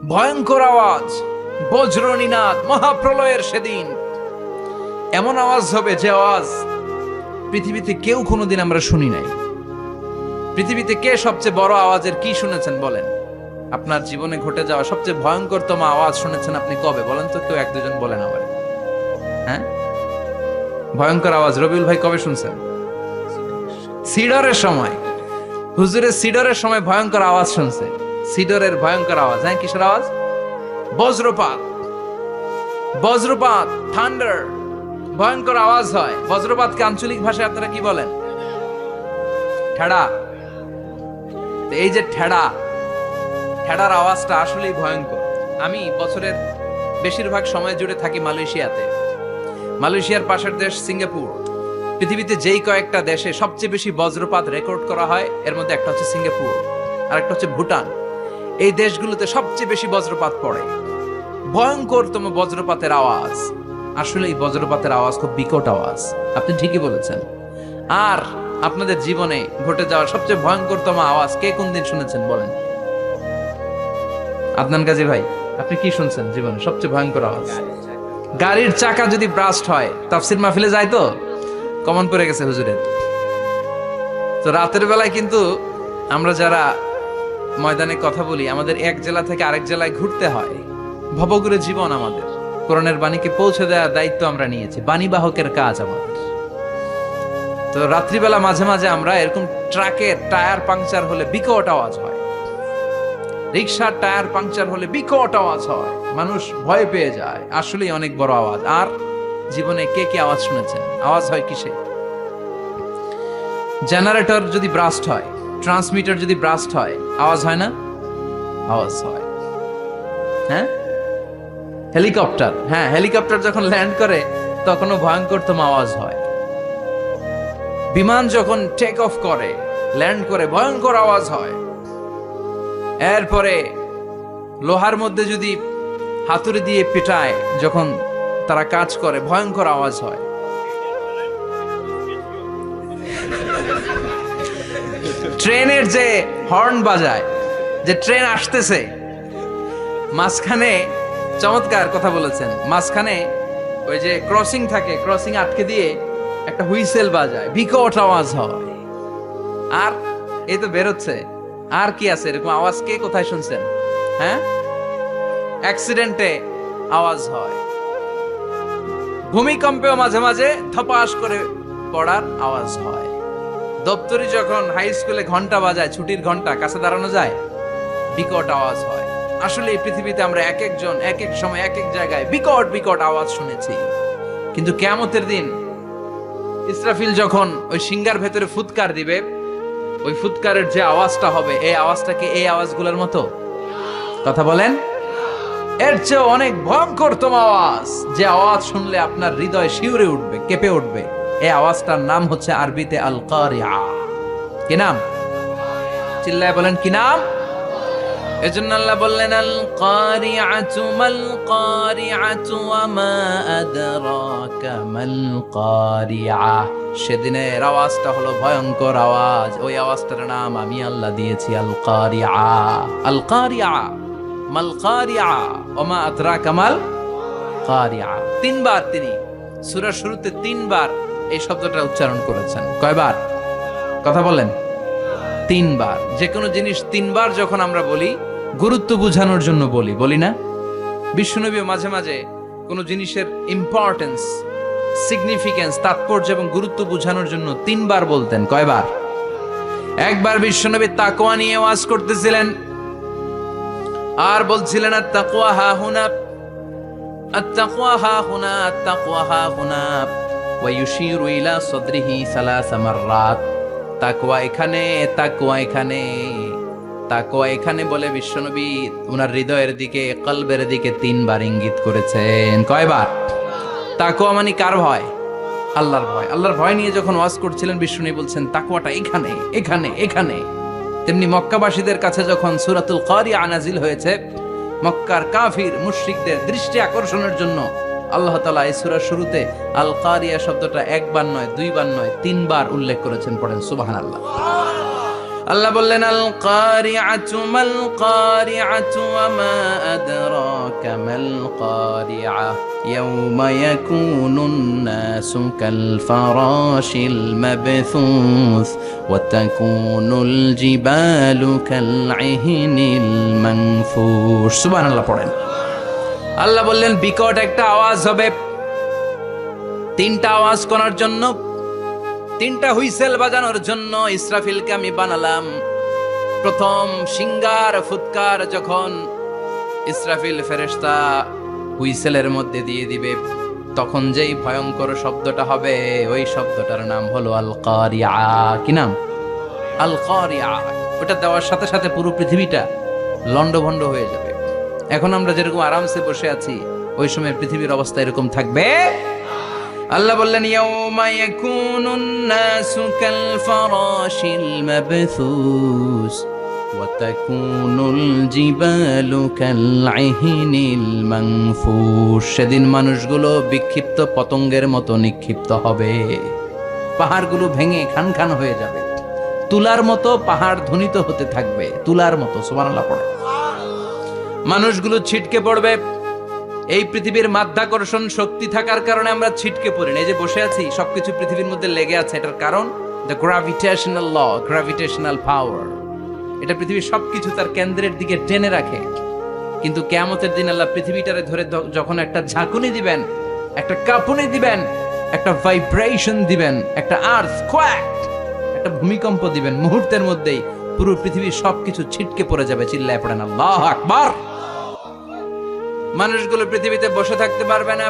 ভয়ঙ্কর আওয়াজ, বজ্রনীনাদ, মহাপ্রলয়ের সেদিন এমন আওয়াজ হবে যে আওয়াজ পৃথিবীতে কেউ কোনোদিন আমরা শুনি নাই। পৃথিবীতে কে সবচেয়ে বড় আওয়াজের কি শুনেছেন বলেন? আপনার জীবনে ঘটে যাওয়া সবচেয়ে ভয়ঙ্করতম আওয়াজ শুনেছেন আপনি কবে বলেন তো? কেউ এক দুজন বলেন আমার। হ্যাঁ, ভয়ঙ্কর আওয়াজ রবিউল ভাই কবে শুনছেন? সিডরের সময়। হুজুরের সিডরের সময় ভয়ঙ্কর আওয়াজ শুনছে। সিডরের ভয়ঙ্কর আওয়াজ। হ্যাঁ, কিসের আওয়াজ? বজ্রপাত। বজ্রপাত, থান্ডার, ভয়ঙ্কর আওয়াজ হয়। বজ্রপাতকে আঞ্চলিক ভাষায় আপনারা কি বলেন? ঠেড়া। এই যে ঠেড়া, ঠেড়ার আওয়াজটা আসলেই ভয়ঙ্কর। আমি বছরের বেশিরভাগ সময় জুড়ে থাকি মালয়েশিয়াতে। মালয়েশিয়ার পাশের দেশ সিঙ্গাপুর। পৃথিবীতে যেই কয়েকটা দেশে সবচেয়ে বেশি বজ্রপাত রেকর্ড করা হয় এর মধ্যে একটা হচ্ছে সিঙ্গাপুর, আর একটা হচ্ছে ভুটান। এই দেশগুলোতে সবচেয়ে বেশি বজ্রপাত পড়ে। ভয়ঙ্করতম বজ্রপাতের আওয়াজ। আসলে এই বজ্রপাতের আওয়াজ খুব বিকট আওয়াজ। আপনি ঠিকই বলেছেন। আর আপনাদের জীবনে ঘটে যাওয়া সবচেয়ে ভয়ঙ্করতম আওয়াজ কে কোন দিন শুনেছেন বলেন? আদনান গাজী ভাই, আপনি কি শুনছেন জীবনে সবচেয়ে ভয়ঙ্কর আওয়াজ? গাড়ির চাকা যদি ব্রাস্ট হয়, তাফসির মাহফিলে যায় তো কমন পড়ে গেছে হুজুরের। তো রাতের বেলায় কিন্তু আমরা যারা ময়দানে কথা বলি, আমাদের এক জেলা থেকে আরেক জেলায় ঘুরতে হয়। ভবঘুরে জীবন আমাদের। কোরআনের বাণীকে পৌঁছে দেওয়ার দায়িত্ব আমরা নিয়েছি, বাণীবাহকের কাজ আমাদের। তো রাত্রিবেলা মাঝে মাঝে আমরা এরকম ট্রাকের টায়ার পাংচার হলে বিকট আওয়াজ হয়, রিক্সার টায়ার পাংচার হলে বিকট আওয়াজ হয়, মানুষ ভয় পেয়ে যায়। আসলেই অনেক বড় আওয়াজ। আর জীবনে কে কে আওয়াজ শুনেছেন? আওয়াজ হয় কিসে? জেনারেটর যদি ব্রাস্ট হয়, ট্রান্সমিটার যদি ব্রাস্ট হয়, আওয়াজ হয় না? আওয়াজ হয়। হ্যাঁ, হেলিকপ্টার, হ্যাঁ হেলিকপ্টার যখন ল্যান্ড করে তখনও ভয়ঙ্করতম আওয়াজ হয়। বিমান যখন টেক অফ করে, ল্যান্ড করে, ভয়ঙ্কর আওয়াজ হয়। এরপরে লোহার মধ্যে যদি হাতুড়ি দিয়ে পিটায় যখন তারা কাজ করে, ভয়ঙ্কর আওয়াজ হয়। ট্রেনের যে হর্ন বাজায়, যে ট্রেন আসতেছে, মাঝখানে চমৎকার কথা বলেছেন, মাঝখানে ওই যে ক্রসিং থাকে, ক্রসিং আটকে দিয়ে একটা হুইসেল বাজায়, বিকট আওয়াজ হয়। আর এই তো বেরোচ্ছে। আর কি আছে এরকম আওয়াজ? কে কোথায় শুনছেন? হ্যাঁ, অ্যাক্সিডেন্টে আওয়াজ হয়। ভূমিকম্পেও মাঝে মাঝে ধপাস করে পড়ার আওয়াজ হয়। দপ্তরি যখন হাই স্কুলে ঘন্টা বাজায়, ছুটির ঘন্টা, কাছে দাঁড়ানো যায়, বিকট আওয়াজ হয়। আসলে এই পৃথিবীতে আমরা এক একজন এক এক সময় এক এক জায়গায় বিকট বিকট আওয়াজ শুনেছি। কিন্তু কিয়ামতের দিন ইসরাফিল যখন ওই সিংহার ভেতরে ফুৎকার দিবে, ওই ফুৎকারের যে আওয়াজটা হবে, এই আওয়াজটা কি এই আওয়াজগুলোর মতো? কথা বলেন। এর চেয়ে অনেক ভয়ঙ্করতম আওয়াজ, যে আওয়াজ শুনলে আপনার হৃদয় শিউরে উঠবে, কেঁপে উঠবে। এই আওয়াজটার নাম হচ্ছে আরবিতে আল কারিআ। কি নাম? চিল্লায় বলেন কি নাম? এজন্য আল্লাহ বললেন আল কারিআতু মাল কারিআতু ওয়া মা আদরাকা মাল কারিআ। সেদিনের আওয়াজটা হলো ভয়ঙ্কর আওয়াজ। ওই আওয়াজটার নাম আমি আল্লাহ দিয়েছি আল কারিআ। আল কারিআ মাল কারিআ ওয়া মা আদরাকা মাল কারিআ। তিনবার তিনি সূরার শুরুতে তিনবার এই শব্দটা উচ্চারণ করেছেন। কয়বার? কথা বলেন। তিনবার। যে কোনো জিনিস তিনবার যখন আমরা বলি, গুরুত্ব বোঝানোর জন্য বলি, বলি না? বিশ্বনবী মাঝে মাঝে কোনো জিনিসের ইম্পর্টেন্স, সিগনিফিকেন্স, তাৎপর্য এবং গুরুত্ব বোঝানোর জন্য তিনবার বলতেন। কয়বার? একবার বিশ্বনবী তাকওয়া নিয়ে ওয়াজ করতেছিলেন আর বলছিলেন আত-তাকওয়া হা হুনা, আত-তাকওয়া হা হুনা, আত-তাকওয়া হা হুনা, ওয়া ইউশিরু ইলা সাদরিহি সালাসা মাররাত। তাকওয়া এখানে, তাকওয়া এখানে, তাকওয়া এখানে বলে বিশ্বনবী ওনার হৃদয়ের দিকে, কলবের দিকে তিনবার ইঙ্গিত করেছেন। কয়বার? তাকওয়া মানে কার ভয়? আল্লাহর ভয়। আল্লাহর ভয় নিয়ে যখন ওয়াজ করছিলেন বিশ্বনবী বলছেন তাকওয়াটা এখানে, এখানে, এখানে। তেমনি মক্কাবাসীদের কাছে যখন সূরাতুল কারিআ নাজিল হয়েছে, মক্কার কাফির মুশরিকদের দৃষ্টি আকর্ষণের জন্য আল্লাহ তাআলা এই সূরার শুরুতে আল কারিয়া শব্দটা একবার নয়, দুইবার নয়, তিনবার উল্লেখ করেছেন। পড়েন সুবহানাল্লাহ। আল্লাহ বললেন আল কারিআতু মাল কারিআতু ওয়া মা আদরাকা মাল কারিআ ইয়াউমা ইয়াকুনুন নাসু কাল ফারাশিল মাবথুস ওয়া তাকুনুল জিবালু কাল ইহনিল মানফুশ। সুবহানাল্লাহ পড়েন। আল্লাহ বললেন বিকট একটা আওয়াজ হবে, তিনটা আওয়াজ করার জন্য, তিনটা হুইসেল বাজানোর জন্য ইসরাফিলকে আমি বানালাম। প্রথম সিঙ্গার ফুৎকার যখন ইসরাফিল ফেরেশতা হুইসেলের মধ্যে দিয়ে দিবে, তখন যেই ভয়ঙ্কর শব্দটা হবে ওই শব্দটার নাম হলো আল কারিআ। কি নাম? আল কারিআ। ওটা দেওয়ার সাথে সাথে পুরো পৃথিবীটা লন্ডভন্ড হয়ে যাবে। এখন আমরা যেরকম আরামসে বসে আছি, ওই সময় পৃথিবীর অবস্থা এরকম থাকবে। আল্লাহ বললেন ইয়াউমা ইয়াকুনুন নাসু কাল ফারাশিল মাবথুস ওয়া তাকুনুল জিবালু কাল ইহনিল মানফুশ। সেদিন মানুষগুলো বিক্ষিপ্ত পতঙ্গের মতো নিক্ষিপ্ত হবে, পাহাড়গুলো ভেঙে খান খান হয়ে যাবে, তুলার মতো পাহাড় ধ্বনিত হতে থাকবে, তুলার মতো। সুবহানাল্লাহ পড়ে। মানুষগুলো ছিটকে পড়বে। এই পৃথিবীর মাধ্যাকর্ষণ শক্তি থাকার কারণে আমরা ছিটকে পড়ি না। এই যে বসে আছি, সবকিছু পৃথিবীর মধ্যে লেগে আছে, এটার কারণ দ্য গ্র্যাভিটেশনাল ল, গ্র্যাভিটেশনাল পাওয়ার। এটা পৃথিবীর সবকিছু তার কেন্দ্রের দিকে টেনে রাখে। কিন্তু কিয়ামতের দিন আল্লাহ পৃথিবীটারে ধরে যখন একটা ঝাঁকুনি দিবেন, একটা কাঁপুনি দিবেন, একটা ভাইব্রেশন দিবেন, একটা আর্থকোয়েক, একটা ভূমিকম্প দিবেন, মুহূর্তের মধ্যেই পুরো পৃথিবীর সবকিছু ছিটকে পড়ে যাবে। চিল্লায় পড়েন আল্লাহু আকবার। মানুষগুলো পৃথিবীতে বসে থাকতে পারবে না,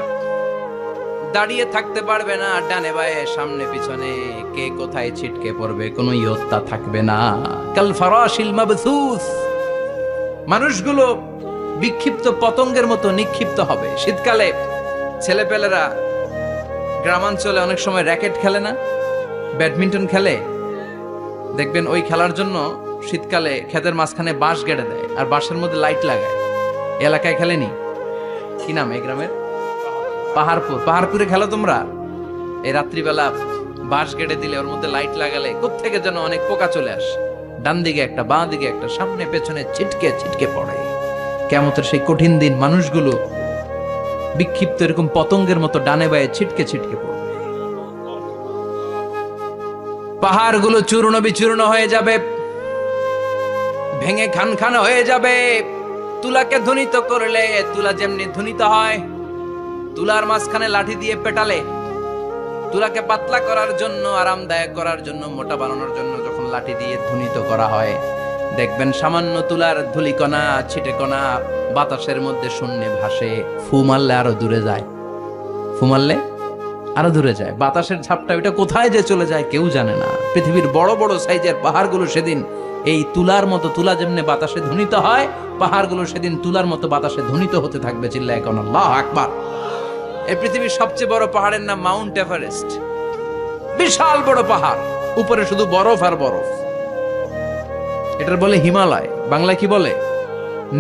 দাঁড়িয়ে থাকতে পারবে না, ডানে বায়ে সামনে পিছনে কে কোথায় ছিটকে পড়বে কোনো ইয়ত্তা থাকবে না। কাল ফারাশিল মাবথুস। মানুষগুলো বিক্ষিপ্ত পতঙ্গের মতো নিক্ষিপ্ত হবে। শীতকালে ছেলেপেলেরা গ্রামাঞ্চলে অনেক সময় র্যাকেট খেলে না, ব্যাডমিন্টন খেলে, দেখবেন ওই খেলার জন্য শীতকালে ক্ষেতের মাঝখানে বাঁশ গেড়ে দেয় আর বাঁশের মধ্যে লাইট লাগায়। এলাকায় খেলেনি? কি নাম এই গ্রামের? পাহাড়পুর। পাহাড়পুরে খেলো তোমরা? এই রাত্রিবেলা বাঁশ গেড়ে দিলে ওর মধ্যে লাইট লাগালে কোত্থেকে যেন অনেক পোকা চলে আসে, ডান দিকে একটা, বাঁ দিকে একটা, সামনে পেছনে ছিটকে ছিটকে পড়ে। কিয়ামতের সেই কঠিন দিন মানুষগুলো বিক্ষিপ্ত এরকম পতঙ্গের মতো ডানে বায়ে ছিটকে ছিটকে পড়বে। পাহাড়গুলো চূর্ণ বিচূর্ণ হয়ে যাবে, ভেঙে খান খান হয়ে যাবে। তুলাকে ধ্বনিত করলে তুলা যেমনি ধ্বনিত হয়, তুলার মাঝখানে লাঠি দিয়ে পেটালে, তুলাকে পাতলা করার জন্য, আরামদায়ক করার জন্য, মোটা বানানোর জন্য যখন লাঠি দিয়ে ধ্বনিত করা হয়, দেখবেন সামান্য তুলার ধুলিকণা, ছিটেকণা বাতাসের মধ্যে শূন্যে ভাসে। ফু মারলে আরো দূরে যায়, ফু মারলে আরো দূরে যায়। বাতাসের ঝাপটা ওইটা কোথায় যে চলে যায় কেউ জানে না। পৃথিবীর বড় বড় সাইজের পাহাড়গুলো সেদিন এই তুলার মতো, তুলা যেমনি বাতাসে ধ্বনিত হয়, পাহাড়গুলো সেদিন তুলার মতো বাতাসে ধ্বনিত হতে থাকবে। চিল্লায় কোন আল্লাহু আকবার। এই পৃথিবীর সবচেয়ে বড় পাহাড়ের নাম মাউন্ট এভারেস্ট। বিশাল বড় পাহাড়, উপরে শুধু বরফ আর বরফ। এটার বলে হিমালয়। বাংলায় কি বলে?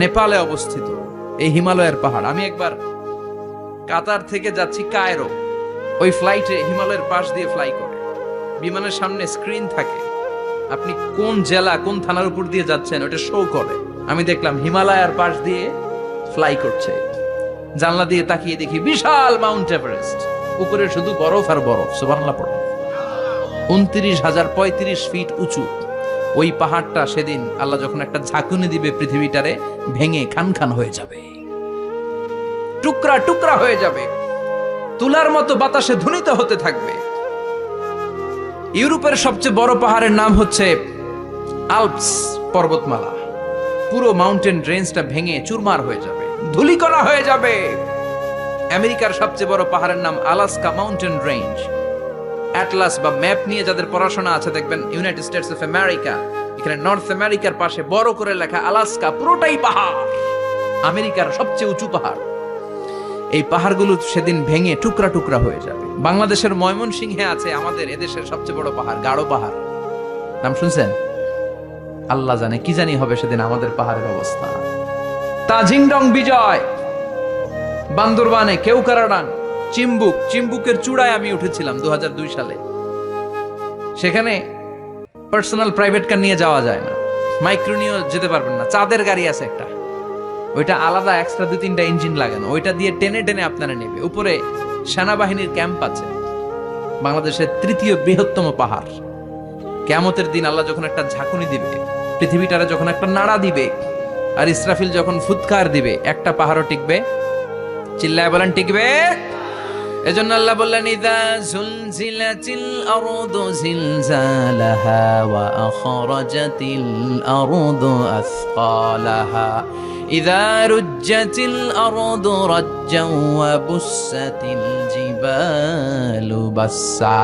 নেপালে অবস্থিত এই হিমালয়ের পাহাড়। আমি একবার কাতার থেকে যাচ্ছি কায়রো, ওই ফ্লাইটে হিমালয়ের পাশ দিয়ে ফ্লাই করে, বিমানের সামনে স্ক্রিন থাকে, আপনি কোন জেলা কোন থানার উপর দিয়ে যাচ্ছেন ওটা শো করে। আমি দেখলাম হিমালয়ের পাশ দিয়ে ফ্লাই করছে। জানলা দিয়ে তাকিয়ে দেখি বিশাল মাউন্ট এভারেস্ট, উপরে শুধু বরফ আর বরফ। সুবহানাল্লাহ পড়ে। 29,035 ফিট উঁচু ওই পাহাড়টা সেদিন আল্লাহ যখন একটা ঝাঁকুনি দিবে, পৃথিবীটারে ভেঙে খান খান হয়ে যাবে, টুকরা টুকরা হয়ে যাবে, তুলার মতো বাতাসে ধ্বনিত হতে থাকবে। ইউরোপের সবচেয়ে বড় পাহাড়ের নাম হচ্ছে আল্পস পর্বতমালা। পুরো মাউন্টেন রেঞ্জটা ভেঙে চুরমার হয়ে যাবে, ধূলিকণা হয়ে যাবে। আমেরিকার সবচেয়ে বড় পাহাড়ের নাম আলাস্কা মাউন্টেন রেঞ্জ। অ্যাটলাস বা ম্যাপ নিয়ে যাদের পড়াশোনা আছে দেখবেন ইউনাইটেড স্টেটস অফ আমেরিকা, এখানে নর্থ আমেরিকার পাশে বড় করে লেখা আলাস্কা, পুরোটাই পাহাড়, আমেরিকার সবচেয়ে উঁচু পাহাড়। এই পাহাড়গুলো সেদিন ভেঙে টুকরা টুকরা হয়ে যাবে। বাংলাদেশের ময়মনসিংহে আছে আমাদের এদেশের সবচেয়ে বড় পাহাড়, গাঢ় পাহাড়। নাম শুনছেন? আল্লাহ জানে কি জানি হবে সেদিন আমাদের পাহাড়ের অবস্থা। তাজিংডং বিজয়, বান্দরবানে কেওক্রাডাং, চিম্বুকের চূড়ায় আমি উঠেছিলাম 2002 সালে। সেখানে পার্সোনাল প্রাইভেট কার নিয়ে যাওয়া যায় না, মাইক্রো নিয়েও যেতে পারবেন না। চাঁদের গাড়ি আছে একটা, ওইটা আলাদা এক্সট্রা 2-3টা ইঞ্জিন লাগানো, ওইটা দিয়ে টেনে টেনে আপনারা নেবে। উপরে সেনাবাহিনীর ক্যাম্প আছে, বাংলাদেশের 3য় বৃহত্তম পাহাড়। কিয়ামতের দিন আল্লাহ যখন একটা ঝাঁকুনি দিবে, পৃথিবীটারে যখন একটা নাড়া দিবে, আর ইসরাফিল যখন ফুৎকার দিবে, একটা পাহাড়ও টিকবে? চিল্লায় বলেন টিকবে? এজন্য আল্লাহ বললেন, ইযা জুলজিলাতিল আরদু জিলজালাহা ওয়া আখরাজাতিল আরদু আসকালাহা ইযা রুজ্জাতিল আরদু রাজ্জাও ওয়া বুসাতিল জিবালু বাসসা।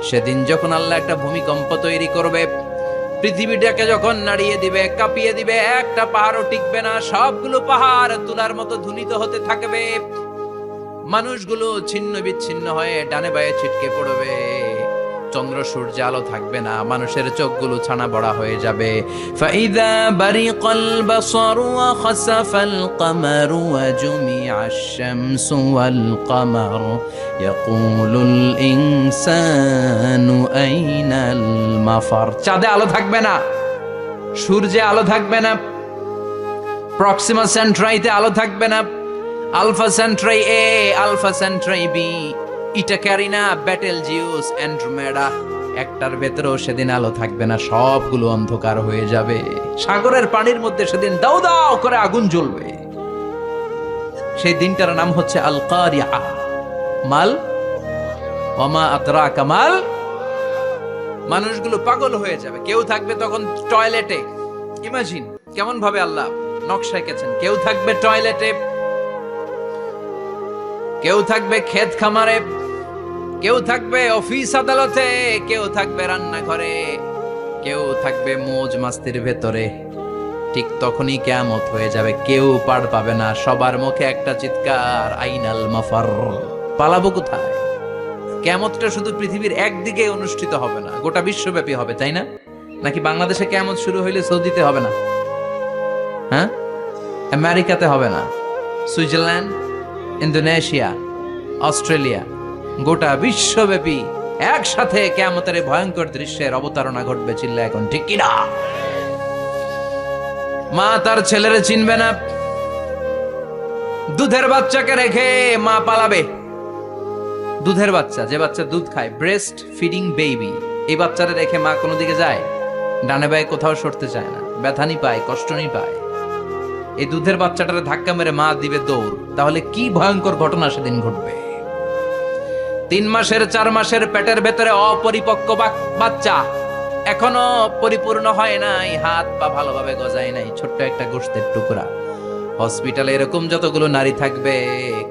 সেদিন যখন আল্লাহ একটা ভূমিকম্প তৈরি করবে, পৃথিবীটাকে যখন নাড়িয়ে দিবে, কাঁপিয়ে দিবে, একটা পাহাড়ও টিকবে না, সবগুলো পাহাড় তুলার মতো ধুনিত হতে থাকবে। মানুষগুলো ছিন্ন বিচ্ছিন্ন হয়ে ডানে বায়ে ছিটকে পড়বে, চন্দ্র সূর্য আলো থাকবে না, মানুষের চোখগুলো ছানা বড়া হয়ে যাবে। ফাইদা বারিকাল বাসারু ওয়া খাসাফাল কামারু ওয়া জুমিআশ শামসু ওয়াল কামার ইয়াকুলুল ইনসানু আইনাল মাফার। চাঁদে আলো থাকবে না, সূর্যে আলো থাকবে না, প্রক্সিমা সেন্ট্রাইতে আলো থাকবে না, আলফা সেন্ট্রাই এ, আলফা সেন্ট্রাই বি, ইটা ক্যারিনা, ব্যাটেল জিউস, অ্যান্ড্রোমেডা, একটার ভেতরেও সেদিন আলো থাকবে না, সবগুলো অন্ধকার হয়ে যাবে। সাগরের পানির মধ্যে সেদিন দাউ দাউ করে আগুন জ্বলবে। সেই দিনটার নাম হচ্ছে আল কারিআ। মাল ওয়ামা আদরাকা মাল। মানুষগুলো পাগল হয়ে যাবে। কেউ থাকবে তখন টয়লেটে, ইমাজিন কেমন ভাবে আল্লাহ নকশা এঁকেছেন। কেউ থাকবে টয়লেটে, কেউ থাকবে ক্ষেত খামারে, কেউ থাকবে অফিস আদালতে, কেউ থাকবে রান্নাঘরে, কেউ থাকবে মৌজ মাস্তির ভেতরে। ঠিক তখনই কিয়ামত হয়ে যাবে, কেউ পার পাবে না, সবার মুখে একটা চিৎকার, আইনাল মাফার। পালাবো কোথায়? কিয়ামতটা শুধু পৃথিবীর একদিকে অনুষ্ঠিত হবে না, গোটা বিশ্বব্যাপী হবে, তাই না? নাকি বাংলাদেশে কিয়ামত শুরু হইলে সৌদিতে হবে না? হ্যাঁ, আমেরিকাতে হবে না, সুইজারল্যান্ড, ইন্দোনেশিয়া, অস্ট্রেলিয়া, গোটা বিশ্বব্যাপী একসাথে কিয়ামতের ভয়ঙ্কর দৃশ্যের অবতারণা ঘটবে। চিল্লা এখন ঠিক কিনা? মা তার ছেলেরে চিনবে না, দুধের বাচ্চাকে রেখে মা পালাবে। দুধের বাচ্চা, যে বাচ্চা দুধ খায়, ব্রেস্ট ফিডিং বেবি, এই বাচ্চারা রেখে মা কোনো দিকে যায়? ডানে বায়ে কোথাও সরতে চায় না, ব্যথানি পায়, কষ্টনি পায়। এই দুধের বাচ্চাটারে ধাক্কা মেরে মা দিবে দৌড়। তাহলে কি ভয়ঙ্কর ঘটনা সেদিন ঘটবে। 3 মাসের 4 মাসের পেটের ভেতরে অপরিপক্ক বাচ্চা, এখনো পরিপূর্ণ হয় নাই, হাত পা ভালোভাবে গজায় নাই, ছোট্ট একটা গোশতের টুকরা। হসপিটালে এরকম যতগুলো নারী থাকবে,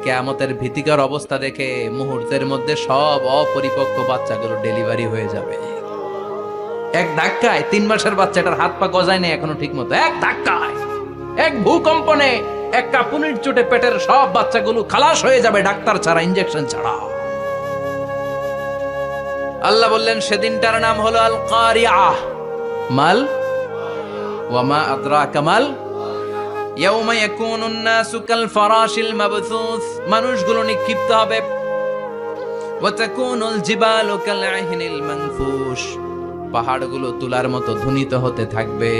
কিয়ামতের ভীতিকর অবস্থা দেখে মুহূর্তের মধ্যে সব অপরিপক্ক বাচ্চাগুলো ডেলিভারি হয়ে যাবে। এক ধাক্কায় 3 মাসের বাচ্চাটার হাত পা গজায় নাই এখনো ঠিক মতো, এক ধাক্কায়, এক ভূকম্পনে, এক কাঁপুনির চোটে পেটের সব বাচ্চাগুলো খালাস হয়ে যাবে, ডাক্তার ছাড়া, ইনজেকশন ছাড়া। আল্লাহ বললেন সেদিনটার নাম হলো আল কারিআ। মাল ওয়ামা আদরাকা মাল। ইয়াউমা ইয়াকুনুন নাসু কাল ফারাশিল মাবথুস, মানুষগুলো নিক্ষিপ্ত হবে। ওয়া তাকুনুল জিবালু কাল আহিনিল মানফুশ, পাহাড়গুলো তুলার মতো ধুনিত হতে থাকবে।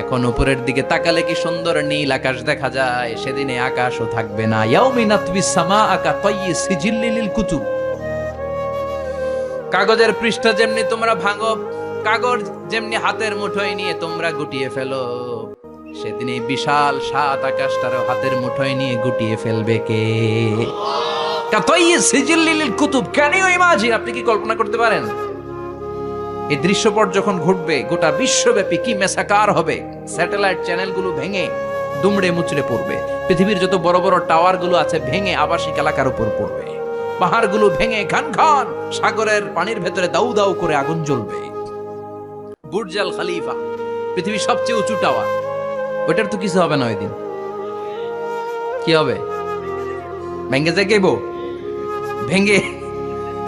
এখন উপরের দিকে তাকালে কি সুন্দর নীল আকাশ দেখা যায়, সেদিনে আকাশও থাকবে না। ইয়াউমিন নাতবিস সামাআ কাতায়্যি সিজিল্লিল লিল কুতুব, কাগজের পৃষ্ঠা যেমনি তোমরা ভাঙো, কাগজ যেমনি হাতের মুঠোয় নিয়ে তোমরা গুটিয়ে ফেলো, সেদিন এই বিশাল 7 আকাশটারও হাতের মুঠোয় নিয়ে গুটিয়ে ফেলবে কে? কাতায়্যি সিজিল্লিল লিল কুতুব। Can you imagine? আপনি কি কল্পনা করতে পারেন এই দৃশ্যপট যখন ঘটবে গোটা বিশ্বব্যাপী কি মেসাকার হবে? স্যাটেলাইট চ্যানেলগুলো ভেঙে দুমড়ে মুচড়ে পড়বে, পৃথিবীর যত বড় বড় টাওয়ারগুলো আছে ভেঙে আবাসিক এলাকার উপর পড়বে, পাহাড়গুলো ভেঙে খান খান সাগরের পানির ভেতরে দাউ দাউ করে আগুন জ্বলবে। বুর্জ আল খলিফা, পৃথিবীর সবচেয়ে উঁচু টাওয়ার, ওটার তো কিছু হবে না। ওই দিন কি হবে? ভেঙে যাইব, ভেঙে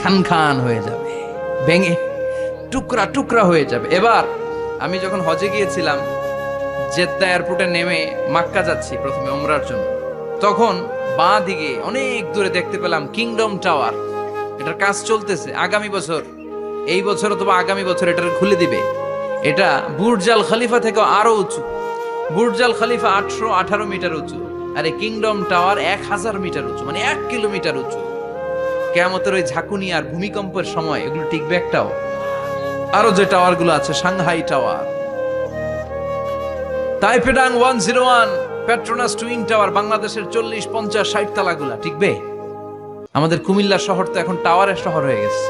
খান খান হয়ে যাবে, ভেঙে টুকরা টুকরা হয়ে যাবে। এবার আমি যখন হজে গিয়েছিলাম, জেদ্দা এয়ারপোর্টে নেমে মাক্কা যাচ্ছি প্রথমে উমরার জন্য, তখন বাঁ দিকে অনেক দূরে দেখতে পেলাম কিংডম টাওয়ার। এটার কাজ চলতেছে, আগামী বছর, এই বছর অথবা আগামী বছর এটার খুলে দিবে। এটা বুর্জ আল খলিফা থেকে আরো উঁচু। বুর্জ আল খলিফা 818 মিটার উঁচু, আর এই কিংডম টাওয়ার 1000 মিটার উঁচু, মানে 1 কিলোমিটার উঁচু। কিয়ামতের ওই ঝাঁকুনি আর ভূমিকম্পের সময় এগুলো টিকবে একটাও? আরো যে টাওয়ার গুলো আছে, সাংহাই টাওয়ার, তাইপেডাং 101, পেট্রোনাস টুইন টাওয়ার, বাংলাদেশের 40, 50, 60 তালাগুলা টিকবে? আমাদের কুমিল্লা শহর তো এখন টাওয়ারের শহর হয়ে গেছে।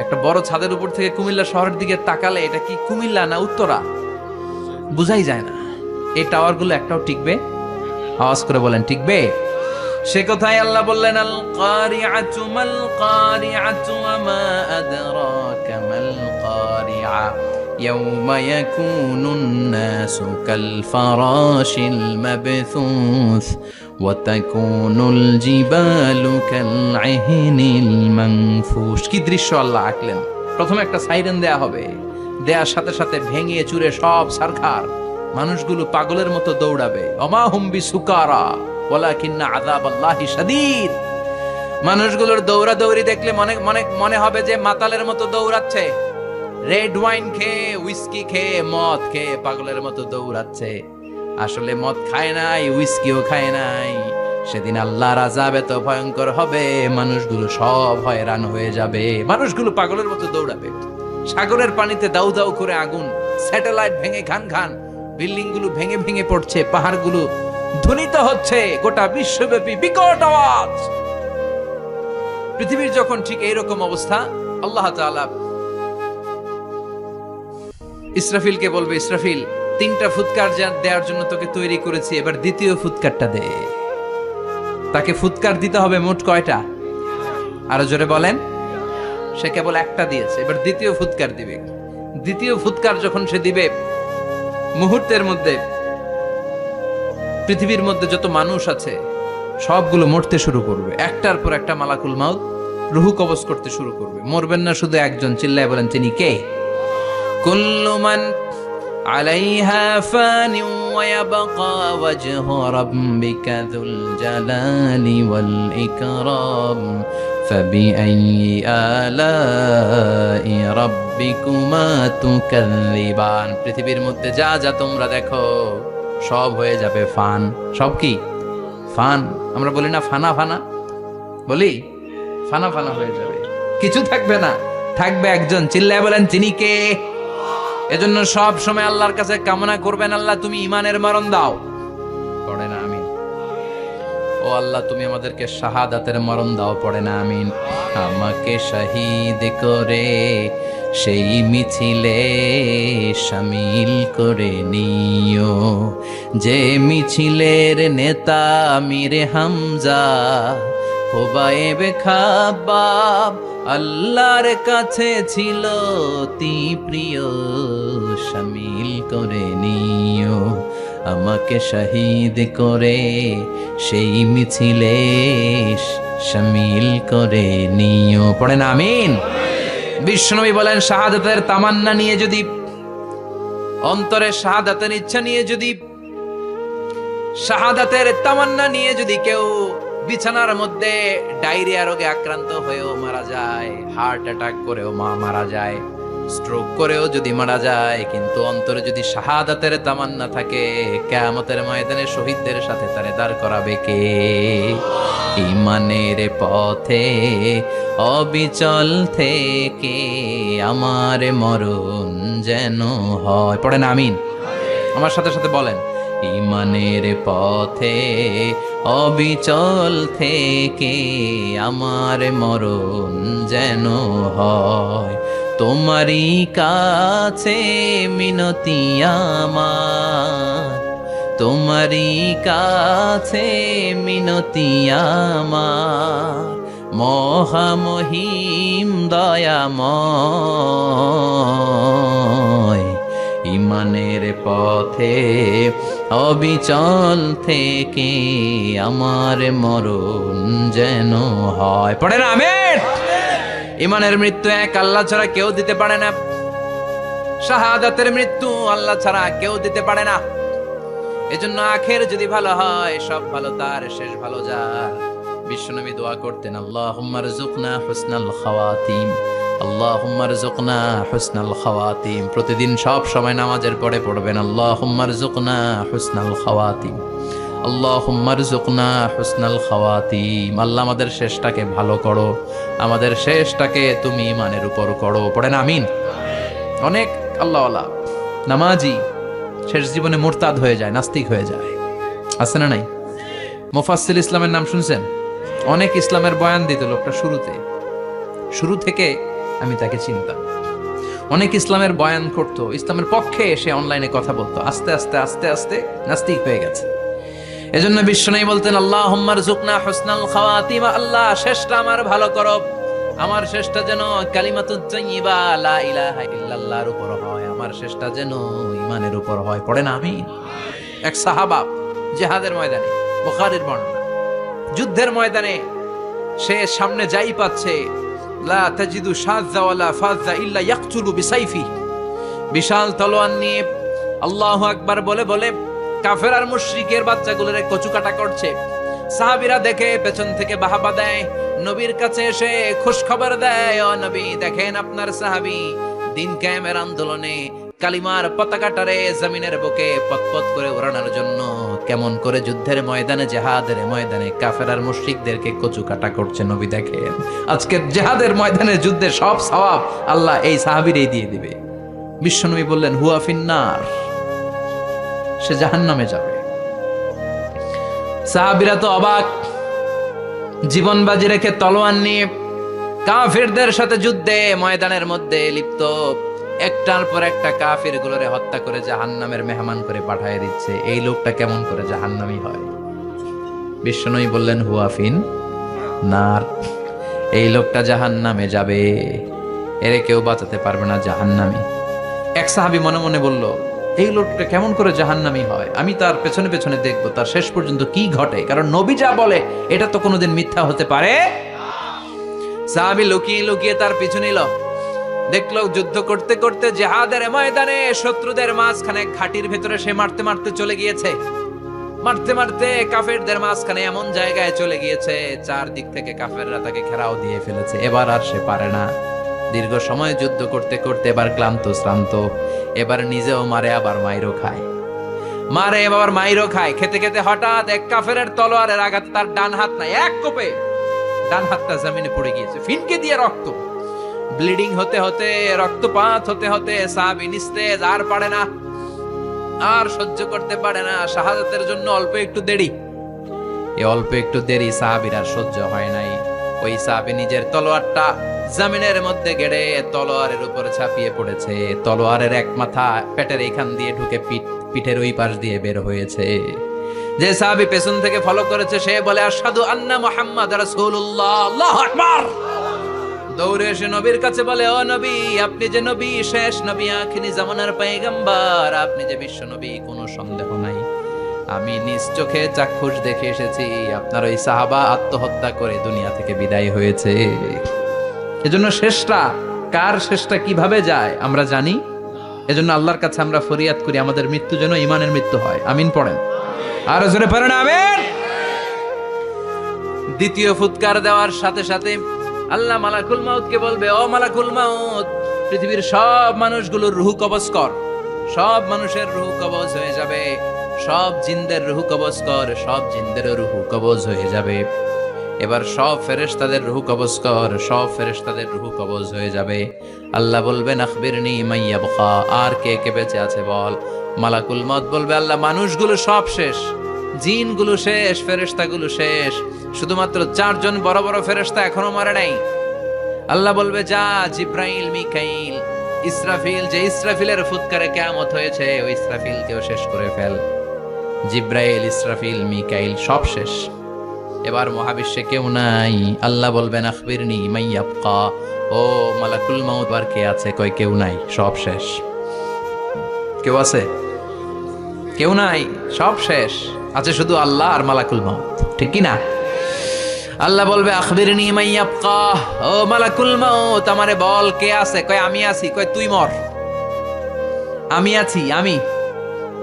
একটা বড় ছাদের উপর থেকে কুমিল্লা শহরের দিকে তাকালে এটা কি কুমিল্লা না উত্তরা বুঝাই যায় না। এই টাওয়ার গুলো একটাও টিকবে? আওয়াজ করে বলেন টিকবে? সে কথাই আল্লাহ বললেন, আল কারিআতু মাল কারিআতু ওয়া মা আদরাকা মাল কারিআ ইয়াউমা ইয়াকুনুন নাসু কাল ফারাশিল মাবথুস ওয়া তাকুনুল জিবালু কাল ইহনিল মানফুশ। কি দৃশ্য আল্লাহ আঁকলেন! প্রথমে একটা সাইরেন দেয়া হবে, দেয়ার সাথে সাথে ভেঙে চুরে সব সারখার, মানুষগুলো পাগলের মতো দৌড়াবে। ওমা হুম বিসুকারা ওয়ালাকিন্না আযাবাল্লাহি শাদীদ। মানুষগুলোর দৌড়াদৌড়ি দেখলে মনে হবে যে মাতালের মতো দৌড়াচ্ছে, রেড ওয়াইন খেয়ে, উইস্কি খেয়ে, মদ খেয়ে পাগলের মতো দৌড়াচ্ছে। আসলে মদ খায় নাই, উইস্কিও খায় নাই। সেদিন আল্লাহর আযাব এত ভয়ঙ্কর হবে, মানুষগুলো সব হয়রান হয়ে যাবে, মানুষগুলো পাগলের মতো দৌড়াবে। সাগরের পানিতে দাউ দাউ করে আগুন, স্যাটেলাইট ভেঙে খান খান, বিল্ডিং গুলো ভেঙে ভেঙে পড়ছে, পাহাড়গুলো ধ্বনিত হচ্ছে, গোটা বিশ্বব্যাপী বিকট আওয়াজ। পৃথিবীর যখন ঠিক এইরকম অবস্থা, আল্লাহ তাআলা ইসরাফিলকে বলবে, ইসরাফিল 3টা ফুৎকার দেওয়ার জন্য তোকে তৈরি করেছি, এবার দ্বিতীয় ফুৎকারটা দে। তাকে ফুৎকার দিতে হবে মোট কয়টা? আরো জোরে বলেন। সে কেবল একটা দিয়েছে, এবার দ্বিতীয় ফুৎকার দিবে। দ্বিতীয় ফুৎকার যখন সে দিবে, মুহূর্তের মধ্যে পৃথিবীর মধ্যে যত মানুষ আছে সবগুলো মরতে শুরু করবে। একটার পর একটা মালাকুল মাউত রুহু কবজ করতে শুরু করবে। মরবেন না শুধু একজন, চিল্লায় বলেন তিনি কে? কুল্লু মান আলাইহা ফানি ওয়া ইয়াবকা ওয়াজহু রাব্বিকা যুল জালালি ওয়াল ইকরাম ফাবিআইয়ি আলাই রাব্বিকুমা তুকাযযিবান। পৃথিবীর মধ্যে যা যা তোমরা দেখো সব হয়ে যাবে ফান। সব কি ফান? আমরা বলি না ফানা ফানা, বলি ফানা ফানা হয়ে যাবে, কিছু থাকবে না, থাকবে একজন, চিল্লায় বলেন তিনি কে? এজন্য সব সময় আল্লাহর কাছে কামনা করবেন, আল্লাহ তুমি ঈমানের মরণ দাও। পড়ে না আমিন? ও আল্লাহ তুমি আমাদেরকে শাহাদাতের মরণ দাও। পড়ে না আমিন? আমাকে শহীদ করে সেই মিছিলে শামিল করে নিও, যে মিছিলের নেতা আমির হামজা হুবাইবে খাব্বাব আল্লাহর কাছে ছিল অতি প্রিয়, শামিল করে নিও। আমাকে শহীদ করে সেই মিছিলে শামিল করে নিও। পড়েন আমিন? বিশ্বনবী বলেন, শাহাদাতের তামান্না নিয়ে যদি, অন্তরে শাহাদাতের ইচ্ছা নিয়ে যদি, শাহাদাতের তামান্না নিয়ে যদি কেউ বিছানার মধ্যে ডায়রিয়া রোগে আক্রান্ত হয়েও মারা যায়, হার্ট অ্যাটাক করেও মারা যায়, স্ট্রোক করেও যদি মারা যায়, কিন্তু অন্তরে যদি শাহাদাতের তামান্না থাকে, কিয়ামতের ময়দানে শহীদদের সাথে তারে দাঁড় করাবে কে? ঈমানের পথে অবিচল থেকে আমার মরণ যেন হয়। পড়েন আমিন? আমার সাথে সাথে বলেন, ঈমানের পথে অবিচল থেকে আমার মরণ যেন হয়। তোমারই কাছে মিনতি আমার, তোমারই কাছে মিনতি আমার, মহামহিম দয়াময়। ঈমানের পথে অবিচল থেকে আমার মরণ যেন হয়। পড়েন আমিন? ঈমানের মৃত্যু এক আল্লাহ ছাড়া কেউ দিতে পারে না, শাহাদাতের মৃত্যু আল্লাহ ছাড়া কেউ দিতে পারে না। এজন্য আখের যদি ভালো হয়, সব ভালো তার, শেষ ভালো যার। বিশ্বনবী দোয়া করতেন, আল্লাহুম্মা রযুকনা হুসনাল খাওয়াতিম, আল্লাহুম্মা রযুকনা হুসনাল খাওয়াতিম, প্রতিদিন সব সময় নামাজের পরে পড়বেন আল্লাহুম্মা রযুকনা হুসনাল খাওয়াতিম, আল্লাহুম্মা রযুকনা হুসনাল খাওয়াতিম। আল্লাহ আমাদের শেষটাকে ভালো করো, আমাদের শেষটাকে তুমি ঈমানের উপর করো। পড়েন আমিন। অনেক আল্লাহওয়ালা নামাজি শেষ জীবনে মুরতাদ হয়ে যায়, নাস্তিক হয়ে যায়, আছে না নাই? মুফাসসির ইসলামের নাম শুনছেন? অনেক ইসলামের বয়ান দিত লোকটা শুরু থেকে আমি তাকে চিনতাম। অনেক ইসলামের বয়ান করতো, ইসলামের পক্ষে এসে অনলাইনে কথা বলতো, আস্তে আস্তে আস্তে আস্তে নাস্তিক হয়ে গেছে। এজন্য বিশ্বনবী বলতেন আল্লাহুম্মা রযুকনা হুসনাল খাওয়াতিম, আল্লাহ শেষটা আমার ভালো করো, আমার শেষটা যেন কালিমাতুত তাইয়্যিবা লা ইলাহা ইল্লাল্লাহর উপর হয়, আমার শেষটা যেন ঈমানের উপর হয়। পড়েন আমিন। এক সাহাবা জিহাদের ময়দানে, বুখারীর বর্ণনা, যুদ্ধের ময়দানে সে সামনে যাই পাচ্ছে, লা তাজিদু শাযযা ওয়ালা ফাযযা ইল্লা ইয়াকতুলু বিসাইফি, বিশাল তলোয়ার নিয়ে আল্লাহু আকবার বলে বলে কাফের আর মুশরিকের বাচ্চাগুলোরে কচুকাটা করছে। সাহাবীরা দেখে পেছন থেকে বাহাবা দেয়, নবীর কাছে এসে খুশ খবর দেয়, ও নবী দেখেন আপনার সাহাবী দিন কায়েমের আন্দোলনে কালিমার পতাকাটারে জমিনের বুকে পতপত করে ওড়ানোর জন্য কেমন করে যুদ্ধের ময়দানে, জিহাদের ময়দানে কাফের আর মুশরিকদেরকে কচুকাটা করছে। নবী দেখেন আজকের জিহাদের ময়দানে যুদ্ধের সব সওয়াব আল্লাহ এই সাহাবীরই দিয়ে দিবে। বিশ্বনবী বললেন হুয়া ফিন্নার, সে জাহান্নামে যাবে। সাহাবীরা তো অবাক, জীবন বাজি রেখে তলোয়ার নিয়ে কাফেরদের সাথে যুদ্ধে ময়দানের মধ্যে লিপ্ত, একটার পর একটা কাফির গুলোরে হত্যা করে জাহান্নামের মেহমান করে পাঠিয়ে দিচ্ছে। এই লোকটা কেমন করে জাহান্নামী হয়? বিশ্বনবী বললেন হুয়া ফিন নার, এই লোকটা জাহান্নামে যাবে, এরে কেউ বাঁচাতে পারবে না, জাহান্নামী। এক সাহাবী মনে মনে বলল এই লোকটা কেমন করে জাহান্নামী হয়, আমি তার পেছনে পেছনে দেখবো তার শেষ পর্যন্ত কি ঘটে, কারণ নবী যা বলে এটা তো কোনোদিন মিথ্যা হতে পারে। সাহাবী লুকিয়ে লুকিয়ে তার পিছু নিল, দেখলো যুদ্ধ করতে করতে জিহাদের ময়দানে শত্রুদের মাঝখানে ঘাটির ভেতরে সে মারতে মারতে চলে গিয়েছে, মারতে মারতে কাফেরদের মাঝখানে এমন জায়গায় চলে গিয়েছে চারদিক থেকে কাফেররা তাকে ঘেরাও দিয়ে ফেলেছে। এবার আর সে পারে না, দীর্ঘ সময় যুদ্ধ করতে করতে এবার ক্লান্ত শ্রান্ত, এবার নিজেও মারে আবার মাইরও খায়, মারে আবার মাইরও খায়। খেতে খেতে হঠাৎ এক কাফেরের তলোয়ারের আঘাতে তার ডান হাত নাই, এক কোপে ডান হাতটা জমিনে পড়ে গিয়েছে, ফিনকে দিয়ে রক্ত, ব্লিডিং হতে হতে, রক্তপাত হতে হতে সাহাবী নিস্তেজ, আর পারে না, আর সহ্য করতে পারে না। শাহাদাতের জন্য অল্প একটু দেরি, এই অল্প একটু দেরি সাহাবীর আর সহ্য হয় নাই। ওই সাহাবী নিজের তলোয়ারটা জমিনের মধ্যে গেড়ে তলোয়ারের উপর ছাপিয়ে পড়েছে, তলোয়ারের এক মাথা পেটের এখান দিয়ে ঢুকে পিঠের ওই পাশ দিয়ে বের হয়েছে। যে সাহাবী পেছন থেকে ফলো করেছে সে বলে আশহাদু আন্না মুহাম্মাদ রাসূলুল্লাহ, আল্লাহু আকবার। দৌড়ে এসে নবীর কাছে বলে ও নবী, আপনি যে নবী, শেষ নবী, আখিরি জামানার পয়গম্বর, আপনি যে বিশ্ব নবী, কোনো সন্দেহ নাই, আমি নিজ চোখে চাক্ষুষ দেখে এসেছি আপনার ওই সাহাবা আত্মহত্যা করে দুনিয়া থেকে বিদায় হয়েছে। এজন্য শেষটা কার, শেষটা কিভাবে যায় আমরা জানি। এজন্য আল্লাহর কাছে আমরা ফরিয়াদ করি আমাদের মৃত্যু যেন ঈমানের মৃত্যু হয়। আমিন পড়েন, আর জোরে পড়েন আমিন। দ্বিতীয় ফুৎকার দেওয়ার সাথে সাথে আল্লাহ মালাকুল মাউতকে বলবে ও মালাকুল মাউত, পৃথিবীর সব মানুষগুলোর রূহ কবজ কর। সব মানুষের রূহ কবজ হয়ে যাবে, সব জিনদের রূহ কবজ কর, সব জিনদের রূহ কবজ হয়ে যাবে। এবার সব ফেরেশতাদের রূহ কবজ কর, সব ফেরেশতাদের রূহ কবজ হয়ে যাবে। আল্লাহ বলবেন আখবিরনি মাইয়া বকা, আর কে কে বেঁচে আছে বল। মালাকুল মউত বলবে আল্লাহ মানুষগুলো সব শেষ, জিনগুলো শেষ, ফেরেশতাগুলো শেষ, শুধুমাত্র 4 জন বড় বড় ফেরেশতা এখনো মরে নাই। আল্লাহ বলবে যা জিব্রাইল, মিকাইল, ইসরাফিল, যে ইসরাফিলের ফুৎকারে কিয়ামত হয়েছে ওই ইসরাফিলকেও শেষ করে ফেল। জিব্রাইল, ইসরাফিল, মিকাইল সব শেষ, এবার মহাবিশ্বে কেউ নাই। আল্লাহ বলবেন আখবিরনি মাইয়াবকা, ও মালাকুল মাউত আর কে আছে? কই কেউ নাই, সব শেষ। কেউ আছে? কেউ নাই, সব শেষ, আছে শুধু আল্লাহ আর মালাকুল মাউত, ঠিক কি না? আল্লাহ বলবে আখবিরনি মাইয়াবকা, ও মালাকুল মাউত আমারে বল কে আছে? কয় আমি আছি। কয় তুই মর। আমি আছি, আমি।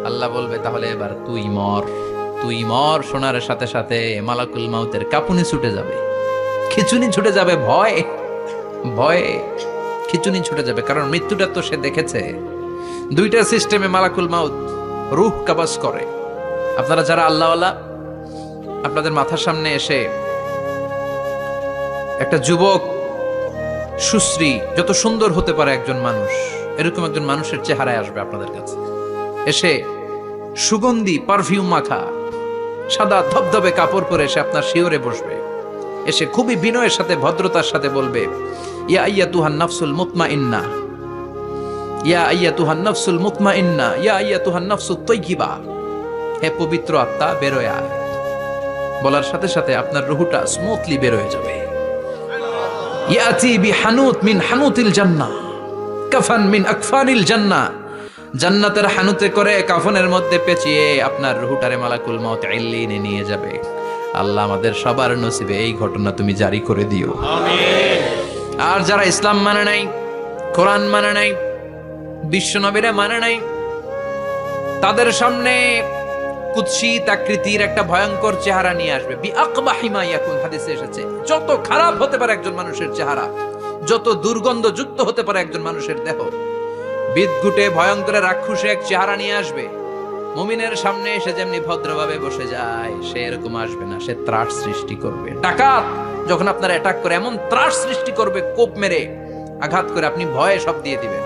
আল্লাহ বলবে তাহলে এবার তুই মর। তুই মর শোনার সাথে সাথে মালাকুল মাউতের কাঁপুনি ছুটে যাবে, খিচুনি ছুটে যাবে, ভয় ভয়ে খিচুনি ছুটে যাবে, কারণ মৃত্যুটা তো সে দেখেছে। দুইটা সিস্টেমে মালাকুল মাউত রূহ কাবাজ করে। আপনারা যারা আল্লাহওয়ালা, আপনাদের মাথার সামনে এসে একটা যুবক, সুশ্রী, যত সুন্দর হতে পারে একজন মানুষ, এরকম একজন মানুষের চেহারায় আসবে আপনাদের কাছে, এসে সুগন্ধি পারফিউম মাখা সাদা ধবধবে কাপড় পরে এসে আপনার শিওরে বসবে, এসে খুবই বিনয়ের সাথে ভদ্রতার সাথে বলবে, ইয়া আইয়াতুহান নাফসুল মুতমাইন্না, ইয়া আইয়াতুহান নাফসুল মুতমাইন্না, ইয়া আইয়াতুহান নাফসুত তাইয়্যিবা, হে পবিত্র আত্মা বেরোয় আয়। বলার সাথে সাথে আপনার রুহটা স্মুথলি বের হয়ে যাবে। ইয়াতি বিহানুত মিন হানুতিল জান্নাহ, কাফান মিন আকফানিল জান্নাহ, জান্নাতের হানুতে করে কাফনের মধ্যে পেঁচিয়ে আপনার রুহটারে মালাকুল মাউত ইল্লিনে নিয়ে যাবে। আল্লাহ আমাদের সবার নসিবে এই ঘটনা তুমি জারি করে দিও, আমিন। আর যারা ইসলাম মানে নাই, কোরআন মানে নাই, বিশ্বনবীরা মানে নাই, তাদের সামনে কুৎসিত আকৃতির একটা ভয়ঙ্কর চেহারা নিয়ে আসবে। বিআকবাহি মা ইয়াকুন, হাদিসে এসেছে, যত খারাপ হতে পারে একজন মানুষের চেহারা, যত দুর্গন্ধযুক্ত হতে পারে একজন মানুষের দেহ, বিদঘুটে ভয়ঙ্কর রাক্ষসে এক চেহারা নিয়ে আসবে। মুমিনের সামনে এসে যেমনি ভদ্রভাবে বসে যায়, সে এরকম আসবে না, সে ত্রাস সৃষ্টি করবে। ডাকাত যখন আপনার অ্যাটাক করে এমন ত্রাস সৃষ্টি করবে, কোপ মেরে আঘাত করে আপনি ভয়ে সব দিয়ে দিবেন।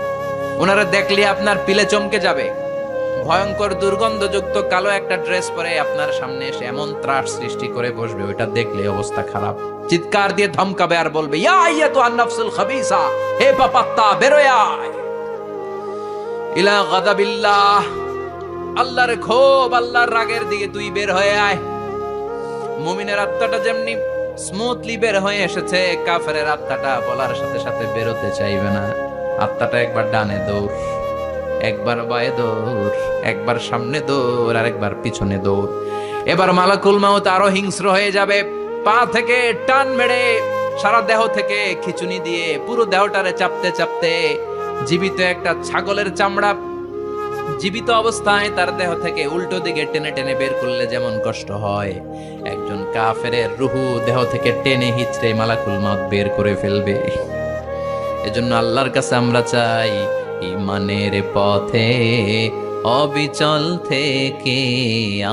ওনারা দেখলে আপনার পিলে চমকে যাবে। ভয়ঙ্কর দুর্গন্ধযুক্ত কালো একটা ড্রেস পরে আপনার সামনে এসে এমন ত্রাস সৃষ্টি করে বসবে, ওইটা দেখলে অবস্থা খারাপ। চিৎকার দিয়ে ধমকাবে আর বলবে, ইয়া আইয়াতুহান নাফসুল খাবিসা, হে পাপাত্তা বেরোয় আয় ইলা গাদাবিল্লাহ, আল্লাহর ক্ষোভ, আল্লাহর রাগের দিকে তুই বের হয়ে আয়। মুমিনের আত্মাটা যেমনি স্মুথলি বের হয়ে এসেছে, কাফেরের আত্মাটা বলার সাথে সাথে বেরোতে চাইবে না। আত্মাটা একবার ডানে দৌড়, একবার বায়ে দৌড়, একবার সামনে দৌড়, আর একবার পিছনে দৌড়। এবার মালাকুল মাউত আরো হিংস্র হয়ে যাবে, পা থেকে টান মেরে সারা দেহ থেকে খিচুনি দিয়ে পুরো দেহটারে চাপতে চাপতে জীবিত একটা ছাগলের চামড়া জীবিত অবস্থায় তার দেহ থেকে উল্টো দিকে টেনে টেনে বের করলে যেমন কষ্ট হয়, একজন কাফেরের রুহু দেহ থেকে টেনে হিচড়ে মালাকুল মাউত বের করে ফেলবে। এজন্য আল্লাহর কাছে আমরা চাই, ইমানের পথে অবিচল থেকে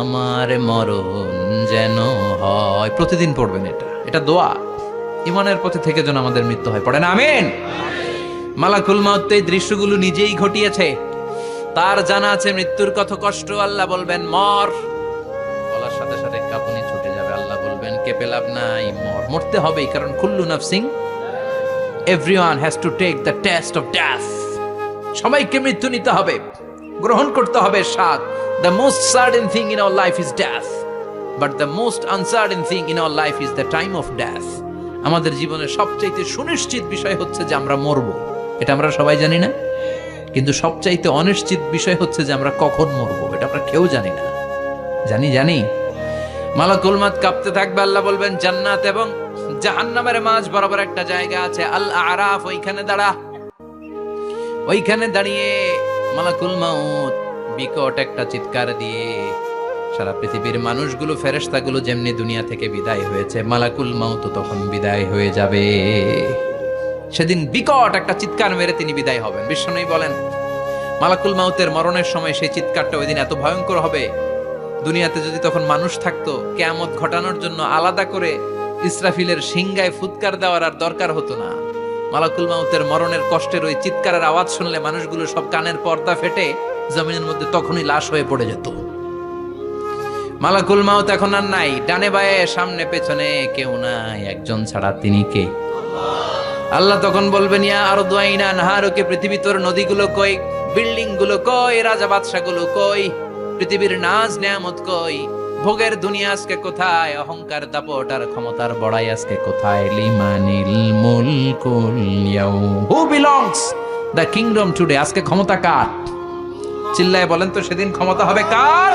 আমার মরণ যেন হয়। প্রতিদিন পড়বেন এটা দোয়া, ইমানের পথে থেকে যেন আমাদের মৃত্যু হয়। পড়েন আমিন। মালাকুল মাউত এই দৃশ্যগুলো নিজেই ঘটিয়েছে, তার জানা আছে মৃত্যুর কত কষ্ট। আল্লাহ বলবেন মর, বলার সাথে সাথে কাঁপুনি ছুটে যাবে। আল্লাহ বলবেন কেঁপে লাভ নাই, মরতে হবেই, কারণ কুল্লু নাফসিং, everyone has to take the test of death. সবাইকে মৃত্যু নিতে হবে, গ্রহণ করতে হবে স্বাদ। The most certain thing in our life is death, but the most uncertain thing in our life is the time of death. আমাদের জীবনের সবচাইতে সুনিশ্চিত বিষয় হচ্ছে যে আমরা মরব, এটা আমরা সবাই জানি না, কিন্তু সবচাইতে অনিশ্চিত বিষয় হচ্ছে যে আমরা কখন মরব, এটা আমরা কেউ জানি না। জানি মালাকুল মাউত কাঁপতে থাকবে। আল্লাহ বলবেন জান্নাত এবং জাহান্নামের মাঝ বরাবর একটা জায়গা আছে, আল আরাফ, ওইখানে দাঁড়া। ওইখানে দাঁড়িয়ে মালাকুল মাউত বিকট একটা চিৎকার দিয়ে সারা পৃথিবীর মানুষগুলো, ফেরেশতাগুলো যেমনি দুনিয়া থেকে বিদায় হয়েছে, মালাকুল মাউত তখন বিদায় হয়ে যাবে। সেদিন বিকট একটা চিৎকার মেরে তিনি বিদায় হবেন। বিশ্বনবী বলেন, মালাকুল মাউতের মরণের সময় সেই চিৎকারটা ওই দিন এত ভয়ঙ্কর হবে, দুনিয়াতে যদি তখন মানুষ থাকতো, কিয়ামত ঘটানোর জন্য আলাদা করে ইসরাফিলের সিংগায় ফুৎকার দেওয়ার আর দরকার হতো না। মালাকুল মাউতের মরণের কষ্টের ওই চিৎকারের আওয়াজ শুনলে মানুষগুলো সব কানের পর্দা ফেটে জমিনের মধ্যে তখনই লাশ হয়ে পড়ে যেত। মালাকুল মাউত এখন আর নাই, ডানে বায়ে সামনে পেছনে কেউ নাই, একজন ছাড়া, তিনি কে? আল্লাহ তখন বলবেন, ইয়া আরদু আইনা নাহারুকে, পৃথিবী তোর নদীগুলো কই, বিল্ডিং গুলো কই, রাজা বাদশা গুলো কই, পৃথিবীর নাজ নেয়ামত কই, ভোগের দুনিয়া আজকে কোথায়, অহংকার দাপট আর ক্ষমতার বড়াই আজকে কোথায়? লিমানিল মুলকুল ইয়াউম, who belongs the kingdom today, আজকে ক্ষমতা কার? চিল্লায় বলেন তো, সেদিন ক্ষমতা হবে কার?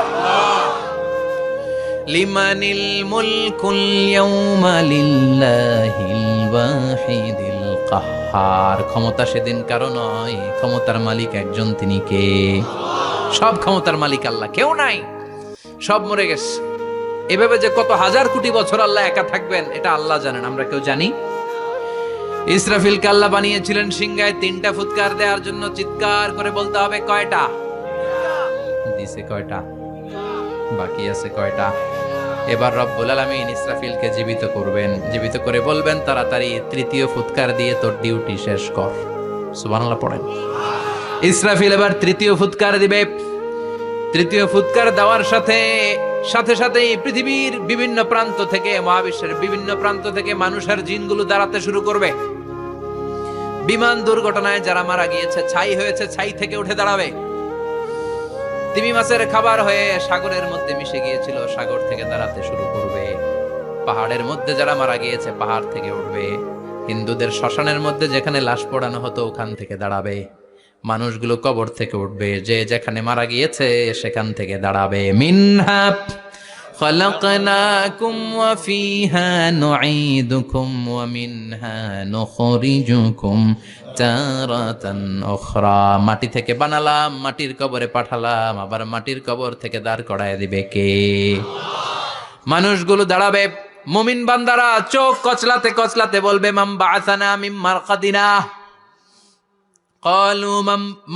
লিমানিল মুলকুল ইয়াউমা লিল্লাহিল ওয়াহিদিল কাহ্হার, ক্ষমতা সেদিন কারো নয়, ক্ষমতার মালিক একজন, তিনি কে? সব ক্ষমতার মালিক আল্লাহ, কেউ নাই, সব মরে গেছে। এভাবে যে কত হাজার কোটি বছর আল্লাহ একা থাকবেন এটা আল্লাহ জানেন, আমরা কেউ জানি? ইসরাফিলকে আল্লাহ বানিয়েছিলেন সিংহায় 3টা ফুৎকার দেওয়ার জন্য। চিৎকার করে বলতে হবে কয়টা? দিছে কয়টা? বাকি আছে কয়টা? এবার রব্বুল আলামিন ইসরাফিলকে জীবিত করবেন, জীবিত করে বলবেন তাড়াতাড়ি 3য় ফুৎকার দিয়ে তোর ডিউটি শেষ কর। সুবহানাল্লাহ পড়েন। ইসরাফিল এবার 3য় ফুৎকার দিবে। 3য় ফুৎকার দেওয়ার সাথে সাথেই পৃথিবীর বিভিন্ন প্রান্ত থেকে, মহাবিশ্বের বিভিন্ন প্রান্ত থেকে মানুষের জিনগুলো দাঁড়াতে শুরু করবে। বিমান দুর্ঘটনায় যারা মারা গিয়েছে, ছাই হয়েছে, ছাই থেকে উঠে দাঁড়াবে। তিমি মাছের খাবার হয়ে সাগরের মধ্যে মিশে গিয়েছিল, সাগর থেকে দাঁড়াতে শুরু করবে। পাহাড়ের মধ্যে যারা মারা গিয়েছে, পাহাড় থেকে উঠবে। হিন্দুদের শ্মশানের মধ্যে যেখানে লাশ পোড়ানো হতো, ওখান থেকে দাঁড়াবে। মানুষগুলো কবর থেকে উঠবে, যে যেখানে মারা গিয়েছে সেখান থেকে দাঁড়াবে। মিনহা খালাকনাকুম ওয়া ফিহা নুঈদুকুম ওয়া মিনহা নুখরিজুকুম তারাতান উখরা। মাটি থেকে বানালাম, মাটির কবরে পাঠালাম, আবার মাটির কবর থেকে দাঁড় করায় দিবে কে? মানুষগুলো দাঁড়াবে। মুমিন বান্দারা চোখ কচলাতে কচলাতে বলবে মান বাআসানা মিন মারকাদিনা। قالوا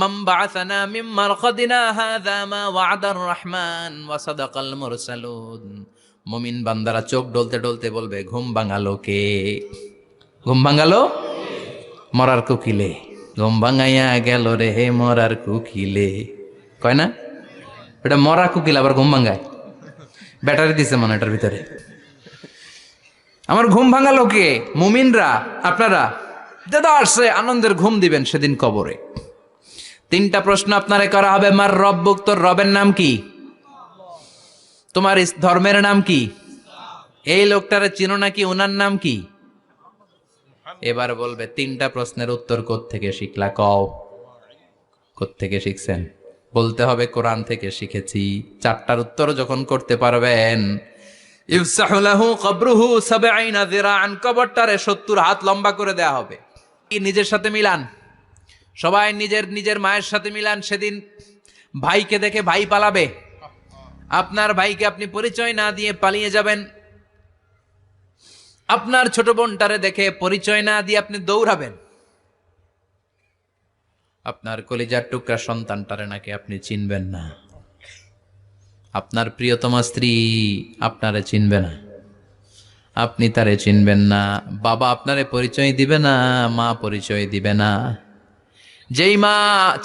من بعثنا من مرقدنا هذا ما وعد الرحمن وصدق المرسلون। মুমিন বান্দারা চোখ ডলতে ডলতে বলবে ঘুম ভাঙালো কে? ঘুম ভাঙালো মরার কুকিলে। ঘুম ভাঙাইয়া গেল রে মরার কুকিলে, কয় না? এটা মরা কুকিল আবার ঘুম ভাঙায়। ব্যাটারি দিছে মনে এটার ভিতরে। আমার ঘুম ভাঙালো কে? মুমিনরা, আপনারা দাদা আসছে, আনন্দের ঘুম দিবেন সেদিন কবরে। 3টা প্রশ্ন আপনারে করা হবে। মার রব্বুক, তোর রবের নাম কি? তোমার ধর্মের নাম কি? এই লোকটারে চিনো নাকি? ওনার নাম কি? এবার বলবে 3টা প্রশ্নের উত্তর কোত্থেকে শিখলা? কও কোত্থেকে শিখছেন? বলতে হবে কোরআন থেকে শিখেছি। 4টার উত্তর যখন করতে পারবেন, ইফসাহু লাহু কবরুহু 70 যিরাআন, কবরটারে 70 হাত লম্বা করে দেয়া হবে। নিজের সাথে মিলান, সবাই নিজের মায়ের সাথে মিলান। সেদিন ভাইকে দেখে ভাই পালাবে। আপনার ভাইকে আপনি পরিচয় না দিয়ে পালিয়ে যাবেন। আপনার ছোট বোনটারে দেখে পরিচয় না দিয়ে আপনি দৌড়াবেন। আপনার কলিজার টুকরা সন্তানটারে নাকি আপনি চিনবেন না। আপনার প্রিয়তমা স্ত্রী আপনারে চিনবে না, আপনি তারে চিনবেন না। বাবা আপনারে পরিচয় দিবে না, মা পরিচয় দিবে না। যেই মা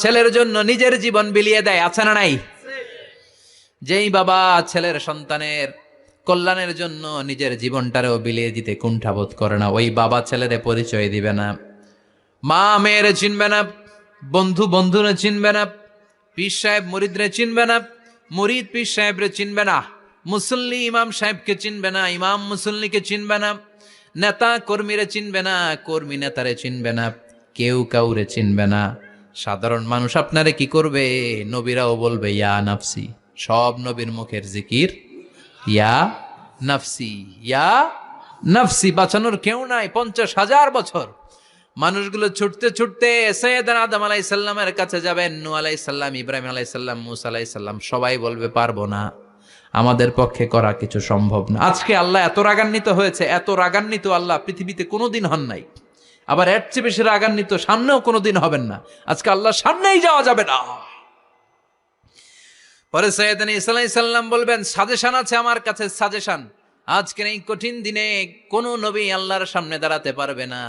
ছেলের জন্য নিজের জীবন বিলিয়ে দেয়, আছে না নাই? যেই বাবা ছেলের সন্তানের কল্যাণের জন্য নিজের জীবনটারেও বিলিয়ে দিতে কুণ্ঠাবোধ করে না, ওই বাবা ছেলেরে পরিচয় দিবে না। মা মেয়েরে চিনবে না, বন্ধু বন্ধুরে চিনবে না, পীর সাহেব মুরিদরে চিনবে না, মুরিদ পীর সাহেবরে চিনবে না, মুসল্লি ইমাম সাহেবকে চিনবে না, ইমাম মুসল্লিকে চিনবে না, নেতা কর্মীরে চিনবে না, কর্মী নেতারে চিনবে না, কেউ কাউরে চিনবে না। সাধারণ মানুষ আপনারে কি করবে? নবীরাও বলবে ইয়া নাফসি। সব নবীর মুখের জিকির ইয়া নাফসি, ইয়া নাফসি। বাঁচানোর কেউ নাই। 50,000 বছর মানুষগুলো ছুটতে ছুটতে সৈয়দনা আদম আলাইহিস সালামের কাছে যাবেন। নূহ আলাইহিস সালাম, ইব্রাহিম আলাইহিস সালাম, মূসা আলাইহিস সালাম, সবাই বলবে পারবো না, আমাদের পক্ষে করা কিছু সম্ভব না। আজকে আল্লাহ এত রাগান্বিত হয়েছে, এত রাগান্বিত আল্লাহ পৃথিবীতে কোনোদিন হন নাই। আবার এর চেয়ে বেশি রাগান্বিত সামনেও কোনোদিন হবেন না। আজকে আল্লাহর সামনেই যাওয়া যাবে না। পরে সৈয়দনা ঈসা আলাইহিস সালাম বলবেন সাজেশন আছে আমার কাছে, সাজেশন। আজকের এই কঠিন দিনে কোন নবী আল্লাহর সামনে দাঁড়াতে পারবে না,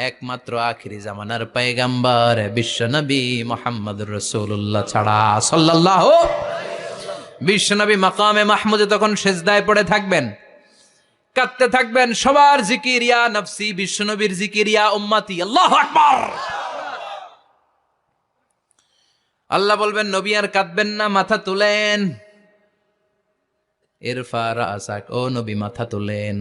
একমাত্র আখিরি জামানার পয়গম্বর বিশ্ব নবী মুহাম্মদুর রাসূলুল্লাহ ছাড়া সাল্লাল্লাহু। বিশ্ব নবী মাকামে মাহমুদে তখন সিজদায় পড়ে থাকবেন, কাঁদতে থাকবেন। সবার জিকির ইয়া নফসি, বিশ্ব নবীর জিকির ইয়া উম্মতি। আল্লাহু আকবার। আল্লাহ বলবেন নবী আর কাঁদবেন না, মাথা তুলেন। ইরফা রাসাক, ও নবী মাথা তুলেন।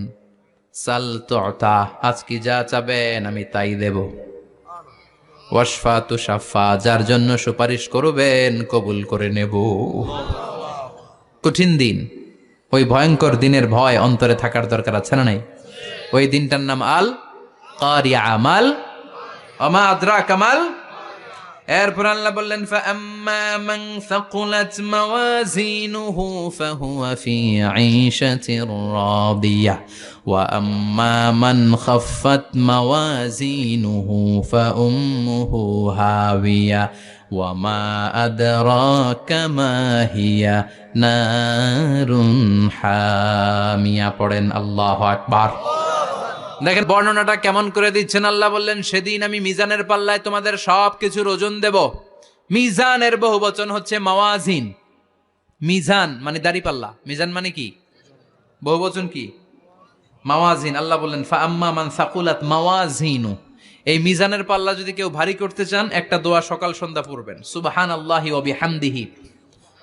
সাল তুতা, আজকে যা চাবেন আমি তাই দেব। ওয়াশফা তুশাফা, যার জন্য সুপারিশ করবেন কবুল করে নেব। কঠিন দিন, ওই ভয়ঙ্কর দিনের ভয় অন্তরে থাকার দরকার আছে না নাই? ওই দিনটার নাম আল কারিয়া। মাল ওমা আদরাকা মাল এরপর আল্লাহ বললেন ফাআম্মা মান সাকুলাত মাওয়াজিনুহু ফাহুয়া ফি আইশাতির রাদিয়াহ ওয়া আম্মা মান খাফফাত মাওয়াজিনুহু ফাউম্মুহু হাওিয়া ওয়া মা আদরাকা মা হিয়া নারুন হামিয়া। পড়েন আল্লাহু আকবার। দেখেন বর্ণনাটা কেমন করে দিচ্ছেন। আল্লাহ বললেন সেদিন আমি মিজানের পাল্লায় তোমাদের সব কিছুর ওজন দেব। মিজানের বহু বচন হচ্ছে মাওয়াজিন। মিজান মানে দাড়ি পাল্লা, মিজান মানে কি বহু বচন কি মাওয়াজিন। আল্লাহ বললেন ফাআম্মা মান সাকুলাত মাওয়াজিনু, এই মিজানের পাল্লা যদি কেউ ভারী করতে চান একটা দোয়া সকাল সন্ধ্যা পড়বেন, সুবহানাল্লাহি ওয়া বিহামদিহি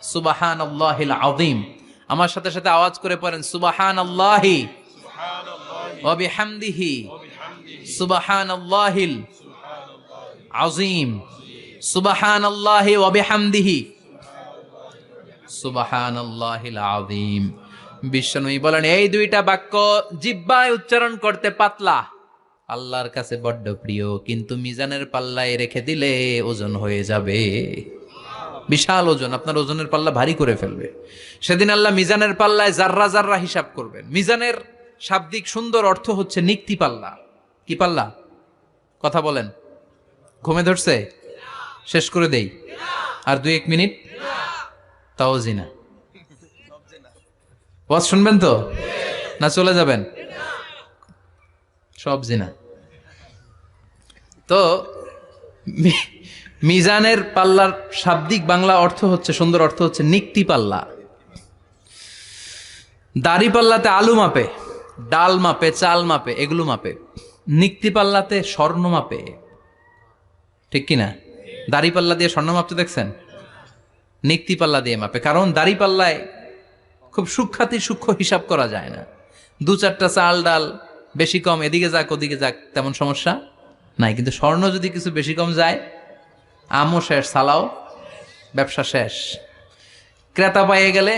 সুবহানাল্লাহিল আযীম। আমার সাথে সাথে আওয়াজ করে পড়েন সুবহানাল্লাহি ওয়া বিহামদিহি সুবহানাল্লাহিল আযীম সুবহানাল্লাহি ওয়া বিহামদিহি সুবহানাল্লাহিল আযীম। বিশ্বনবী বলেন এই দুইটা বাক্য জিহ্বায় উচ্চারণ করতে পাতলা, আল্লাহর কাছে বড্ড প্রিয়, কিন্তু মিজানের পাল্লায় রেখে দিলে ওজন হয়ে যাবে বিশাল ওজন, আপনার ওজনের পাল্লা ভারী করে ফেলবে। সেদিন আল্লাহ মিজানের পাল্লায় জাররা জাররা হিসাব করবেন। মিজানের শাব্দিক সুন্দর অর্থ হচ্ছে নিক্তি পাল্লা। কি পাল্লা? কথা বলেন। ঘুমে ধরছে? শেষ করে দেই আর 2-1 মিনিট। তাও জিনা ওয়াজ শুনবেন তো না চলে যাবেন? সব জিনা। তো মিজানের পাল্লার শাব্দিক বাংলা অর্থ হচ্ছে, সুন্দর অর্থ হচ্ছে নিক্তি পাল্লা। দাড়ি পাল্লাতে আলু মাপে, ডাল মাপে, চাল মাপে, এগুলো মাপে। নিক্তি পাল্লাতে স্বর্ণ মাপে, ঠিক কিনা? দাড়ি পাল্লা দিয়ে স্বর্ণ মাপতে দেখছেন? নিক্তি পাল্লা দিয়ে মাপে। কারণ দাড়ি পাল্লায় খুব সূক্ষ্ম হিসাব করা যায় না। 2-4টা চাল ডাল বেশি কম এদিকে যাক ওদিকে যাক তেমন সমস্যা নাই, কিন্তু স্বর্ণ যদি কিছু বেশি কম যায়, আমও শেষ, সালাও ব্যবসা শেষ। ক্রেতা পাইয়ে গেলে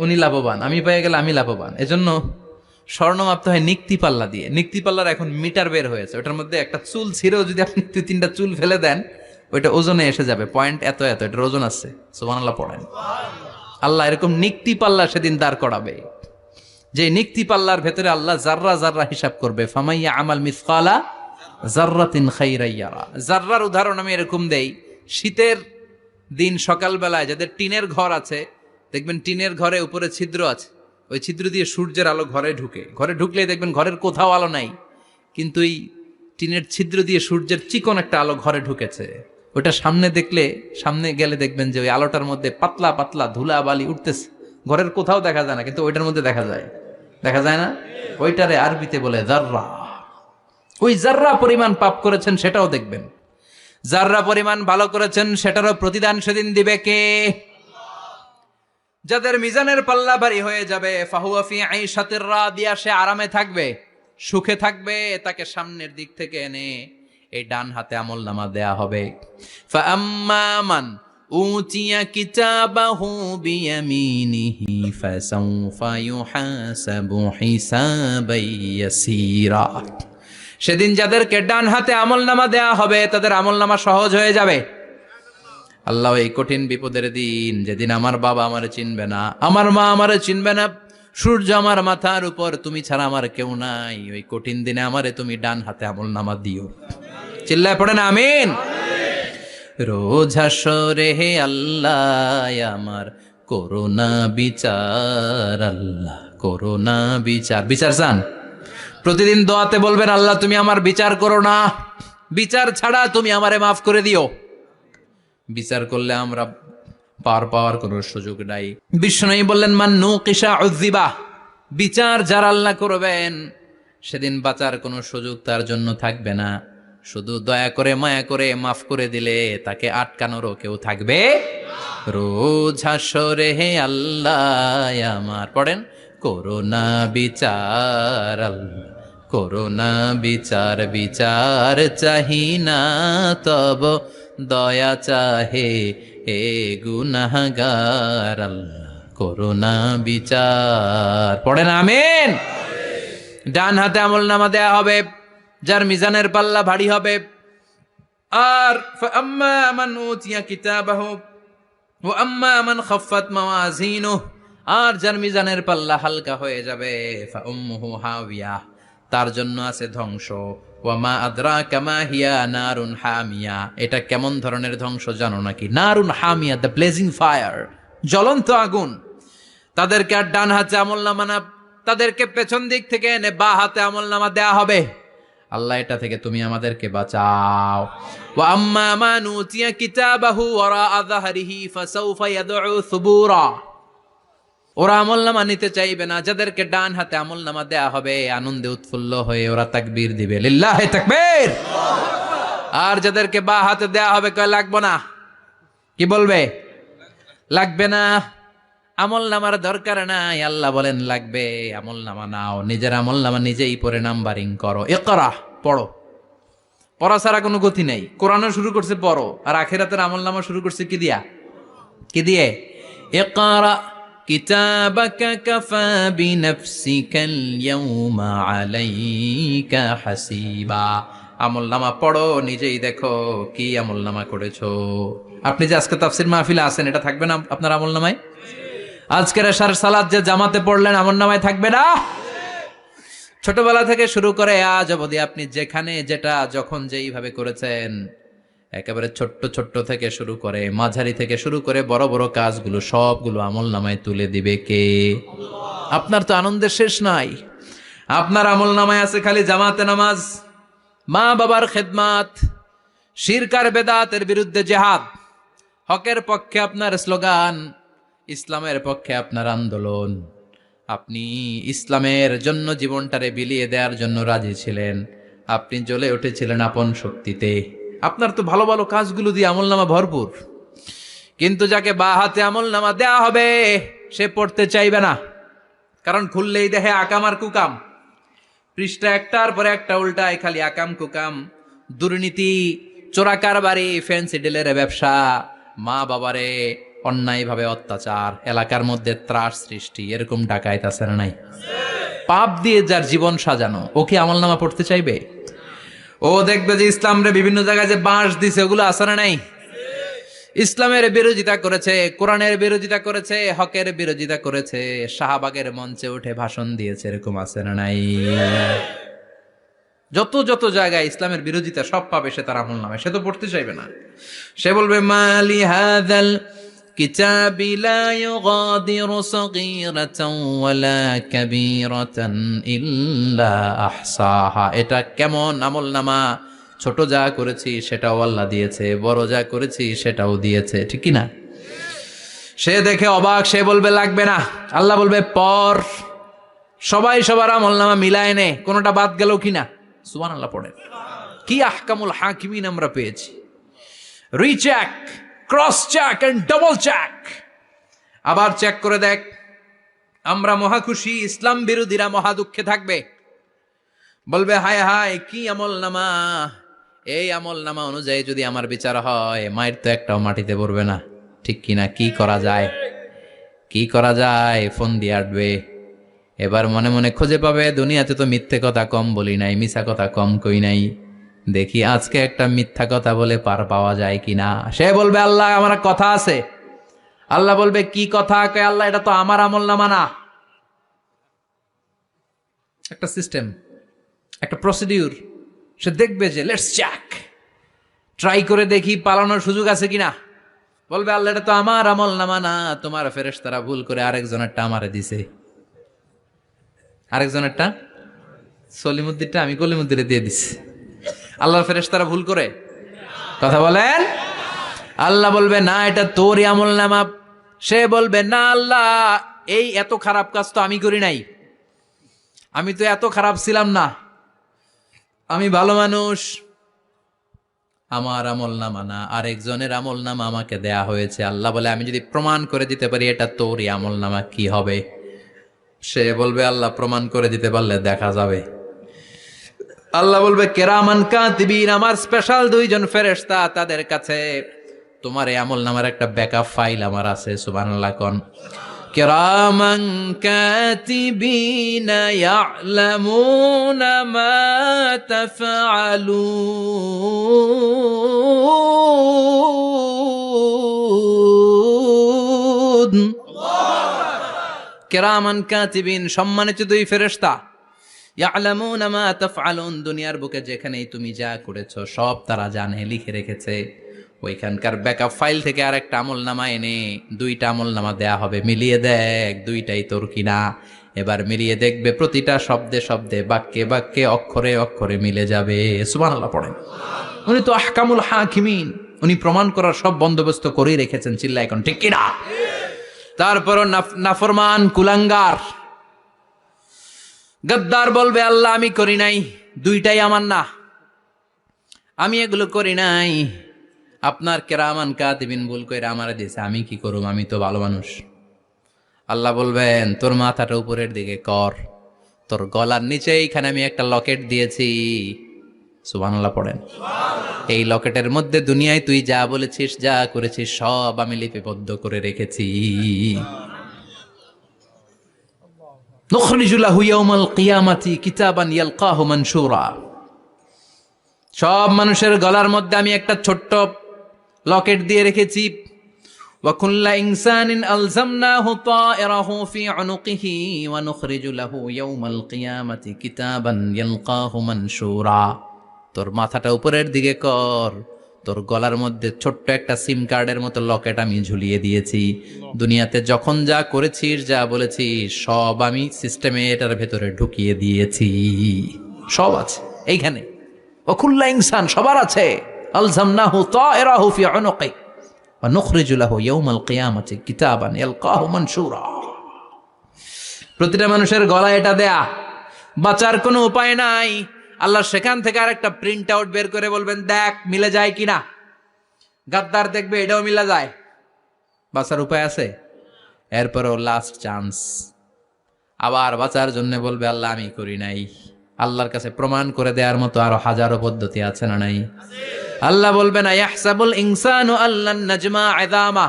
উনি লাভবান, আমি পাইয়ে গেলে আমি লাভবান। এজন্য স্বর্ণ মাপতে হয় নিক্তি পাল্লা দিয়ে। নিক্তি পাল্লার এখন মিটার বের হয়েছে, ওটার মধ্যে একটা চুল ছিঁড়েও যদি আপনি 2-3টা চুল ফেলে দেন ওইটা ওজনে এসে যাবে, পয়েন্ট এত এত, এটার ওজন আছে। সুবহানাল্লাহ পড়েন। আল্লাহ এরকম নিক্তি পাল্লা সেদিন দাঁড় করাবে, যে নিক্তি পাল্লার ভেতরে আল্লাহ জাররা জাররা হিসাব করবে। ফামাইয়া আমাল মিসকালা জাররাতিন খাইরান ইয়ারা। জাররার উদাহরণ আমি এরকম দেই, শীতের দিন সকালবেলায় যাদের টিনের ঘর আছে, দেখবেন টিনের ঘরে উপরে ছিদ্র আছে, ওই ছিদ্র দিয়ে সূর্যের আলো ঘরে ঢুকে। ঘরে ঢুকলেই দেখবেন ঘরের কোথাও আলো নাই, কিন্তু এই টিনের ছিদ্র দিয়ে সূর্যের চিকন একটা আলো ঘরে ঢুকেছে। ওটা সামনে দেখলে, সামনে গেলে দেখবেন যে ওই আলোটার মধ্যে পাতলা পাতলা ধুলা বালি উঠতেছে, ঘরের কোথাও দেখা যায় না, কিন্তু ওইটার মধ্যে দেখা যায়। দেখা যায় না? ওইটারে আরবিতে বলে জাররা। ওই জাররা পরিমাণ পাপ করেছেন সেটাও দেখবেন, জাররা পরিমাণ ভালো করেছেন সেটারও প্রতিদান সেদিন দিবে কে? যাদের মিজানের পাল্লা ভারী হয়ে যাবে, ফাহুয়া ফি আইশাতির রাদিয়া, সে আরামে থাকবে, সুখে থাকবে। তাকে সামনের দিক থেকে এনে এই ডান হাতে আমলনামা দেয়া হবে। ফাআম্মা মান উতিয়া কিতাবাহু বিয়ামিনিহি ফাসাউফা ইউহাসাবু হিসাবান ইয়াসীরা। সেদিন যাদেরকে ডান হাতে আমলনামা দেয়া হবে তাদের আমলনামা সহজ হয়ে যাবে। আল্লাহ এই কঠিন বিপদের দিন, যেদিন আমার বাবা আমারে চিনবে না, আমার মা আমারে চিনবে না, সূর্য আমার মাথার উপর, তুমি ছাড়া আমার কেউ নাই, ওই কঠিন দিনে আমারে তুমি ডান হাতে আমলনামা দিও। চিল্লায় পড়েন আমিন। রোজ হাসরে হে আল্লাহ আমার করোনা বিচার, আল্লাহ করোনা বিচার। বিচার চান? প্রতিদিন দোয়াতে বলবেন আল্লাহ তুমি আমার বিচার করো না, বিচার ছাড়া তুমি আমারে মাফ করে দিও। বিচার করলে আমরা পার পাওয়ার কোনো সুযোগ নাই। বিষ্ণু বললেন মান নুকিশা উযিবা, বিচার যারা আল্লাহ করবেন সেদিন বাঁচার কোনো সুযোগ তার জন্য থাকবে না। শুধু দয়া করে মায়া করে মাফ করে দিলে তাকে আটকানোরও কেউ থাকবে। রোজ হাসরে হে আল্লাহ আমার, পড়েন করোনা বিচার, আল্লাহ করোনা বিচার, বিচার চাহি না তব দয়া চাহে হে গুনাহগার, আল্লাহ করোনা বিচার। পড়েন আমিন। ডান হাতে আমলনামা দেয়া হবে, যার মিজানের পাল্লা ভারী হবে। আর ফাআম্মা মান উতিয়া কিতাবাহু ওয়া আম্মা মান খাফফাত মাওয়াজিনুহু, আর যার মিজানের পাল্লা হালকা হয়ে যাবে, ফাউম্মুহু হাওিয়া, তার জন্য আছে ধ্বংস। ওয়া মা আদরাকা মা হিয়া নারুন হামিয়া, এটা কেমন ধরনের ধ্বংস জানো নাকি? নারুন হামিয়া, দ্য ব্লেজিং ফায়ার, জ্বলন্ত আগুন। তাদেরকে আর ডান হাতে আমলনামা না, তাদেরকে পেছন দিক থেকে এনে বা হাতে আমলনামা দেয়া হবে। আল্লাহ এটা থেকে তুমি আমাদেরকে বাঁচাও। ওয়া আম্মা মান উতিয়া কিতাবাহু ওয়ারা যাহরিহি ফাসাউফা ইয়াদউ সুবুরা, ওরা আমলনামা নিতে চাইবে না। যাদেরকে ডান হাতে আমলনামা দেয়া হবে, আনন্দে উৎফুল্ল হয়ে ওরা তাকবীর দিবে, লিল্লাহি তাকবীর। আর যাদেরকে বা হাতে দেয়া হবে, কয় লাগবে না, কি বলবে? লাগবে না, আমলনামার দরকার নাই। আল্লাহ বলেন লাগবে, আমলনামা নাও, নিজের আমলনামা নিজেই পড়ে নাম্বারিং করো। ইকরা, পড়ো। পড়া ছাড়া কোনো গতি নেই। কোরআনও শুরু করছে পড়ো, আর আখিরাতের আমলনামা শুরু করছে কি দিয়া? কি দিয়ে? ইকরা কিতাবাকা কাফা বিনাফসিকাল ইয়াউমা আলাইকা হাসিবা। আমলনামা পড়ো, নিজেই দেখো কি আমলনামা করেছো। আপনি যে আজকে তাফসীর মাহফিলে আছেন, এটা থাকবে না আপনার আমলনামায়? আজকের এশার সালাত যে জামাতে পড়লেন, আমলনামায় থাকবে না? ছোটবেলা থেকে শুরু করে আজ অবধি আপনি যেখানে যেটা যখন যেইভাবে করেছেন, একেবারে ছোট্ট ছোট্ট থেকে শুরু করে মাঝারি থেকে শুরু করে বড় বড় কাজগুলো সবগুলো আমলনামায় তুলে দিবে কে? আপনার তো আনন্দের শেষ নাই। আপনার আমলনামায় আছে খালি জামাতে নামাজ, মা বাবার খেদমাত, শিরক আর বেদাতের বিরুদ্ধে জিহাদ, হকের পক্ষে আপনার স্লোগান, ইসলামের পক্ষে আপনার আন্দোলন। আপনি ইসলামের জন্য জীবনটারে বিলিয়ে দেওয়ার জন্য রাজি ছিলেন। আপনি জ্বলে উঠেছিলেন আপন শক্তিতে। আপনার তো ভালো ভালো কাজগুলো দিয়ে আমলনামা ভরপুর। কিন্তু যাকে বা হাতে আমলনামা দেয়া হবে, সে পড়তে চাইবে না। কারণ খুললেই দেখে আকাম আর কুকাম, পৃষ্ঠা একটার পরে একটা উল্টায়, খালি আকাম কুকাম, দুর্নীতি, চোরা কারবারি, ফ্যান্সি ডিলের ব্যবসা, মা বাবারে অন্যায়ভাবে অত্যাচার, এলাকার মধ্যে ত্রাস সৃষ্টি, এরকম ডাকাইত আছে না নাই? পাপ দিয়ে যার জীবন সাজানো, ও কি আমলনামা পড়তে চাইবে? ও দেখবে যে ইসলামরে বিভিন্ন জায়গায় যে বাঁশ দিছে, ওগুলো আছে না নাই? ইসলামের বিরোধিতা করেছে, কোরআনের বিরোধিতা করেছে, হকের বিরোধিতা করেছে, শাহবাগের মঞ্চে উঠে ভাষণ দিয়েছে, এরকম আছে না নাই? যত যত জায়গায় ইসলামের বিরোধিতা সব পাবে সে তার আমলনামায়। সে তো পড়তে চাইবে না। সে বলবে মালি হাযাল কিতাবি লা ইউগাদিরু সাগীরাতান ওয়ালা কাবীরাতান ইল্লা আহসাহা। এটা কেমন আমলনামা? ছোট যা করেছি সেটাও আল্লাহ দিয়েছে, বড় যা করেছি সেটাও দিয়েছে, ঠিক কি না? সে দেখে অবাক, সে বলবে লাগবে না। আল্লাহ বলবে পর, সবাই সবার আমলনামা মিলায় নে, কোনোটা বাদ গেল কিনা। সুবহানাল্লাহ পড়েন। কি আহকামুল হাকিমিন আমরা পেয়েছি। Recheck, cross check and double check. আবার চেক করে দেখ। আমরা মহা খুশি, ইসলাম বিরোধীরা মহা দুঃখে থাকবে। বলবে হায় হায় কি আমলনামা, এই আমলনামা অনুযায়ী যদি আমার বিচার হয়, মায়ের তো একটাও মাটিতে পড়বে না, ঠিক কিনা? কি করা যায়? কি করা যায়? ফোন দিয়ে আটবে। এবার মনে মনে খুঁজে পাবে, দুনিয়াতে তো মিথ্যে কথা কম বলি নাই, মিছা কথা কম কই নাই, দেখি আজকে একটা মিথ্যা কথা বলে পার পাওয়া যায় কিনা। সে বলবে আল্লাহ আমার কথা আছে। আল্লাহ বলবে কি কথা? কে আল্লাহ, এটা তো আমার আমলনামা না। একটা সিস্টেম, একটা প্রসিডিউর। সে দেখবে যে লেটস চেক, ট্রাই করে দেখি পালানোর সুযোগ আছে কিনা। বলবে আল্লাহ এটা তো আমার আমলনামা না, তোমার ফেরেশতারা ভুল করে আরেকজনেরটা আমারে দিছে। আরেকজনেরটা সলিমুদ্দিনটা আমি কলিমুদ্দিনে দিয়ে দিছি। আল্লাহর ফেরেশতারা ভুল করে? কথা বলেন। আল্লাহ বলবে না এটা তোরই আমলনামা। সে বলবে না আল্লাহ, এই এত খারাপ কাজ তো আমি করি নাই, আমি তো এত খারাপ ছিলাম না, আমি ভালো মানুষ। আমার আমলনামা না, আরেকজনের আমলনামা আমাকে দেয়া হয়েছে। আল্লাহ বলে আমি যদি প্রমাণ করে দিতে পারি এটা তোরই আমলনামা, কি হবে? সে বলবে আল্লাহ প্রমাণ করে দিতে পারলে দেখা যাবে। আল্লাহ বলবে কেরামান কাতিবিন, আমার স্পেশাল দুইজন ফেরেশতা, তাদের কাছে তোমার এই আমলনামার একটা ব্যাকআপ ফাইল আমার আছে। সুবহানাল্লাহ কোন। কিরামান কাতিবিনা ইয়ালামুনা মা তাফআলুন। কিরামান কাতিবিন, সম্মানিত দুই ফেরেশতা, ইয়ালামুনা মা তাফআলুন, দুনিয়ার বুকে যেখানেই তুমি যা করেছো সব তারা জানে, লিখে রেখেছে। ওইখানকার ব্যাকআপ ফাইল থেকে আরেকটা আমলনামা এনে দুইটা আমলনামা দেয়া হবে, মিলিয়ে দেখ দুইটাই তোর কিনা। এবার মিলিয়ে দেখবে প্রতিটা শব্দে শব্দে, বাক্যে বাক্যে, অক্ষরে অক্ষরে মিলে যাবে। সুবহানাল্লাহ পড়েন। উনি তো আহকামুল হাকিমিন, উনি প্রমাণ করার সব বন্দোবস্ত করেই রেখেছেন। চিল্লা এখন ঠিক কিনা? তারপরও নাফরমান কুলাঙ্গার গদ্দার বলবে, আল্লাহ আমি করি নাই, দুইটাই আমার না, আমি এগুলো করি নাই। আপনার কেরামান কাতিবিন ভুল কইরা আমারে দিয়েছে, আমি কি করব, আমি তো ভালো মানুষ। আল্লাহ বলবেন, তোর মাথাটা উপরের দিকে কর, তোর গলার নিচে এইখানে আমি একটা লকেট দিয়েছি। সুবহানাল্লাহ পড়েন। এই লকেটের মধ্যে দুনিয়ায় তুই যা বলেছিস, যা করেছিস সব আমি লিপিবদ্ধ করে রেখেছি। নুখরিজু লাহু ইয়াউমাল কিয়ামাতি কিতাবান ইয়ালকাহু মানশুরা। সব মানুষের গলার মধ্যে আমি একটা ছোট্ট লকেট দিয়ে রেখেছি। ওয়া কুল্লা ইনসানিন আলজামনাহু তায়রাহু ফি উনুকিহি ওয়া নুখরিজু লাহু ইয়াউমাল কিয়ামাতি কিতাবান ইয়ালকাহু মানশুরা। তোর মাথাটা উপরের দিকে কর, তোর গলার মধ্যে ছোট্ট একটা সিম কার্ডের মতো লকেট আমি ঝুলিয়ে দিয়েছি। দুনিয়াতে যখন যা করেছিস, যা বলেছিস সব আমি সিস্টেমে এটার ভেতরে ঢুকিয়ে দিয়েছি। সব আছে এইখানে। ওয়াকুল্লা ইনসান, সবার আছে। আলজামনাহু তায়রাহু ফি উনুকি ওয়া নুখরিজু লাহু ইয়াউমাল কিয়ামাতি কিতাবান ইয়ালকাহু মানশুরা। প্রতিটা মানুষের গলায় এটা দেয়া, বাঁচার কোনো উপায় নাই। আল্লাহ সেখান থেকে আরেকটা প্রিন্ট আউট বের করে বলবেন, দেখ মিলে যায় কিনা। গাদ্দার দেখবে এটাও মিলা যায়, বাঁচার উপায় আছে। এরপরও লাস্ট চান্স, আবার বাঁচার জন্য বলবে, আল্লাহ আমি করি নাই। আল্লাহর কাছে প্রমাণ করে দেওয়ার মতো আরো হাজারো পদ্ধতি আছে না নাই? আল্লাহ বলবেন, আয়াহসাবুল ইনসানু আল্লান নাজমা ইযামা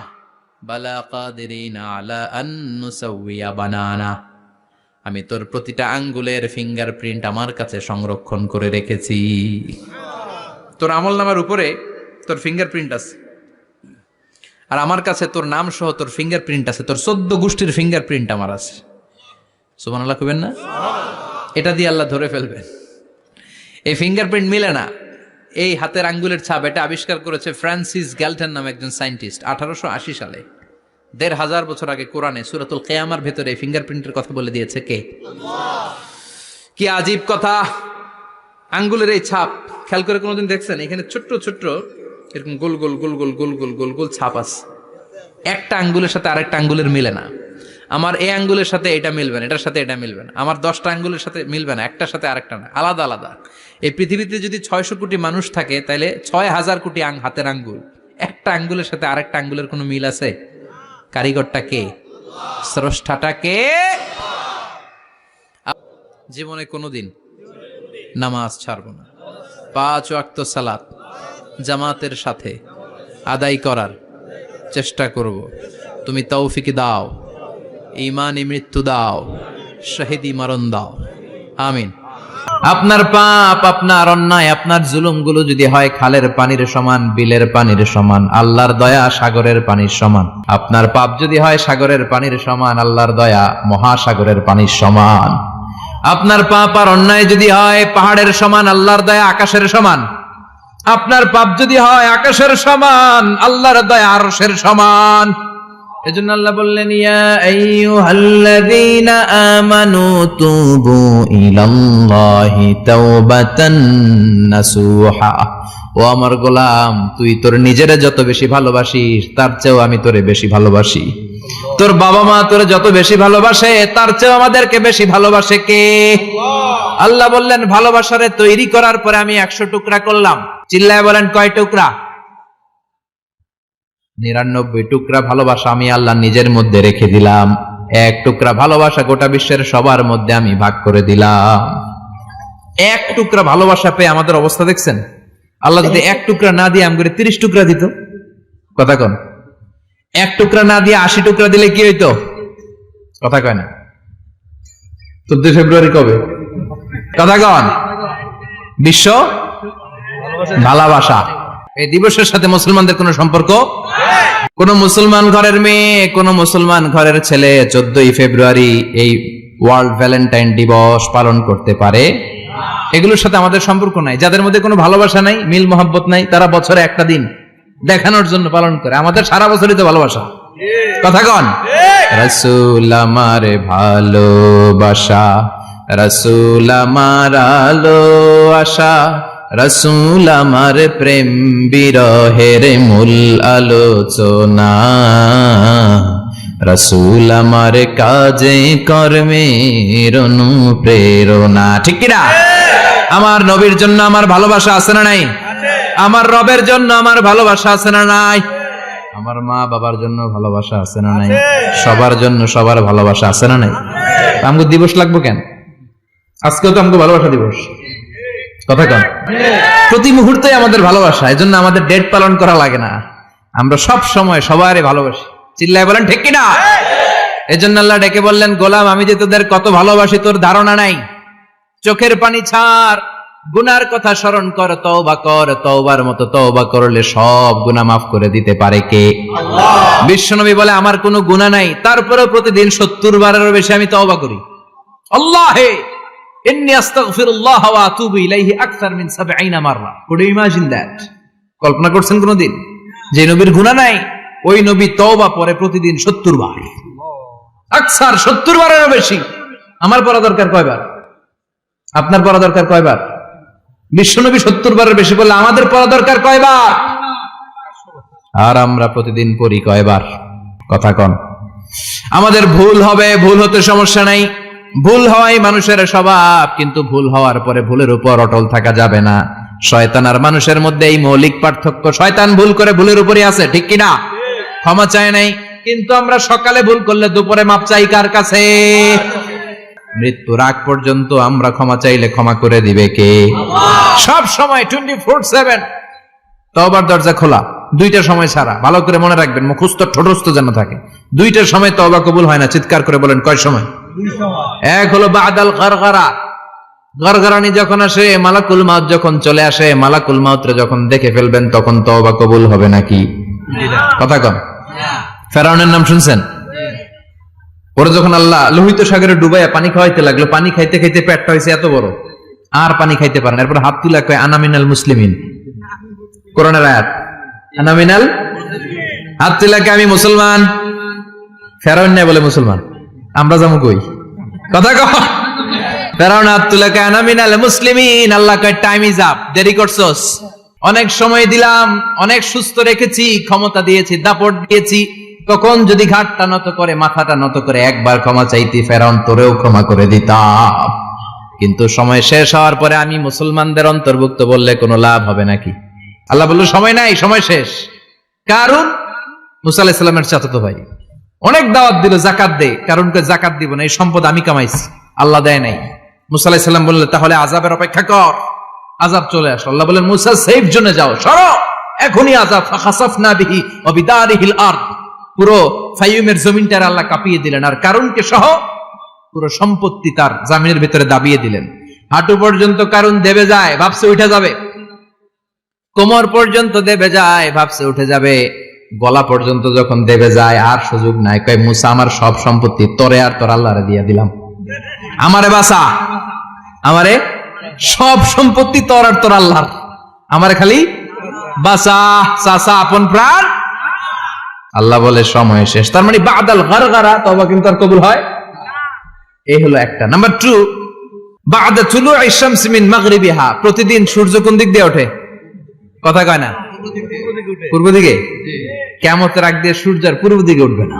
বালা কাদিরিনা আলা আন নুসাউইয়া বানানা। আমি তোর প্রতিটা আঙ্গুলের ফিঙ্গারপ্রিন্ট আমার কাছে সংরক্ষণ করে রেখেছি। তোর আমলনামার উপরে তোর ফিঙ্গারপ্রিন্ট আছে, আর আমার কাছে তোর নাম সহ তোর ফিঙ্গারপ্রিন্ট আছে। তোর 14 গোষ্ঠীর ফিঙ্গারপ্রিন্ট আমার আছে। সুবহানাল্লাহ কইবেন না? এটা দিয়ে আল্লাহ ধরে ফেলবেন। এই ফিঙ্গারপ্রিন্ট মিলে না, এই হাতের আঙ্গুলের ছাপ, এটা আবিষ্কার করেছে ফ্রান্সিস গ্যালটন নামে একজন সায়েন্টিস্ট 1880 সালে। 1500 বছর আগে কোরআনে সূরাতুল কিয়ামার ভেতরে এই ফিঙ্গারপ্রিন্টের কথা বলে দিয়েছে কে? আল্লাহ। কি আজীব কথা! আঙ্গুলের এই ছাপ খেয়াল করে কোনোদিন দেখছেন? এখানে ছোট্ট ছোট্ট এরকম গোল গোল গোল গোল গোল গোল গোল গোল ছাপ আছে। একটা আঙ্গুলের সাথে আরেকটা আঙ্গুলের মিলে না। আমার এই আঙ্গুলের সাথে এটা মিলবে না, এটার সাথে এটা মিলবে না। আমার 10টা আঙ্গুলের সাথে মিলবে না, একটার সাথে আরেকটা না, আলাদা আলাদা। এই পৃথিবীতে যদি 600 কোটি মানুষ থাকে, তাহলে 6000 কোটি হাতের আঙ্গুল। একটা আঙ্গুলের সাথে আরেকটা আঙ্গুলের কোনো মিল আছে? কারিগরটা কে? স্রষ্টাটা কে? জীবনে কোনোদিন নামাজ ছাড়ব না, 5 ওয়াক্ত সালাত জামাতের সাথে আদায় করার চেষ্টা করব। তুমি তৌফিক দাও, ঈমানি মৃত্যু দাও, শহীদি মরণ দাও, আমিন। আপনার পাপ, আপনার অন্যায়, আপনার জুলুমগুলো যদি হয় খালের পানির সমান, বিলের পানির সমান, আল্লাহর দয়া সাগরের পানির সমান। আপনার পাপ যদি হয় সাগরের পানির সমান, আল্লাহর দয়া মহাসাগরের পানির সমান। আপনার পাপ আর অন্যায় যদি হয় পাহাড়ের সমান, আল্লাহর দয়া আকাশের সমান। আপনার পাপ যদি হয় আকাশের সমান, আল্লাহর দয়া আরশের সমান। এজন্য আল্লাহ বললেন, ইয়া আইয়ুহাল্লাযীনা আমানু তুবু ইলাল্লাহি তাওবাতান নাসুহা। ও আমার গোলাম, তুই তোর নিজেরে যত বেশি ভালোবাসিস তার চেয়েও আমি তোরে বেশি ভালোবাসি। তোর বাবা মা তোরে যত বেশি ভালোবাসে তার চেয়েও আমাদেরকে বেশি ভালোবাসে কে? আল্লাহ বললেন, ভালোবাসারে তৈরি করার পরে আমি 100 টুকরা করলাম। চিল্লায় বলেন, কয় টুকরা? 99 টুকরা ভালোবাসা আমি আল্লাহ নিজের মধ্যে রেখে দিলাম। 1 টুকরা ভালোবাসা গোটা বিশ্বের সবার মধ্যে আমি ভাগ করে দিলাম। 1 টুকরা ভালোবাসা পেয়ে আমাদের অবস্থা দেখছেন? আল্লাহ যদি 1 টুকরা না দিয়ে আমাকে 30 টুকরা দিত, কথা কোন? 1 টুকরা না দিয়ে 80 টুকরা দিলে কি হইতো? কথা কয় না। 14 ফেব্রুয়ারি কবে? কথা কন। বিশ্ব ভালোবাসা এই দিবসের সাথে মুসলমানদের কোন সম্পর্ক? কোন মুসলমান ঘরের মেয়ে, কোন মুসলমান ঘরের ছেলে 14 ফেব্রুয়ারি এই ওয়ার্ল্ড ভ্যালেন্টাইন দিবস পালন করতে পারে? এগুলোর সাথে আমাদের সম্পর্ক নাই। যাদের মধ্যে কোনো ভালোবাসা নাই, মিল মোহাব্বত নাই, তারা বছরে একটা দিন দেখানোর জন্য পালন করে। আমাদের সারা বছরই তো ভালোবাসা। কথা কন। রাসূল আমার ভালোবাসা, রাসূল আমার আলো আশা, রাসূল আমার প্রেম বিরহের মূল আলোচনা, রাসূল আমার কাজে কর্মের অনুপ্রেরণা। ঠিক কি না? আমার নবীর জন্য আমার ভালোবাসা আছে না নাই? আমার রবের জন্য আমার ভালোবাসা আছে না নাই? আমার মা বাবার জন্য ভালোবাসা আছে না নাই? সবার জন্য সবার ভালোবাসা আছে না নাই? আমগো দিবস লাগবো কেন? আজকেও তো আমগো ভালোবাসা দিবস। কথা কন। প্রতি মুহূর্তে আমাদের ভালোবাসা, এজন্য আমাদের ডেট পালন করা লাগে না। আমরা সব সময় সবারই ভালোবাসি। চিল্লায় বলেন ঠিক কিনা? এজন্য আল্লাহ ডেকে বললেন, গোলাম আমি যে তোদের কত ভালোবাসি তোর ধারণা নাই। চোখের পানি ছাড়, গুনার কথা স্মরণ কর, তওবা কর। তওবার মতো তওবা করলে সব গুনাহ মাফ করে দিতে পারে কে? আল্লাহ। বিশ্বনবী বলে আমার কোনো গুনাহ নাই, তারপরেও প্রতিদিন 70 বারেরও বেশি আমি তওবা করি। আল্লাহে ইন্নী আস্তাগফিরুল্লাহ ওয়া আতুবু ইলাইহি আকসার মিন 70 মাররা। Could you imagine that? কল্পনা করছেন কোনদিন যে নবীর গুনাহ নাই, ওই নবী তওবা পড়ে প্রতিদিন 70 বার, আকসার 70 বারেরও বেশি। আমার পড়া দরকার কয়বার? আপনার পড়া দরকার কয়বার? বিশ্বনবী 70 বারের বেশি বললে আমাদের পড়া দরকার কয়বার? আর আমরা প্রতিদিন পড়ি কয়বার? কথা কন। আমাদের ভুল হবে, ভুল হতে সমস্যা নাই, ভুল হওয়াই মানুষের স্বভাব, কিন্তু ভুল হওয়ার পরে ভুলের উপর অটল থাকা যাবে না। শয়তান আর মানুষের মধ্যে এই মৌলিক পার্থক্য। শয়তান ভুল করে ভুলের উপরই আছে, ঠিক কিনা? ক্ষমা চায় নাই, কিন্তু আমরা সকালে ভুল করলে দুপুরে মাপ চাই কার কাছে? মৃত্যুর আগ পর্যন্ত আমরা ক্ষমা চাইলে ক্ষমা করে দিবে কে? সব সময় 24/7 তওবার দরজা খোলা, দুইটা সময় ছাড়া। ভালো করে মনে রাখবেন, মুখস্থ ঠোঁটস্থ যেন থাকে। দুইটার সময় তওবা কবুল হয় না। চিৎকার করে বলেন কয় সময়? এক হলো বাদাল গারগারা, গারগারানি যখন আসে, মালাকুল মাউত যখন চলে আসে, মালাকুল মাউতরে যখন দেখে ফেলবেন তখন তওবা কবুল হবে নাকি? কথা কম। ফেরাউনের নাম শুনছেন? ওরা যখন আল্লাহ লোহিত সাগরে ডুবাইয়া পানি খাওয়াইতে লাগলো, পানি খাইতে খাইতে পেটটা হয়েছে এত বড়, আর পানি খাইতে পারেন। এরপর হাত তুলে কয় আনা মিনাল মুসলিমিন। কোরআনের আয়াত, আনা মিনাল, হাত তুলে কয় আমি মুসলমান। ফেরাউন নাই বলে মুসলমান, আমরা যাবো কই? কথা কও। ফেরাউন হাত তুলে কয় আনা মিনাল মুসলিমিন। আল্লাহ কয় টাইম ইজ আপ, দেরি করছস। অনেক সময় দিলাম, অনেক সুস্থ রেখেছি, ক্ষমতা দিয়েছি, দাপট দিয়েছি, তখন যদি ঘাটটা নত করে, মাথাটা নত করে একবার ক্ষমা চাইতি, ফেরাউন তোরেও ক্ষমা করে দিতাম। কিন্তু সময় শেষ হওয়ার পরে আমি মুসলমানদের অন্তর্ভুক্ত বললে কোনো লাভ হবে নাকি? আল্লাহ বলল সময় নাই, সময় শেষ। কারণ মুসা আলাইহিস সালামের চাচাতো ভাই অনেক দাওয়াত দিল, জাকাত দে। কারণকে জাকাত দিব না, এই সম্পদ আমি কামাইছি, আল্লাহ দেয় নাই। মুসা আলাইহিস সালাম বললেন তাহলে আযাবের অপেক্ষা কর। আযাব চলে আসলো। আল্লাহ বললেন মুসা সেফ জোনে যাও, সরো, এখনই আযাব। ফাখাসাফনা বিহি ওয়া বিদারিহিল আরদ, পুরো ফাইয়ুমের জমিনটার আল্লাহ কাঁপিয়ে দিলেন, আর কারুনকে সহ পুরো সম্পত্তি তার জামিনের ভিতরে দাবিয়ে দিলেন। হাঁটু পর্যন্ত কারুন দেবে যায়, ভাবছে উঠে যাবে। কোমর পর্যন্ত দেবে যায়, ভাবছে উঠে যাবে। গলা পর্যন্ত যখন দেবে যায়, আর সুযোগ নাই। কয় মুসা আমার সব সম্পত্তি তোরে আর তোর আল্লাহরে দিয়ে দিলাম, আমারে বাঁচা, আমারে সব সম্পত্তি তোর আর তোর আল্লাহর, আমারে খালি বাঁচা, চাচা আপন প্রাণ। আল্লাহ বলে সময় শেষ। তার মানে বাদাল গারগারা তওবা কিন্তু আর কবুল হয়? এই হলো একটা। নাম্বার 2, বাদা তুলুই শামস মিন মাগরিবিহা, প্রতিদিন সূর্য কোন দিক দিয়ে ওঠে? কথা কয় না? পূর্ব দিকে। কিয়ামতের আগ দিয়ে সূর্য আর পূর্ব দিকে উঠবে না,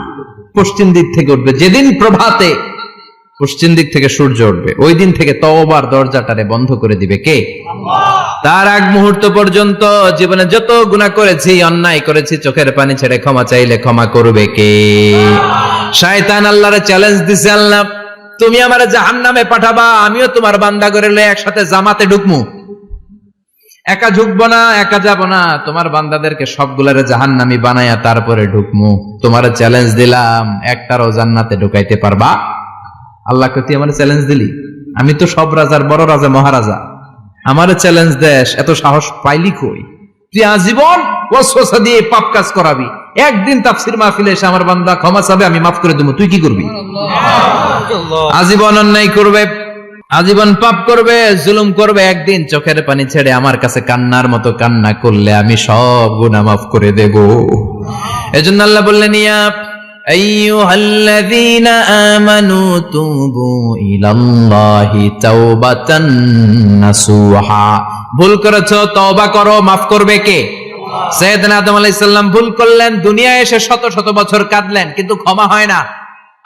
পশ্চিম দিক থেকে উঠবে। যেদিন প্রভাতে পশ্চিম দিক থেকে সূর্য উঠবে, ওই দিন থেকে তওবার দরজাটারে বন্ধ করে দিবে কে? আল্লাহ। তার আগ মুহূর্ত পর্যন্ত জীবনে যত গুনাহ করেছি, অন্যায় করেছি, চোখের পানি ছেড়ে ক্ষমা চাইলে ক্ষমা করবে কে? শয়তান আল্লাহরে চ্যালেঞ্জ দিছে, আল্লাহ তুমি আমারে জাহান্নামে পাঠাবা, আমিও তোমার বান্দা করে লয়ে একসাথে জামাতে ঢুকমু। একা ঢুকবো না, একা যাব না, তোমার বান্দাদেরকে সবগুলারে জাহান্নামী বানায়া তারপরে ঢুকমু। তোমার চ্যালেঞ্জ দিলাম, একটারও জান্নাতে ঢুকাইতে পারবা? আল্লাহকে তুই আমার চ্যালেঞ্জ দিলি? আমি তো সব রাজার বড় রাজা, মহারাজা, আমার চ্যালেঞ্জ দেশ, এত সাহস পাইলি কই? তুই আজীবন ওয়াসওয়াসা দিয়ে পাপ কাজ করাবি, একদিন তাফসীর মাহফিলে এসে আমার বান্দা ক্ষমা চাবে, আমি মাফ করে দেবো, তুই কি করবি? আজীবন অন্যায় করবে, আজীবন পাপ করবে, জুলুম করবে, একদিন চোখের পানি ছেড়ে আমার কাছে কান্নার মতো কান্না করলে আমি সব গুনাহ মাফ করে দেব। এজন্য আল্লাহ বললেন, ইয়া আইয়ুহাল্লাযীনা আমানু তুবু ইলাল্লাহি তাওবাতান নাসুহা। ভুল করেছো, তওবা করো, মাফ করবে কে? সাইয়েদনা আদম আলাইহিস সালাম ভুল করলেন, দুনিয়ায় এসে শত শত বছর কাঁদলেন, কিন্তু ক্ষমা হয় না।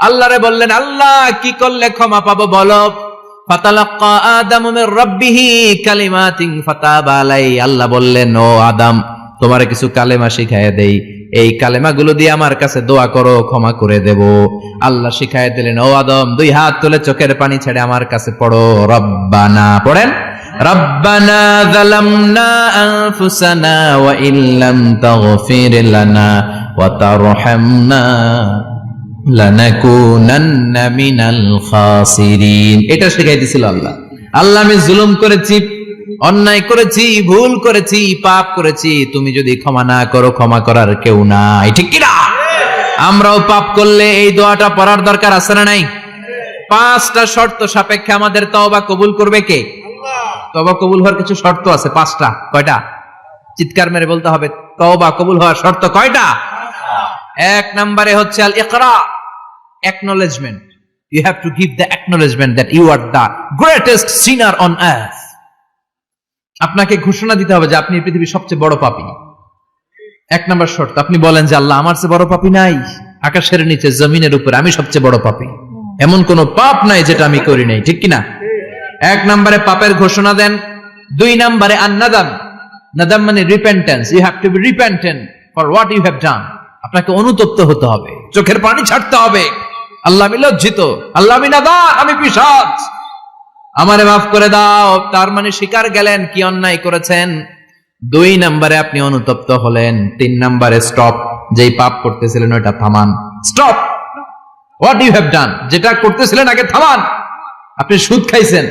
আল্লাহরে বললেন, আল্লাহ কি করলে ক্ষমা পাবো বলো? ফাতালাক্কা আদামু মির রাব্বিহি কালিমাতিন ফাতাবা আলাইহি। আল্লাহ বললেন, ও আদম, তোমারে কিছু কালেমা শিখাইয়া দেই, এই কালেমাগুলো দিয়ে আমার কাছে দোয়া করো, ক্ষমা করে দেব। আল্লাহ শিখাইয়া দিলেন, ও আদম, দুই হাত তুলে চোখের পানি ছেড়ে আমার কাছে পড়ো, রব্বানা, পড়েন, রব্বানা যালামনা আনফুসানা ওয়া ইল্লাম তাগফির লানা ওয়া তারহামনা লানাকুনান্না মিনাল খাসিরিন। এটা শিখাই দিয়েছিল আল্লাহ। আল্লাহ, আমি জুলুম করেছি, অন্যায় করেছি, ভুল করেছি, পাপ করেছি, তুমি যদি ক্ষমা না করো, ক্ষমা করার কেউ নাই, ঠিক কি না? আমরাও পাপ করলে এই দোয়াটা পড়ার দরকার আছে না নাই? 5টা শর্ত সাপেক্ষে আমাদের তওবা কবুল করবে কে? তওবা কবুল হওয়ার কিছু শর্ত আছে, 5টা। কয়টা? চিৎকার মেরে বলতে হবে, তওবা কবুল হওয়ার শর্ত কয়টা? 1 নম্বরে হচ্ছে আল ইকরা, acknowledgement. You have to give the acknowledgement that you are the greatest sinner on earth. আপনাকে ঘোষণা দিতে হবে যে আপনি পৃথিবীর সবচেয়ে বড় পাপী। 1 নম্বর শর্ত, আপনি বলেন যে আল্লাহ, আমার চেয়ে বড় পাপী নাই, আকাশের নিচে জমিনের উপরে আমি সবচেয়ে বড় পাপী, এমন কোন পাপ নাই যেটা আমি করি নাই, ঠিক কিনা? 1 নম্বরে পাপের ঘোষণা দেন। 2 নম্বরে আন-নাদাম, নাদাম মানে repentance, you have to be repentant for what you have done. আপনাকে অনুতপ্ত হতে হবে, চোখের পানি ছাড়তে হবে, আল্লাহ আমি লজ্জিত, আল্লাহ আমি নাদান, আমি পিশাচ, আমারে মাফ করে দাও। তার মানে স্বীকার গেলেন কি অন্যায় করেছেন। 2 নম্বরে আপনি অনুতপ্ত হলেন। 3 নম্বরে স্টপ, যেই পাপ করতেছিলেন ওটা থামান, stop what you have done, যেটা করতেছিলেন আগে থামান। আপনি সুদ খাইছেন,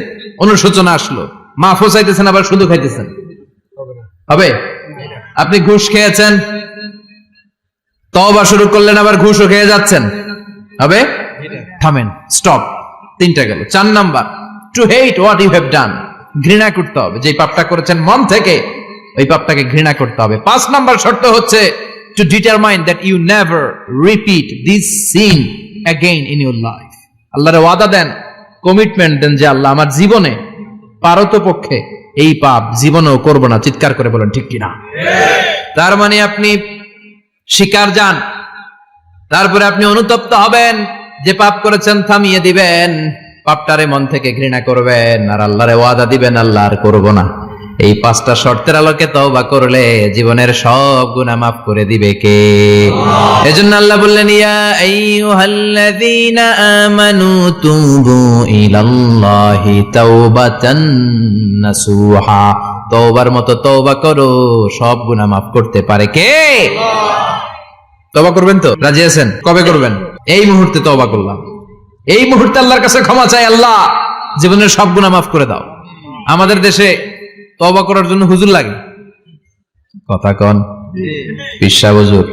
অনুশোচনা আসলো, মাফও চাইতেছেন, আবার সুদও খাইতেছেন, হবে? আপনি ঘুষ খেয়েছেন, তওবা শুরু করলেন, আবার ঘুষও খেয়ে যাচ্ছেন, হবে? থামেন, স্টপ। 3টা গেল। 4 number, to hate what you have done, ঘৃণা করতে হবে, যে পাপটা করেছেন মন থেকে ওই পাপটাকে ঘৃণা করতে হবে। 5 নাম্বার শর্ত হচ্ছে to determine that you never repeat this sin again in your life. আল্লাহর ওয়াদা দেন, কমিটমেন্ট দেন যে আল্লাহ, আমার জীবনে পারতপক্ষে এই পাপ জীবনেও করব না। চিৎকার করে বলেন ঠিক কিনা? তার মানে আপনি স্বীকার যান, তারপরে আপনি অনুতপ্ত হবেন, যে পাপ করেছেন থামিয়ে দিবেন, পাপটারে মন থেকে ঘৃণা করবেন, আর আল্লাহরে ওয়াদা দিবেন, আল্লাহ আর করব না। এই 5টা শর্তের আলোকে তওবা করলে জীবনের সব গুনাহ মাফ করে দিবে কে? এজন্য আল্লাহ বললেন, ইয়া আইয়ুহাল্লাযীনা আমানু তুবু ইলাল্লাহি তাওবাতান নাসুহা। তওবার মতো তওবা করো, সব গুনাহ মাফ করতে পারে কে? তওবা করবেন তো? রাজি আছেন? কবে করবেন? এই মুহূর্তে তওবা করলাম, এই মুহূর্তে আল্লাহর কাছে ক্ষমা চাই, আল্লাহ জীবনের সব গুনাহ মাফ করে দাও। আমাদের দেশে তওবা করার জন্য হুজুর লাগে, কথা কন? পিসা হুজুর,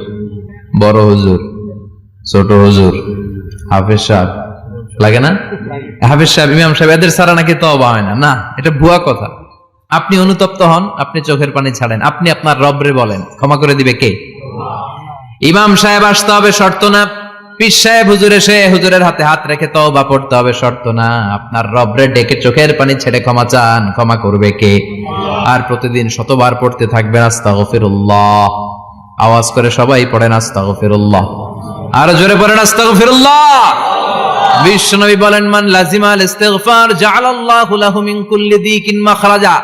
বড় হুজুর, ছোট হুজুর, হাফেজ সাহেব লাগে না? হাফেজ সাহেব, ইমাম সাহেব, এদের ছাড়া নাকি তওবা হয় না। না, এটা ভুয়া কথা। আপনি অনুতপ্ত হন, আপনি চোখের পানি ছাড়েন, আপনি আপনার রবরে বলেন, ক্ষমা করে দিবে কে? ইমাম সাহেব আসতে হবে, শর্ত না। পীর সাহেব হুজুর এসে হুজুরের হাতে হাত রেখে তওবা পড়তে হবে, শর্ত না। আপনার রবরে ডেকে চোখের পানি ছেড়ে ক্ষমা চান, ক্ষমা করবে কে? আর প্রতিদিন শতবার পড়তে থাকবেন আস্তাগফিরুল্লাহ। আওয়াজ করে সবাই পড়েন আস্তাগফিরুল্লাহ, আর জোরে পড়েন আস্তাগফিরুল্লাহ। বিশ্বনবী বলেন, মান লাজিমাল ইস্তিগফার জাআলাল্লাহু লাহু মিন কুল্লি দিকিন মাখরাজা।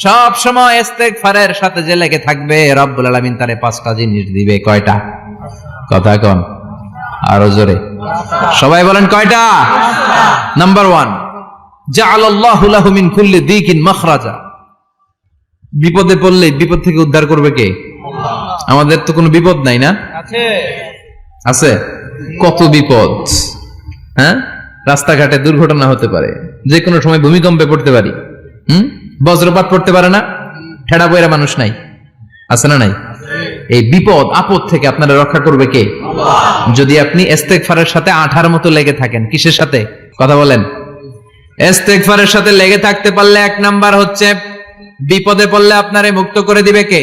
সব সময় ইস্তিগফারের সাথে যে লেগে থাকবে, রব্বুল আলামিন তারে 5টা জিনিস দিবে। কয়টা? কথা কন, আরো জোরে সবাই বলেন, কয়টা? নাম্বার 1, জাআলাল্লাহু লাহু মিন কুল্লি দিকিন মাখরাজা। বিপদে পড়লে বিপদ থেকে উদ্ধার করবে কে? আমাদের তো কোনো বিপদ নাই না? আছে কত বিপদ। হ্যাঁ, রাস্তাঘাটে দুর্ঘটনা হতে পারে, যে কোনো সময় ভূমিকম্পে পড়তে পারি, বজ্রপাত পড়তে পারে না, ঠেড়া বইরা মানুষ নাই, আছে না নাই? এই বিপদ আপদ থেকে আপনারা রক্ষা করবে কে? যদি আপনি ইস্তেগফারের সাথে আঠার মতো লেগে থাকেন। কিসের সাথে? কথা বলেন। ইস্তেগফারের সাথে লেগে থাকতে পারলে 1 নাম্বার হচ্ছে বিপদে পড়লে আপনারে মুক্ত করে দিবে কে?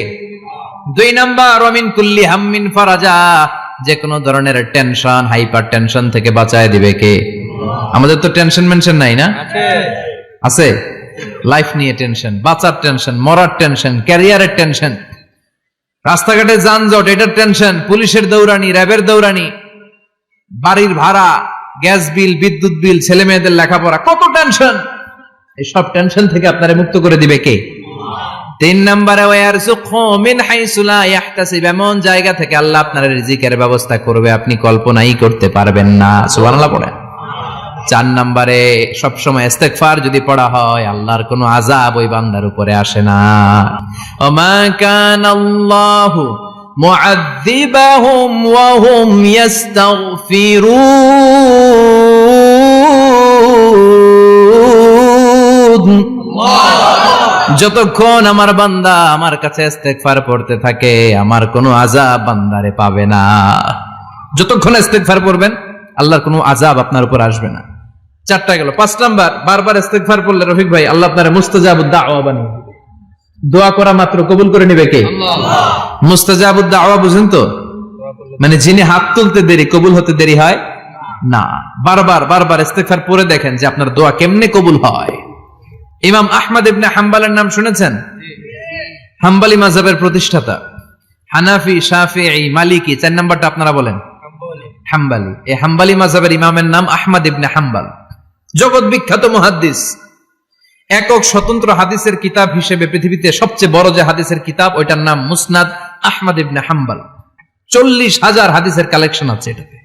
2 নাম্বার ওয়ামিন কুল্লি হাম্মিন ফারাজা, যে কোনো ধরনের টেনশন, হাইপার টেনশন থেকে বাঁচায় দিবে কে? আমাদের তো টেনশন মেনশন নাই না? আছে। লাইফ নিয়ে টেনশন, বাঁচার টেনশন, মরার টেনশন, ক্যারিয়ারের টেনশন, রাস্তাঘাটে যানজট এটার টেনশন, পুলিশের দৌড়ানি, র্যাবের দৌড়ানি, বাড়ির ভাড়া, গ্যাস বিল, বিদ্যুৎ বিল, ছেলে মেয়েদের লেখাপড়া, কত টেনশন। এই সব টেনশন থেকে আপনারে মুক্ত করে দিবে কে? 3 নম্বরে ওয়ারযুকহু মিন হাইসু লা ইয়াহতাসিব, এমন জায়গা থেকে আল্লাহ আপনার রিজিকের ব্যবস্থা করবে আপনি কল্পনাই করতে পারবেন না। সুবহানাল্লাহ পড়ে। 4 নম্বরে সবসময় ইস্তেগফার যদি পড়া হয় আল্লাহর কোনো আযাব ওই বান্দার উপরে আসে না। ওমা কানাল্লাহু মুআযযিবাহুম ওয়া হুম ইস্তাগফিরুন। যতক্ষণ আমার বান্দা আমার কাছে ইস্তেগফার পড়তে থাকে আমার কোনো আযাব বান্দারে পাবে না। যতক্ষণ ইস্তেগফার পড়বেন আল্লাহর কোনো আযাব আপনার উপর আসবে না। 4টা গেল। 5 নাম্বার, বারবার ইস্তেগফার পড়লে রফিক ভাই আল্লাহ আপনারে মুস্তাজাবুদ দাওয়া বানিয়ে দিবে। দোয়া করা মাত্র কবুল করে নেবে কে? আল্লাহ। মুস্তাজাবুদ দাওয়া বুঝেন তো? মানে যিনি হাত তুলতে দেরি কবুল হতে দেরি হয় না। বারবার বারবার ইস্তেগফার পড়ে দেখেন যে আপনার দোয়া কেমনে কবুল হয়। ইমাম আহমদ ইবনে হাম্বলের নাম শুনেছেন? হাম্বলি মাযহাবের প্রতিষ্ঠাতা। হানাফি, শাফিঈ, মালিকি, 4 নাম্বারটা আপনারা বলেন। হাম্বলি। এই হাম্বলি মাযহাবের ইমামের নাম আহমদ ইবনে হাম্বল। জগৎ বিখ্যাত মুহাদ্দিস। একক স্বতন্ত্র হাদিসের কিতাব হিসেবে পৃথিবীতে সবচেয়ে বড় যে হাদিসের কিতাব ওইটার নাম মুসনাদ আহমদ ইবনে হাম্বল। 40,000 হাদিসের কালেকশন আছে এটাতে।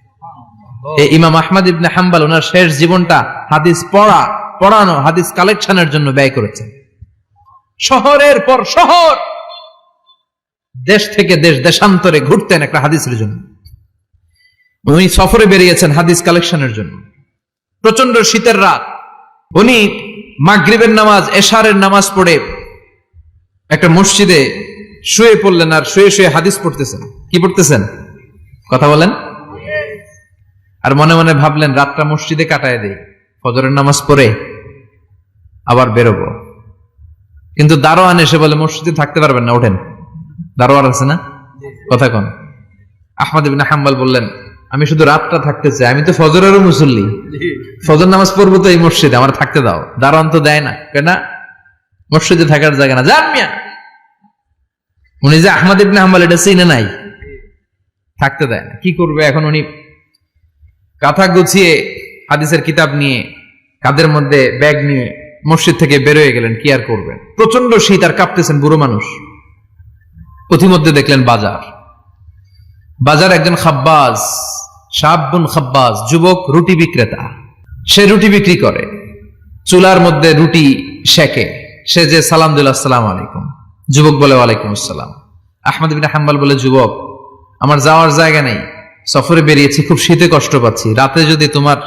এই ইমাম আহমদ ইবনে হাম্বল ওনার শেষ জীবনটা হাদিস পড়ানো, হাদিস কালেকশনের জন্য ব্যয় করেছেন। শহরের পর শহর, দেশ থেকে দেশ, দেশান্তরে ঘুরতেন একটা হাদিসের জন্য। উনি সফরে বেরিয়েছেন হাদিস কালেকশনের জন্য। প্রচন্ড শীতের রাত, উনি মাগরিবের নামাজ, এশারের নামাজ পড়ে একটা মসজিদে শুয়ে পড়লেন আর শুয়ে শুয়ে হাদিস পড়তেছেন। কি পড়তেছেন? কথা বলেন। আর মনে মনে ভাবলেন রাতটা মসজিদে কাটায় দেই, ফজরের নামাজ পড়ে আবার বেরোবো। কিন্তু দারোয়ান এসে বলে মসজিদে থাকতে পারবেন না, ওঠেন। দারোয়ান আছে না? কথা কন। আহমদ ইবনে হাম্বল বললেন আমি শুধু রাতটা থাকতে চাই, আমি তো ফজরেরও মুসল্লি, ফজর নামাজ পড়বো তো এই মসজিদে, আমার থাকতে দাও। দারোয়ান তো দেয় না, কেন? মসজিদে থাকার জায়গা না, যান মিয়া। উনি যে আহমদ ইবনে হাম্বল এটা চিনে নাই, থাকতে দেয় না। কি করবে এখন? উনি কাঁথা গুছিয়ে হাদিসের কিতাব নিয়ে কাঁধের মধ্যে ব্যাগ নিয়ে মসজিদ থেকে বেরোয় গেলেন। কি আর করবেন, প্রচন্ড শীত আর কাঁপতেছেন, বুড়ো মানুষ। পথিমধ্যে দেখলেন বাজার একজন খাব্বাজ, শাবুন খাব্বাজ, যুবক রুটি বিক্রেতা। সে রুটি বিক্রি করে, চুলার মধ্যে রুটি সেকে। সে যে সালাম দিল আসসালামু আলাইকুম, যুবক বলে ওয়ালাইকুম আসসালাম। আহমদ ইবনে হাম্বল বলে যুবক আমার যাওয়ার জায়গা নেই, সফরে বেরিয়েছি, খুব শীতে কষ্ট পাচ্ছি, রাতে যদি তোমার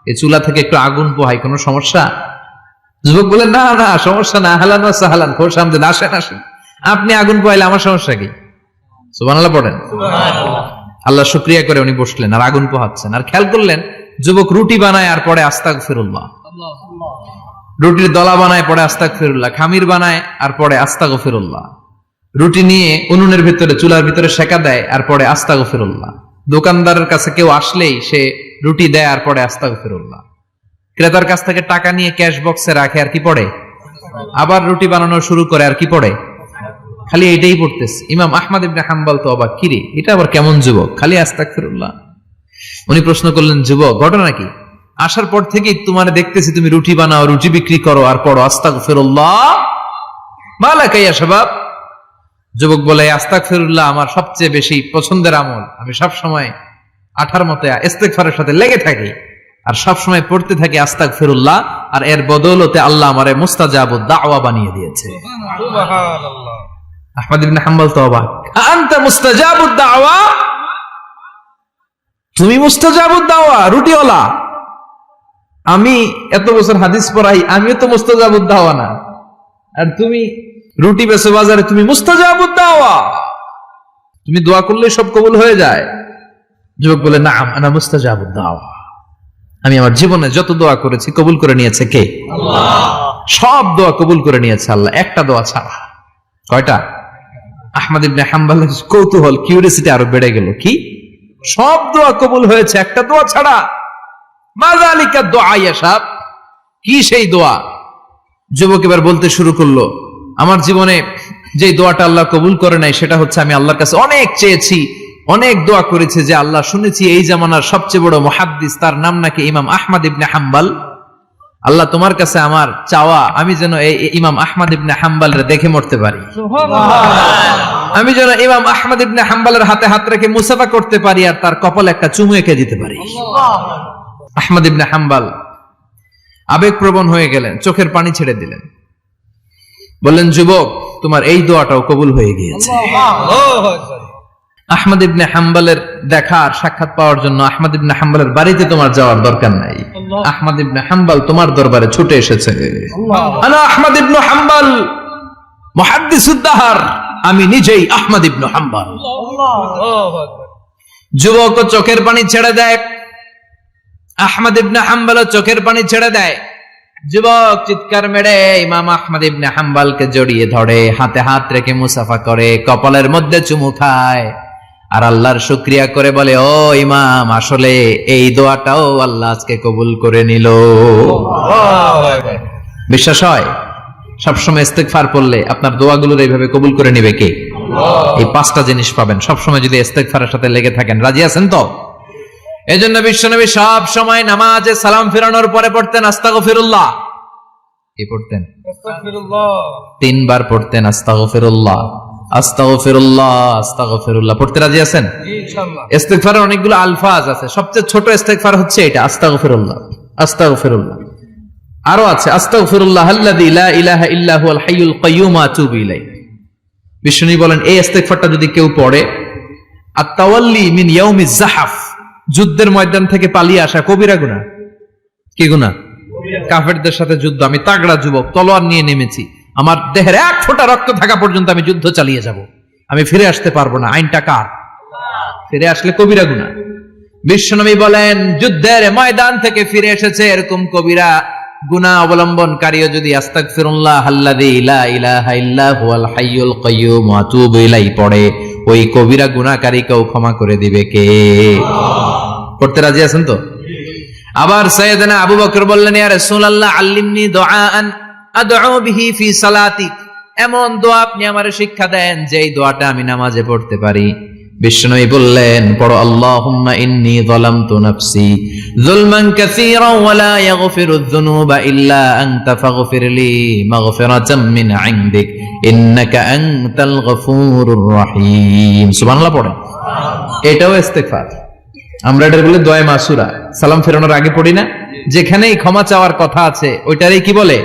এই চুলা থেকে একটু আগুন পোহাই কোনো সমস্যা? যুবক বলে না না সমস্যা না, আহলান ওয়া সাহলান, খোশ আমদেদ, আসেন আসেন, আপনি আগুন পোহাইলে আমার সমস্যা কি? সুবহানাল্লাহ পড়েন। আল্লাহ শুকরিয়া করে উনি বসলেন আর আগুন পোহাচ্ছেন। আর খেয়াল করলেন যুবক রুটি বানায় আর পরে আস্তাগফিরুল্লাহ, রুটির দলা বানায় পরে আস্তাগফিরুল্লাহ, খামির বানায় আর পরে আস্তাগফিরুল্লাহ, রুটি নিয়ে উনুনের ভিতরে চুলার ভিতরে সেকা দেয় আর পরে আস্তাগফিরুল্লাহ। দোকানদারের কাছে কেউ আসলেই সে রুটি দেয় আর পরে আস্তাগফিরুল্লাহ। ক্রেতার কাছ থেকে টাকা নিয়ে ক্যাশ বক্সে রাখে আর কি পড়ে? আবার রুটি বানানো শুরু করে আর কি পড়ে? খালি এটাই পড়তেছে। ইমাম আহমদ ইবনে হাম্বল তো অবাক, কিরে এটা আবার কেমন যুবক, খালি আস্তাগফিরুল্লাহ। উনি প্রশ্ন করলেন যুবক ঘটনা কি? আসার পর থেকেই তোমার দেখতেছি তুমি রুটি বানাও, রুটি বিক্রি করো আর পড়ো আস্তাগফিরুল্লাহ, মালাকা ইয়া শাবাব। যুবক বলে আস্তাগফিরুল্লাহ আমার সবচেয়ে বেশি পছন্দের আমল, আমি সব সময় আঠার মতো ইস্তেগফারের সাথে লেগে থাকি। আর সব সময় পড়তে থাকি আস্তাগফিরুল্লাহ, আর এর বদৌলতে আল্লাহ আমারে মুস্তাজাবুদ দাওয়া বানিয়ে দিয়েছে। সুবহানাল্লাহ। আহমদ ইবনে হাম্বল তো অবাক, আনতা মুস্তাজাবুদ দাওয়া, তুমি মুস্তাজাবুদ দাওয়া, রুটিওয়ালা। আমি এত বছর হাদিস পড়াই, আমিও তো মুস্তাজাবুদ দাওয়া না, আর তুমি রুটি বেচো বাজারে, তুমি মুস্তাজাবুদ দাওয়া, তুমি দোয়া করলে সব কবুল হয়ে যায়। যুবক বলে, নাম আনা মুস্তাজাবুদ দাওয়া, আমি আমার জীবনে যত দোয়া করেছি কবুল করে নিয়েছে কে? আল্লাহ। সব দোয়া কবুল করে নিয়েছে আল্লাহ, একটা দোয়া ছাড়া। কয়টা? আহমদ ইবনে হাম্বলের কৌতূহল, কিউরিয়াসিটি আরো বেড়ে গেল। কি? সব দোয়া কবুল হয়েছে, একটা দোয়া ছাড়া। মাযালিকা দোয়া ইয়া সাব, কি সেই দোয়া? যুবক এবার বলতে শুরু করলো, আমার জীবনে যে দোয়াটা আল্লাহ কবুল করে নাই সেটা হচ্ছে আমি আল্লাহর কাছে অনেক চেয়েছি, অনেক দোয়া করেছে যে আল্লাহ, শুনেছি এই জামানার সবচেয়ে বড় মুহাদ্দিস, তার নাম নাকি ইমাম আহমদ ইবনে হাম্বল। আল্লাহ, তোমার কাছে আমার চাওয়া, আমি যেন এই ইমাম আহমদ ইবনে হাম্বলরে দেখে মরতে পারি, আমি যেন ইমাম আহমদ ইবনে হাম্বলের হাতে হাত রেখে মুসাফা করতে পারি, আর তার কপালে একটা চুমু এঁকে দিতে পারি। আহমদ ইবনে হাম্বল আবেগপ্রবণ হয়ে গেলেন, চোখের পানি ছেড়ে দিলেন, বললেন, যুবক, তোমার এই দোয়াটাও কবুল হয়ে গিয়েছে। আহমদ ইবনে হাম্বলের দেখার সাক্ষাৎ পাওয়ার জন্য আহমদ ইবনে হাম্বলের বাড়িতে তোমার যাওয়ার দরকার নাই, আহমদ ইবনে হাম্বল তোমার দরবারে ছুটে এসেছে। আনা আহমদ ইবনে হাম্বল মুহাদ্দিসুদ দাহর, আমি নিজেই আহমদ ইবনে হাম্বল। যুবক চোখের পানি ছেড়ে দেয়, আহমদ ইবনে হাম্বল চোখের পানি ছেড়ে দেয়। যুবক চিৎকার মেরে ইমাম আহমদ ইবনে হাম্বলকে জড়িয়ে ধরে, হাতে হাত রেখে মুসাফা করে, কপালের মধ্যে চুমু খায়, আর আল্লাহর শুকরিয়া করে বলে, ও ইমাম, আসলে এই দোয়াটাও আল্লাহ আজকে কবুল করে নিল। বিশ্বাস হয়? সবসময় ইস্তেগফার পড়লে আপনার দোয়াগুলোর এইভাবে কবুল করে নিবে কে? এই পাঁচটা জিনিস পাবেন সবসময় যদি ইস্তেগফারের সাথে লেগে থাকেন। রাজি আছেন তো? এই জন্য বিশ্বনবী সব সময় নামাজে সালাম ফেরানোর পরে পড়তেন আস্তাগফিরুল্লাহ। কি পড়তেন? আস্তাগফিরুল্লাহ। 3 বার পড়তেন আস্তাগফিরুল্লাহ, আস্তাগফিরুল্লাহ, আস্তাগফিরুল্লাহ। পড়তে রাজি আছেন? জি ইনশাআল্লাহ। ইস্তেগফারের অনেকগুলো আলফাজ আছে, সবচেয়ে ছোট ইস্তেগফার হচ্ছে এটা, আস্তাগফিরুল্লাহ, আস্তাগফিরুল্লাহ। আরো আছে, আস্তাগফিরুল্লাহ আল্লাযী লা ইলাহা ইল্লা হুয়াল হাইয়ুল কাইয়্যুম ওয়া আতুবু ইলাইহি। বিষ্ণু বলেন, এই ইস্তেগফারটা যদি কেউ পড়ে, আত-তাওয়াল্লি মিন ইয়াউমিজ যাহাফ, যুদ্ধের ময়দান থেকে পালিয়ে আসা কবিরা গুনাহ। কি গুনাহ? কাফেরদের সাথে যুদ্ধ, আমি তাগড়া যুবক, তলোয়ার নিয়ে নেমেছি, আমার দেহের এক ফোঁটা রক্ত থাকা পর্যন্ত আমি যুদ্ধ চালিয়ে যাব, আমি ফিরে আসতে পারবো না, আইনটা কার? ফিরে আসলে কবিরা গুনাহ। বিশ্বনবী বলেন, যুদ্ধের ময়দান থেকে ফিরে এসেছে এরকম কবিরা গুনাহ অবলম্বনকারীও যদি আস্তাগফিরুল্লাহ আল্লাযী লা ইলাহা ইল্লা হুয়াল হাইয়ুল কাইয়্যুম ওয়া আতুবু ইলাইহি পড়ে, ওই কবিরা গুনাহকারীকেও ক্ষমা করে দিবে কে? করতে রাজি আছেন তো? আবার সাইয়েদনা আবু বকর বললেন, ইয়া রাসূলুল্লাহ আল্লিমনি দুআআন আদউ বিহি ফি সালাতি, এমন দোয়া আপনি আমারে শিক্ষা দেন যেই দোয়াটা আমি নামাজে পড়তে পারি। বিশ্বনবী বললেন, পড়ো, আল্লাহুম্মা ইন্নী যালামতু নাফসি যুলমান কাসীরান ওয়া লা ইয়াগফিরুয যুনুবা ইল্লা আনতা ফাগফিরলি মাগফিরাতাম মিন ইনদিক ইন্নাকা আনতাল গফুরুর রহিম। সুবহানাল্লাহ পড়েন। এটাও ইস্তেগফার। আমরা এটার বলে দোয়া মাসুরা, সালাম ফেরানোর আগে পড়ি না? যেখানেই ক্ষমা চাওয়ার কথা আছে ওইটারই কি বলে?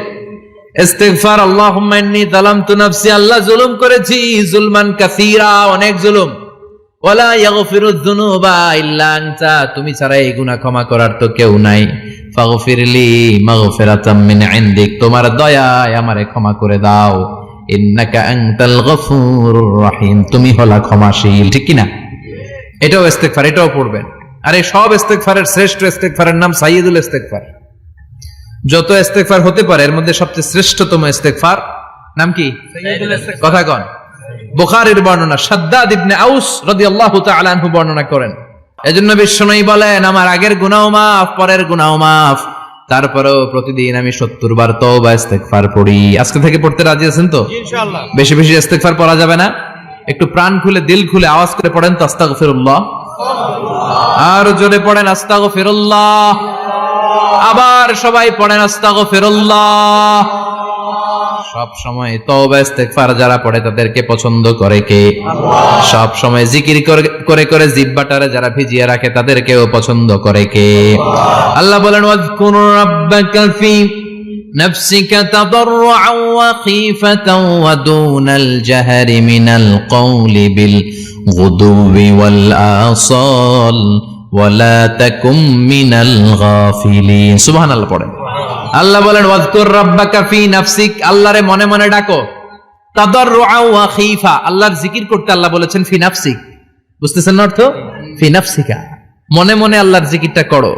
ইস্তেগফার। আল্লাহুম্মা ইন্নী যালামতু নাফসি, আল্লাহ জুলুম করেছি, যুলমান কাসীরা, অনেক জুলুম, ওয়ালা ইয়াগফিরুয যুনুবা ইল্লা আনতা, তুমি ছাড়া এই গুনাহ ক্ষমা করার তো কেউ নাই, ফাগফিরলি মাগফিরাতাম মিন ইনদিক, তোমার দয়ায় আমারে ক্ষমা করে দাও, ইন্নাকা আনতাল গফুরুর রহিম, তুমি হলা ক্ষমাশীল। ঠিক কি না? এটাও ইস্তেগফার, এটাও পড়বেন। আর এই সব ইস্তেগফারের শ্রেষ্ঠ ইস্তেগফারের নাম সাইয়্যিদুল ইস্তেগফার। যত ইস্তেগফার হতে পারে এর মধ্যে সবচেয়ে শ্রেষ্ঠতম ইস্তেগফার নাম কি? সাইয়্যিদুল ইস্তেগফার। কথা কন। বুখারীর বর্ণনা, শাদ্দাদ ইবনে আউস রাদিয়াল্লাহু তাআলা আনহু বর্ণনা করেন, এজন্য বিশ্বনবী বলেন, আমার আগের গুনাহ মাফ, পরের গুনাহ মাফ, তারপরেও প্রতিদিন আমি 70 বার তওবা ইস্তেগফার পড়ি। আজকে থেকে পড়তে রাজি আছেন তো? ইনশাআল্লাহ। বেশি বেশি ইস্তেগফার পড়া যাবে না? একটু প্রাণ খুলে, দিল খুলে আওয়াজ করে পড়েন তো, আস্তাগফিরুল্লাহ। আর জোরে পড়েন আস্তাগফিরুল্লাহ। আবার সবাই পড়েন আস্তাগফিরুল্লাহ। সব সময় তওবা ইস্তেগফার যারা পড়ে তাদেরকে পছন্দ করে কে? সব সময় জিকির করে করে জিহ্বাটারে যারা ভিজিয়ে রাখে তাদেরকেও পছন্দ করে কে? আল্লাহ বলেন ওয়াজকুর রাব্বাকা ফি নাফসিকা তাদাররুআন ওয়া খীফাতান ওয়া দুনাল জাহরি মিনাল কওলি বিল গুদুবি ওয়াল আসাল ওয়া লা তাকুম মিনাল গাফিলিন। সুবহানাল্লাহ পড়েন। আল্লাহ বলেন ওয়াজকুর রাব্বাকা ফি নাফসিক, আল্লাহরে মনে মনে ডাকো। তাদাররুআন ওয়া খীফা, আল্লাহর জিকির করতে আল্লাহ বলেছেন ফি নাফসিক। বুঝতেছেন না অর্থ? ফি নাফসিকা, মনে মনে আল্লাহর জিকিরটা করো।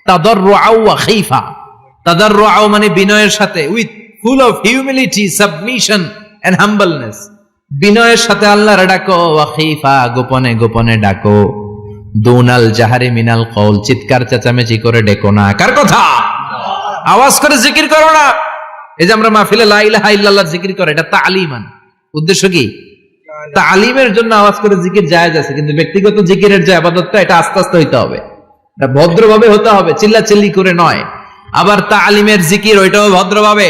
তাদাররুআন ওয়া খীফা, তাদাররুআন মানে বিনয়ের সাথে, with full of humility, submission and humbleness, বিনয়ের সাথে আল্লাহরে ডাকো। ওয়া খীফা, গোপনে গোপনে ডাকো। দুনাল জাহারি মিনাল কওল, চিৎকার চেঁচামেচি করে ডেকো না। কার কথা? আওয়াজ করে জিকির করো না। এই যে আমরা মাহফিলে লা ইলাহা ইল্লাল্লাহ জিকির করে, এটা তালিমান। উদ্দেশ্য কি? তালিমের জন্য আওয়াজ করে জিকির জায়েজ আছে, কিন্তু ব্যক্তিগত জিকিরের যে ইবাদতটা, এটা আস্তে আস্তে হইতে হবে, এটা ভদ্রভাবে হতে হবে, চিল্লাচিল্লি করে নয়। আবার তালিমের জিকির ওইটাও ভদ্রভাবে।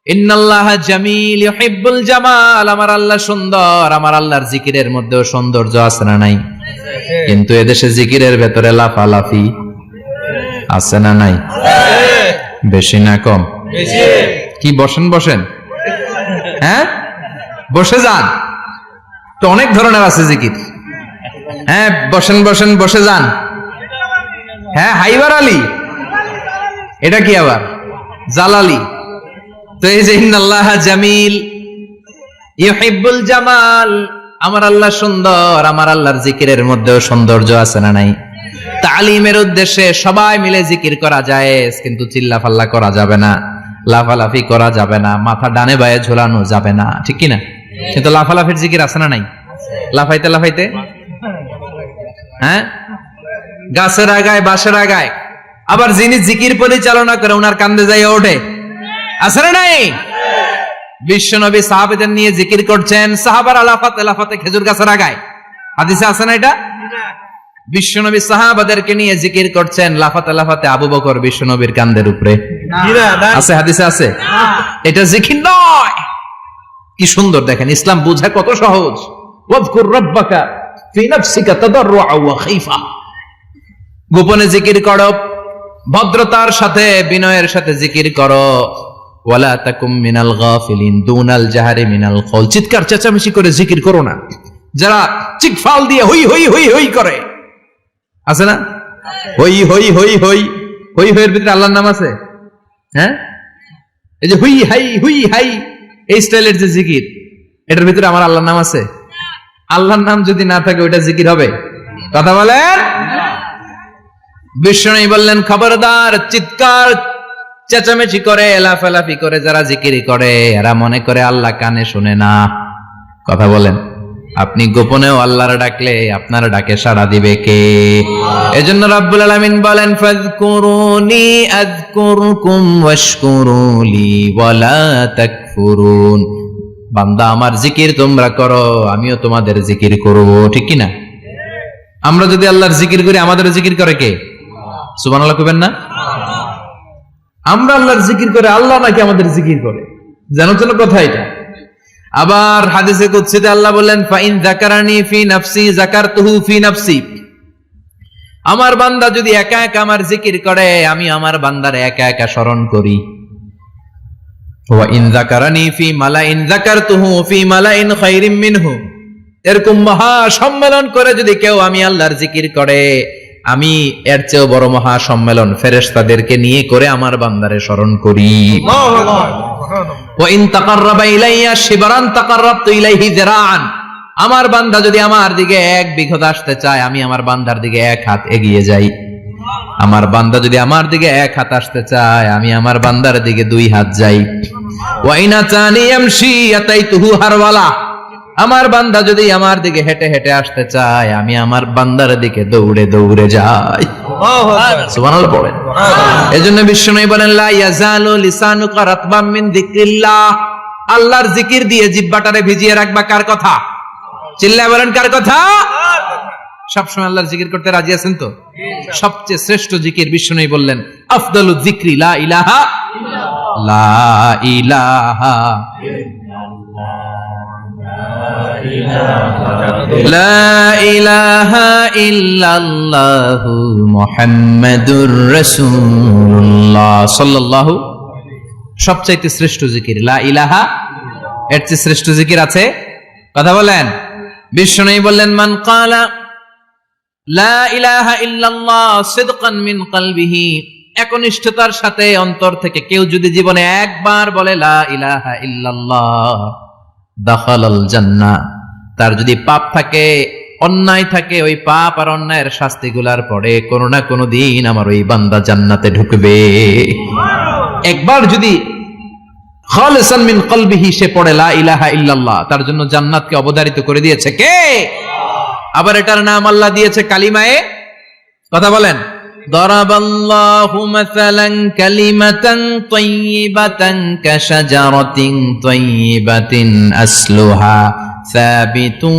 ইন্নাল্লাহা জামিল ইউহিব্বুল জামাল, আমার আল্লাহ সুন্দর, আমার আল্লাহর জিকিরের মধ্যেও সৌন্দর্য আছে না নাই? কিন্তু এদেশে জিকিরের ভেতরে লাফালাফি আছে না নাই? বেশি না কম? কি বসেন বসেন, হ্যাঁ বসে যান তো, অনেক ধরনের আছে জিকির। হ্যাঁ বসেন বসেন, বসে যান। হ্যাঁ হাইবার আলী, এটা কি আবার জালালি? তো এই যে ইন্নাল্লাহা জামিল ইউহিব্বুল জামাল, আমার আল্লাহ সুন্দর, আমার আল্লাহর জিকিরের মধ্যেও সৌন্দর্য আছে না নাই? তালিমের উদ্দেশ্যে সবাই মিলে জিকির করা যায়, কিন্তু চিল্লাফাল্লা করা যাবে না, লাফালাফি করা যাবে না, মাথা ডানে বায়ে ঝোলানো যাবে না, ঠিক কি না? কিন্তু লাফালাফির জিকির আছে না নাই? লাফাইতে লাফাইতে, হ্যাঁ গাছের আগায় বাঁশের আগায়। আবার যিনি জিকির পরিচালনা করে ওনার কান্দে যাই ওঠে, আছে না নাই? বিশ্বনবী সাহাবাদের নিয়ে জিকির করছেন, সাহাবারা লাফাতে লাফাতে খেজুর গাছের আগায়। হাদিসে আছে না এটা? বিশ্বনবী সাহাবাদেরকে নিয়ে জিকির করছেন, লাফাতে লাফাতে আবু বকর বিশ্বনবীর কান্দের উপরে। আছে হাদিসে আছে? এটা জিকির নয়। কি সুন্দর দেখেন, ইসলাম বুঝা কত সহজ। ওয়াজকুর রাব্বাকা ফি নাফসিকা তাদাররুআন ওয়া খীফা, গোপনে জিকির করো, ভদ্রতার সাথে বিনয়ের সাথে জিকির করো। ওয়ালা তাকুম মিনাল গাফিলিন, দুনাল জাহারি মিনাল কওল, চিৎকার চেঁচামেচি করে জিকির করো না। যারা চিকফাল দিয়ে হই হই হই হই করে, আছে না? হই হই হই হই হই হইয়ের ভিতরে আল্লাহর নাম আছে। হ্যাঁ এই যে হুই হাই হুই হাই, এই স্টাইলের যে জিকির, এটার ভিতরে আমার আল্লাহর নাম আছে? আল্লাহর নাম যদি না থাকে ওইটা জিকির হবে? কথা বলেন। বিষ্ণু বললেন খবরদার, চিৎকার চেঁচামেচি করে লাফালাফি করে যারা জিকির করে, এরা মনে করে আল্লাহ কানে শুনে না। কথা বলেন। আপনি গোপনেও আল্লাহর ডাকলে আপনার ডাকে সাড়া দিবে কে? এজন্য রাব্বুল আলামিন বলেন ফাযকুরুনি আযকুরকুম ওয়াশকুরুলি ওয়ালা তাকফুরুন। বান্দা আমার জিকির তোমরা করো, আমিও তোমাদের জিকির করব, ঠিক কি না? আমরা যদি আল্লাহর জিকির করি, আমাদের জিকির করে কে? সুবহানাল্লাহ কইবেন না? আমরা আল্লাহর জিকির করে, আল্লাহ নাকি আমাদের জিকির করে? জানো তো কথা এটা। আবার হাদিসে কুদসিতে আল্লাহ বললেন ফাইন যাকারানি ফি নাফসি যাকারতুহু ফি নাফসি, আমার বান্দা যদি একা একা আমার জিকির করে, আমি আমার বান্দার একা একা স্মরণ করি। ওয়া ইন যাকারানি ফি মালাইন যাকারতুহু ফি মালাইন খায়রিম মিনহু, এরকম মহা সম্মেলন করে যদি কেউ আমি আল্লাহর জিকির করে, আমি এর চেয়েও বড় মহা সম্মেলন ফেরেশতাদেরকে নিয়ে করে আমার বান্দারে স্মরণ করি। ওয়া ইন তাকাররাবা ইলাইয়া শিবরান তাকাররাবতু ইলাইহি যিরাআন, আমার বান্দা যদি আমার দিকে এক বিঘত আসতে চায়, আমি আমার বান্দার দিকে এক হাত এগিয়ে যাই। আমার বান্দা যদি আমার দিকে এক হাত আসতে চায়, আমি আমার বান্দার দিকে দুই হাত যাই। ওয়া ইন আতানি ইয়ামশি আতাইতুহু হারওয়ালা, আমার বান্দা যদি আমার দিকে হেঁটে হেঁটে আসতে চায়, আমি আমার বান্দার দিকে দৌড়ে দৌড়ে যাই। সুবহানাল্লাহ পড়েন। এজন্য বিশ্বনবী বলেন লা ইয়াজালু লিসানুকা রাতবাম মিন যিকরিল্লাহ, আল্লাহর জিকির দিয়ে জিহ্বাটারে ভিজিয়ে রাখবা। কার কথা? চিল্লায় বলেন কার কথা? সবসময় আল্লাহর জিকির করতে রাজি আছেন তো? সবচেয়ে শ্রেষ্ঠ জিকির বিশ্বনবী বললেন আফদালু যিকরি লা ইলাহা লা ইলাহা লা ইলাহা ইল্লাল্লাহু মুহাম্মাদুর রাসূলুল্লাহ সাল্লাল্লাহু। সবচাইতে শ্রেষ্ঠ জিকির লা ইলাহা, এর চেয়ে শ্রেষ্ঠ জিকির আছে? কথা বলেন। বিশ্বনবী বললেন, মান ক্বালা লা ইলাহা ইল্লাল্লাহ সিদকান মিন কলবিহি, একনিষ্ঠতার সাথে অন্তর থেকে কেউ যদি জীবনে একবার বলে লা ইলাহা ইল্লাল্লাহ, দাখালাল জান্নাহ, তার যদি পাপ থাকে, অন্যায় থাকে, ওই পাপ আর অন্যায়ের শাস্তিগুলার পরে কোনো না কোনো দিন আমার ওই বান্দা জান্নাতে ঢুকবে। একবার যদি খালিসান মিন কলবিহি সে পড়ে লা ইলাহা ইল্লাল্লাহ, তার জন্য জান্নাতকে অবধারিত করে দিয়েছে কে? আবার এটার নাম আল্লাহ দিয়েছে কালিমায়ে, কথা বলেন, দরাবাল্লাহু মাসালান কালিমাতান তাইয়িবাতান কাশাজারাতিন তাইয়িবাতিন আসলুহা সাবিতুন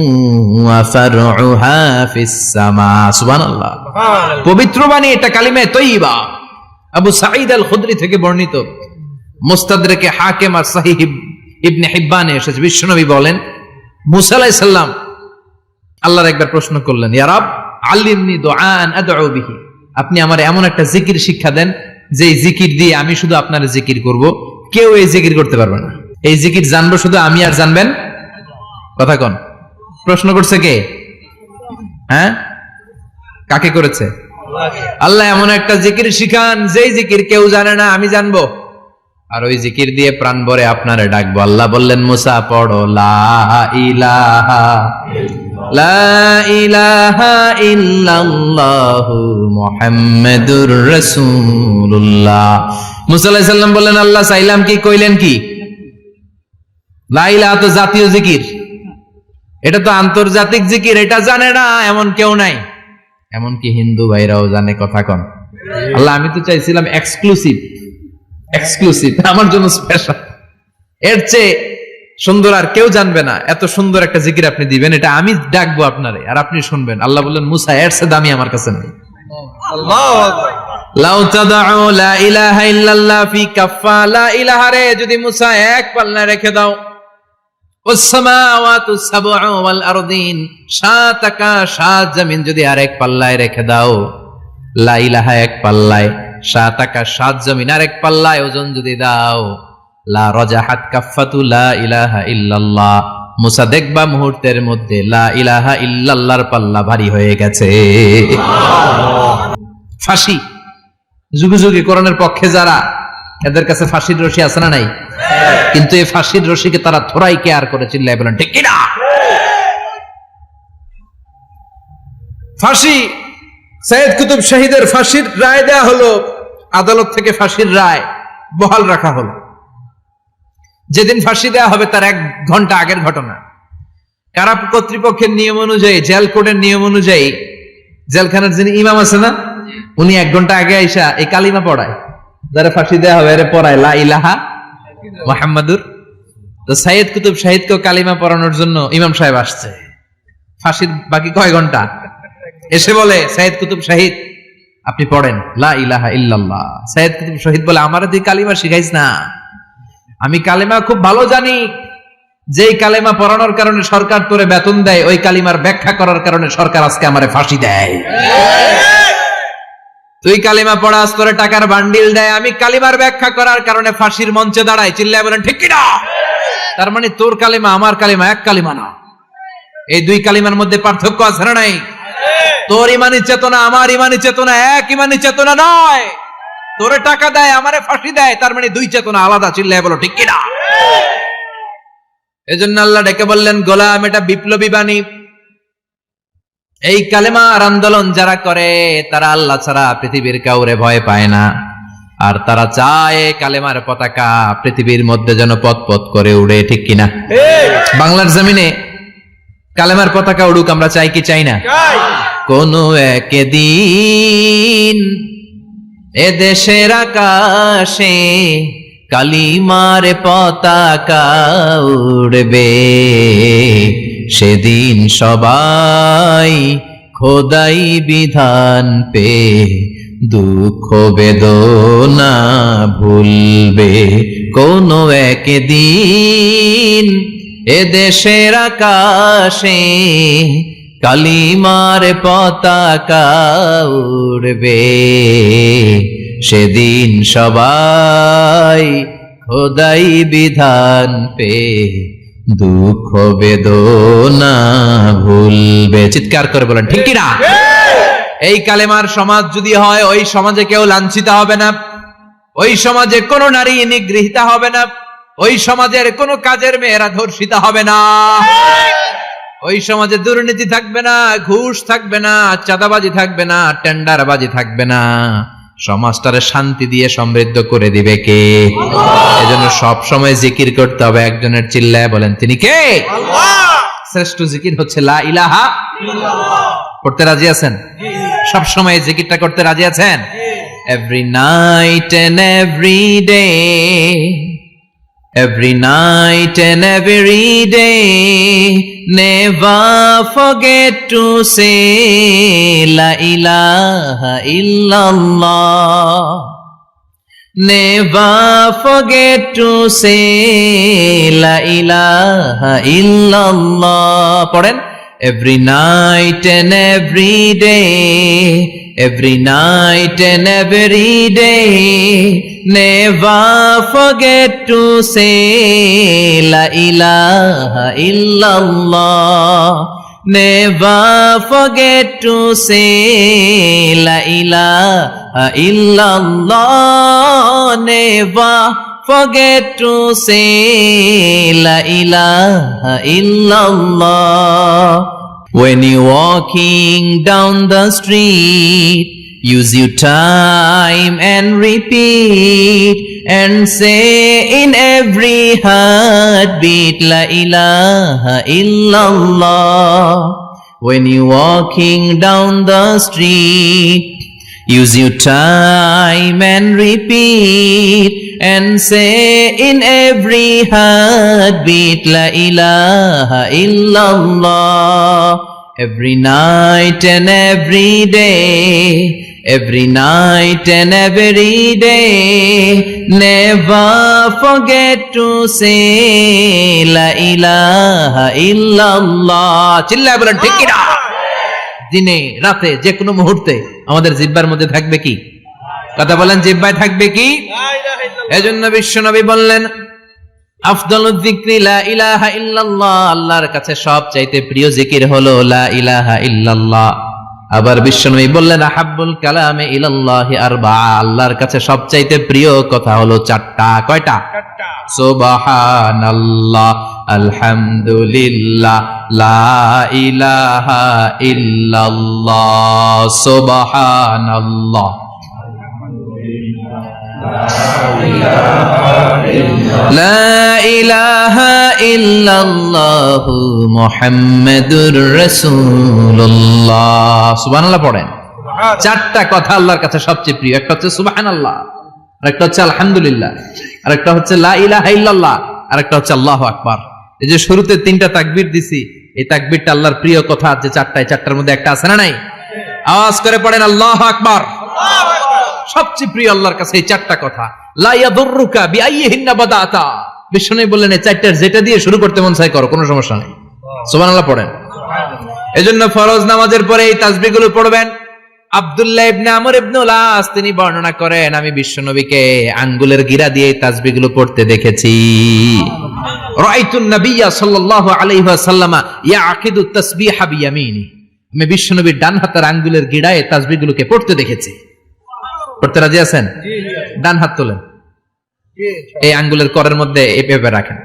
ওয়া ফারউহা ফিস সামা। সুবহানাল্লাহ। পবিত্র বাণী এটা কালিমায়ে তাইয়িবা। আবু সাঈদ আল খুদরি থেকে বর্ণিত, মুস্তাদরাকে হাকিম আর সহিহ ইবনে হিব্বানে এসেছে, বিশ্বনবী বলেন, মুসা আলাইহিস সালাম আল্লাহর একবার প্রশ্ন করলেন, ইয়া রাব আল্লিমনি দুআন আদউ বিহি, আপনি আমার এমন একটা জিকির শিক্ষা দেন যে জিকির দিয়ে আমি শুধু আপনার জিকির করব, কেউ এই জিকির করতে পারবে না। এই জিকির জানবো শুধু আমি আর জানবেন। কথা কোন? প্রশ্ন করছে কে? হ্যাঁ, কাকে করেছে? আল্লাহ এমন একটা জিকির শিখান যেই জিকির কেউ জানে না, আমি জানবো, আর ওই জিকির দিয়ে প্রাণ ভরে আপনারে ডাকবো। আল্লাহ বললেন, মুসা পড়ো লা ইলাহা ইল্লাল্লাহু মুহাম্মাদুর রাসূলুল্লাহ। মুসা আলাইহিস সালাম বললেন, আল্লাহ চাইলাম কি, কইলেন কি? লা ইলাহা তো জাতীয় জিকির, এটা তো আন্তর্জাতিক জিকির, এটা জানে না এমন কেউ নাই, এমনকি হিন্দু ভাইরাও জানে। কথা কন। আল্লাহ আমি তো চাইছিলাম এক্সক্লুসিভ, আমার জন্য স্পেশাল, এর চেয়ে সুন্দর আর কেউ জানবে না, এত সুন্দর একটা জিকির আপনি দিবেন, এটা আমি ডাকবো আপনারে আর আপনি শুনবেন। আল্লাহ বললেন, মুসা এর চেয়ে দামি আমার কাছে নেই। আল্লাহু আকবার। লাউ তাদউ লা ইলাহা ইল্লাল্লাহ ফি কাফা, লা ইলাহা রে যদি মুসা এক পাল্লায় রেখে দাও, ওয়াস সামাওয়াতু সাবউ ওয়াল আরদিন, সাত আকাশ সাত জমিন যদি আরেক পাল্লায় রেখে দাও, লা ইলাহা এক পাল্লায়, সাত আকাশ সাত জমিন আরেক পাল্লায় ওজন যদি দাও, লা রাজাহাত কাফাতু লা ইলাহা ইল্লাল্লাহ, মুসা দেখবা মুহূর্তের মধ্যে লা ইলাহা ইল্লাল্লাহর পাল্লা ভারী হয়ে গেছে। ফাঁসি যুগে যুগে কোরআনের পক্ষে যারা, এদের কাছে ফাঁসির রশি আছে না নাই? কিন্তু এই ফাঁসির রশিকে তারা থোড়াই কেয়ার করে, চিল্লায় বলেন ঠিক কিনা? ফাঁসি, সৈয়দ কুতুব শহীদের ফাঁসির রায় দেয়া হলো, আদালত থেকে ফাঁসির রায় বহাল রাখা হলো। যেদিন ফাঁসি দেয়া হবে তার 1 ঘন্টা আগের ঘটনা। কারা কর্তৃপক্ষের নিয়ম অনুযায়ী, জেল কোডের নিয়ম অনুযায়ী, জেলখানার যিনি ইমাম আছে না, উনি 1 ঘন্টা আগে আইসা এই কালিমা পড়ায়, যারা ফাঁসি দেয়া হবে এর পড়ায় লা ইলাহা মুহাম্মাদুর। তো সৈয়দ কুতুব শহীদকে কালিমা পড়ানোর জন্য ইমাম সাহেব আসছে, ফাঁসির বাকি কয় ঘন্টা, এসে বলে, সৈয়দ কুতুব শহীদ আপনি পড়েন লা ইলাহা ইল্লাল্লাহ। সৈয়দ কুতুব শহীদ বলে, আমারে তুই কালিমা শিখাইস না, আমি কালিমা খুব ভালো জানি, যেই কালিমা পড়ানোর কারণে সরকার তোরে বেতন দেয়, ওই কালিমার ব্যাখ্যা করার কারণে সরকার আজকে আমারে ফাঁসি দেয়। তুই কালিমা পড়াস, তোরে টাকার বান্ডিল দেয়, আমি কালিমার ব্যাখ্যা করার কারণে ফাঁসির মঞ্চে দাঁড়াই, চিল্লায় বলেন ঠিক কিনা? তার মানে তোর কালিমা আমার কালিমা এক কালিমা না, এই 2 কালিমার মধ্যে পার্থক্য আছে না নাই? তোর ইমানি চেতনা আমার ইমানি চেতনা এক ইমানি চেতনা নয়। তোরে টাকা দেয়, আমারে ফাঁসি দেয়, তার মানে 2 চেতনা আলাদা, চিল্লায় বলো ঠিক কিনা? এজন্য আল্লাহ ডেকে বললেন, গোলাম এটা বিপ্লবী বাণী। এই কালেমার আন্দোলন যারা করে তারা আল্লাহ ছাড়া পৃথিবীর কাউরে ভয় পায় না, আর তারা চায় কালেমার পতাকা পৃথিবীর মধ্যে যেন পথ পথ করে উড়ে, ঠিক কিনা? বাংলার জমিনে কালেমার পতাকা উড়ুক, আমরা চাই কি চাই না? কোন একদিন এ দেশের আকাশে কালিমার পতাকা উড়বে, সেদিন সবাই খোদাই বিধান পে দুঃখ বেদনা ভুলবে কোনো একদিন, এদেশের আকাশে কালিমার পতাকা উড়বে, সেদিন সবাই খোদাই বিধান পে দুঃখ বেদনা ভুলবে। চিৎকার করে বলেন ঠিক কি না? এই কালেমার সমাজ যদি হয়, ওই সমাজে কেউ লাঞ্ছিত হবে না, ওই সমাজে কোনো নারী নিগৃহীত হবে না, ওই সমাজের কোনো কাজের মেয়েরা ধর্ষিত হবে না, ওই সমাজে দুর্নীতি থাকবে না, ঘুষ থাকবে না, চাঁদাবাজি থাকবে না, টেন্ডারবাজি থাকবে না। সমাজটারে শান্তি দিয়ে সমৃদ্ধ করে দিবে কে? এজন্য সব সময় জিকির করতে হবে একজনের, চিল্লায় বলেন তিনি কে? শ্রেষ্ঠ জিকির হচ্ছে লা ইলাহা ইল্লাল্লাহ। করতে রাজি আছেন? সব সময় জিকিরটা করতে রাজি আছেন? Every night and every day, every night and every day, never forget to say la ilaha illallah. Never forget to say la ilaha illallah. পড়েন, every night and every day, every night and every day, never forget to say la ilaha illallah. Never forget to say la ilaha illallah. Never forget to say la ilaha illallah. When you're walking down the street, use your time and repeat and say in every heartbeat la ilaha illallah. When you're walking down the street, use your time and repeat and say in every heartbeat la ilaha illallah. Every night and every day, every night and every day, never forget to say la ilaha illallah. চিল্লায় বলেন ঠিক কি না? দিনে রাতে যে কোনো মুহূর্তে আমাদের জিহ্বার মধ্যে থাকবে কি? কথা বলেন, জিহ্বায় থাকবে কি? এজন্য বিশ্বনবী বললেন, আফদালুয যিকরি লা ইলাহা ইল্লাল্লাহ, আল্লাহর কাছে সবচাইতে প্রিয় জিকির হলো লা ইলাহা ইল্লাল্লাহ। আবার বিশ্বনবী বললেন, আহাব্বুল কালামে ইলাল্লাহি আরবাআ, আল্লাহর কাছে সবচাইতে প্রিয় কথা হলো চারটা। কয়টা? সুবহানাল্লাহ, আলহামদুলিল্লাহ, লা ইলাহা ইল্লাল্লাহ। সুবহানাল্লাহ, লা ইলাহা ইল্লাল্লাহ, মুহাম্মাদুর রাসূলুল্লাহ। সুবহানাল্লাহ পড়েন। চারটা কথা আল্লাহর কাছে সবচেয়ে প্রিয়। একটা হচ্ছে সুবহানাল্লাহ, আরেকটা হচ্ছে আলহামদুলিল্লাহ, আরেকটা হচ্ছে লা ইলাহা ইল্লাল্লাহ, আরেকটা হচ্ছে আল্লাহু আকবার। এই যে শুরুতে তিনটা তাকবীর দিছি, এই তাকবীরটা আল্লাহর প্রিয় কথা যে চারটায়, চারটার মধ্যে একটা আছে না নাই? আওয়াজ করে পড়েন আল্লাহু আকবার। সবচেয়ে প্রিয় আল্লাহর কাছে এই চারটা কথা। লা ইয়াদুররুকা বিআইয়িহিন্না বাদাতা, বিষ্ণু বললেন এই চারটার যেটা দিয়ে শুরু করতে মন চায় করো, কোনো সমস্যা নেই। সুবহানাল্লাহ পড়েন। এজন্য ফরজ নামাজের পরে এই তাসবিহগুলো পড়বেন। আব্দুল্লাহ ইবনে আমর ইবনে আস তিনি বর্ণনা করেন, আমি বিশ্বনবীকে আঙ্গুলের গিরা দিয়ে এই তাসবিহগুলো পড়তে দেখেছি। রাআইতুন নাবিয়্যা সাল্লাল্লাহু আলাইহি ওয়াসাল্লাম ইয়াকিদু তাসবিহা বিয়ামিনি, আমি বিশ্বনবীর ডান হাতের আঙ্গুলের গিরায় এই তাসবিহগুলোকে পড়তে দেখেছি। পড়তে রাজি আছেন? ডান হাত তোলেন, এই আঙ্গুলের করের মধ্যে এভাবে রাখেন,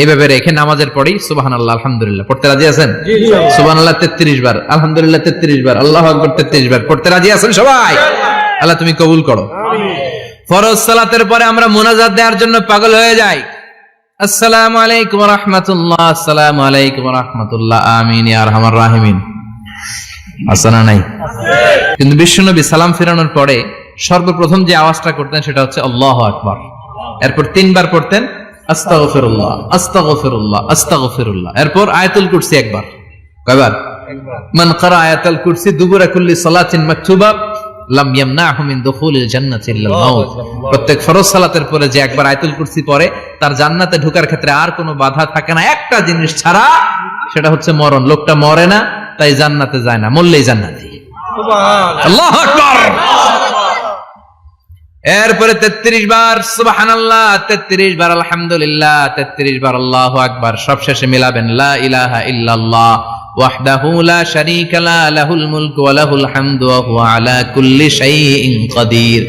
এভাবে রেখে নামাজের পরেই সুবহানাল্লাহ আলহামদুলিল্লাহ পড়তে রাজি আছেন? সুবহানাল্লাহ 33 বার, আলহামদুলিল্লাহ 33 বার, আল্লাহু আকবার 33 বার। পড়তে রাজি আছেন সবাই? আল্লাহ তুমি কবুল করো। ফরজ সালাতের পরে আমরা মুনাজাত দেওয়ার জন্য পাগল হয়ে যাই। আসসালামু আলাইকুম ওয়া রাহমাতুল্লাহ, আসসালামু আলাইকুম ওয়া রাহমাতুল্লাহ, আমিন ইয়া আরহামার রাহিমিন। আসনা নাই? কিন্তু বিশ্বনবী সালাম ফেরানোর পরে সর্বপ্রথম যে আওয়াজটা করতেন সেটা হচ্ছে আল্লাহু আকবার। এরপর 3 বার পড়তেন আস্তাগফিরুল্লাহ, আস্তাগফিরুল্লাহ, আস্তাগফিরুল্লাহ। এরপর আয়াতুল কুরসি একবার। কয়বার? মান ক্বারা আয়াতুল কুরসি দুবুরা কুল্লি সালাতিন মাকতুবা লাম ইয়ামনাহু মিন দুখুলিল জান্নাতি ইল্লাল মাউত। প্রত্যেক ফরজ সালাতের পরে যে একবার আয়াতুল কুরসি পড়ে তার জান্নাতে ঢোকার ক্ষেত্রে আর কোনো বাধা থাকে না, একটা জিনিস ছাড়া, সেটা হচ্ছে মরণ। লোকটা মরে না, তাই জান্নাতে যায় না, মরলেই জান্নাতি। আল্লাহু আকবার। এরপরে 33 বার সুবহানাল্লাহ, 33 বার আলহামদুলিল্লাহ, 33 বার আল্লাহু আকবার। সবশেষে মিলাবেন লা ইলাহা ইল্লাল্লাহ ওয়াহদাহু লা শারীকা লা লাহুল মুলকু ওয়া লাহুল হামদু ওয়া হুয়া আলা কুল্লি শাইইন কাদির।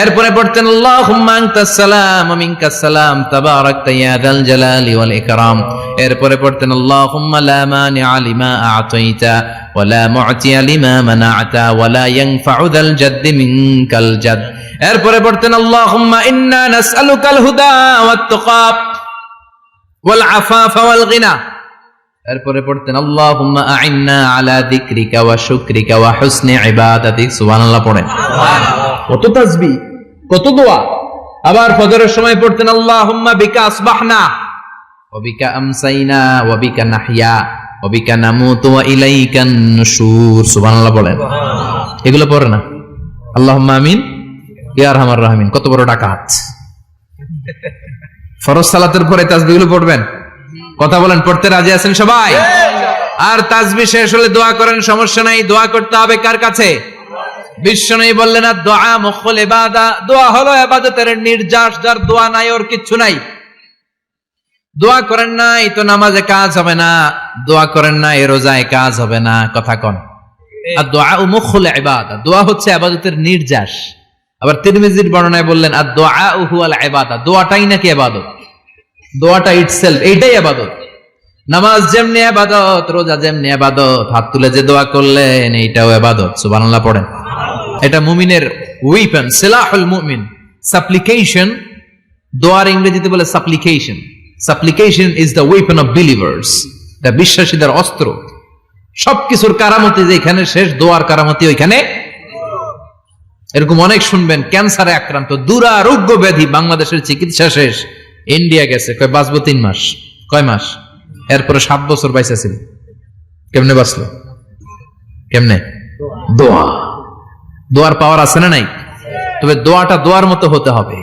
এরপরে পড়তেন আল্লাহুম্মা আনতাস সালাম ওয়া মিনকাস সালাম তাবারাকতা ইয়া যাল জালালি ওয়াল ইকরাম। এরপরে পড়তেন আল্লাহুম্মা লা মানিআ লিমা আ'তাইতা ওয়া লা মু'তিয়া লিমা মানা'তা ওয়া লা ইয়ানফা'ু যাল জাদ্দি মিনকাল জাদ। এরপরে পড়তেন আল্লাহুম্মা ইন্না নাসআলুকাল হুদা ওয়াত তুকা ওয়াল আফাফা ওয়াল গিনা। এরপরে পড়তেন আল্লাহুম্মা আ'ইন্না আলা যিকরিকা ওয়া শুকরিকা ওয়া হুসনি ইবাদাতিক। সুবহানাল্লাহ পড়েন। কত তাসবিহ, কত দোয়া। আবার ফজরের সময় পড়তেন আল্লাহুম্মা বিকা আসবাহনা ওয়া বিকা আমসাইনা ওয়া বিকা নাহইয়া ওয়া বিকা নামুতু ওয়া ইলাইকান নুশুর। সুবহানাল্লাহ পড়েন। এগুলো পড়ে না? আল্লাহুম্মা আমিন ইয়া আরহামার রাহিমিন। কত বড় ডাকাত। ফরজ সালাতের পরে তাসবিহগুলো পড়বেন? কথা বলেন, পড়তে রাজি আছেন সবাই? আর তাসবিহ শেষ হলে দোয়া করেন, সমস্যা নাই। দোয়া করতে হবে কার কাছে? বিশ্বনবী বললেন না, দোয়া মুখুল ইবাদা, দোয়া হলো ইবাদতের নির্যাস। যার দোয়া নাই ওর কিচ্ছু নাই। দোয়া করেন নাই তো নামাজে কাজ হবে না, দোয়া করেন নাই রোজায় কাজ হবে না। কথা কন। আর দোয়া মুখুল ইবাদা, দোয়া হচ্ছে ইবাদতের নির্যাস। আবার তিরমিজির বর্ণনায় বললেন আর দোয়া হুয়াল ইবাদা, দোয়াটাই নাকি ইবাদত। দোয়াটা ইটসেলফ, এইটাই ইবাদত। নামাজ যেমনি ইবাদত, রোজা যেমনি ইবাদত, হাত তুলে যে দোয়া করলেন এইটাও ইবাদত। সুবহানাল্লাহ পড়েন। এটা মুমিনের ওয়েপন, সিলাহুল মুমিন। সাপ্লিকেশন, দোয়ার ইংরেজিতে বলে সাপ্লিকেশন। সাপ্লিকেশন is the weapon of believers. এটা বিশ্বাসীদের অস্ত্র। সবকিছুর কারামতি যেখানে শেষ, দোয়ার কারামতি ওইখানে। এরকম অনেক শুনবেন, ক্যান্সারে আক্রান্ত, দুরারোগ্য ব্যাধি, বাংলাদেশের চিকিৎসা শেষ, ইন্ডিয়া গেছে, কয় বাঁচবো 3 মাস। কয় মাস? এরপরে 7 বছর বাইসা ছিল। কেমনে বাঁচলো? কেমনে? দোয়া। দোয়ার পাওয়ার আছে না নাই? তবে দোয়াটা দোয়ার মতো হতে হবে।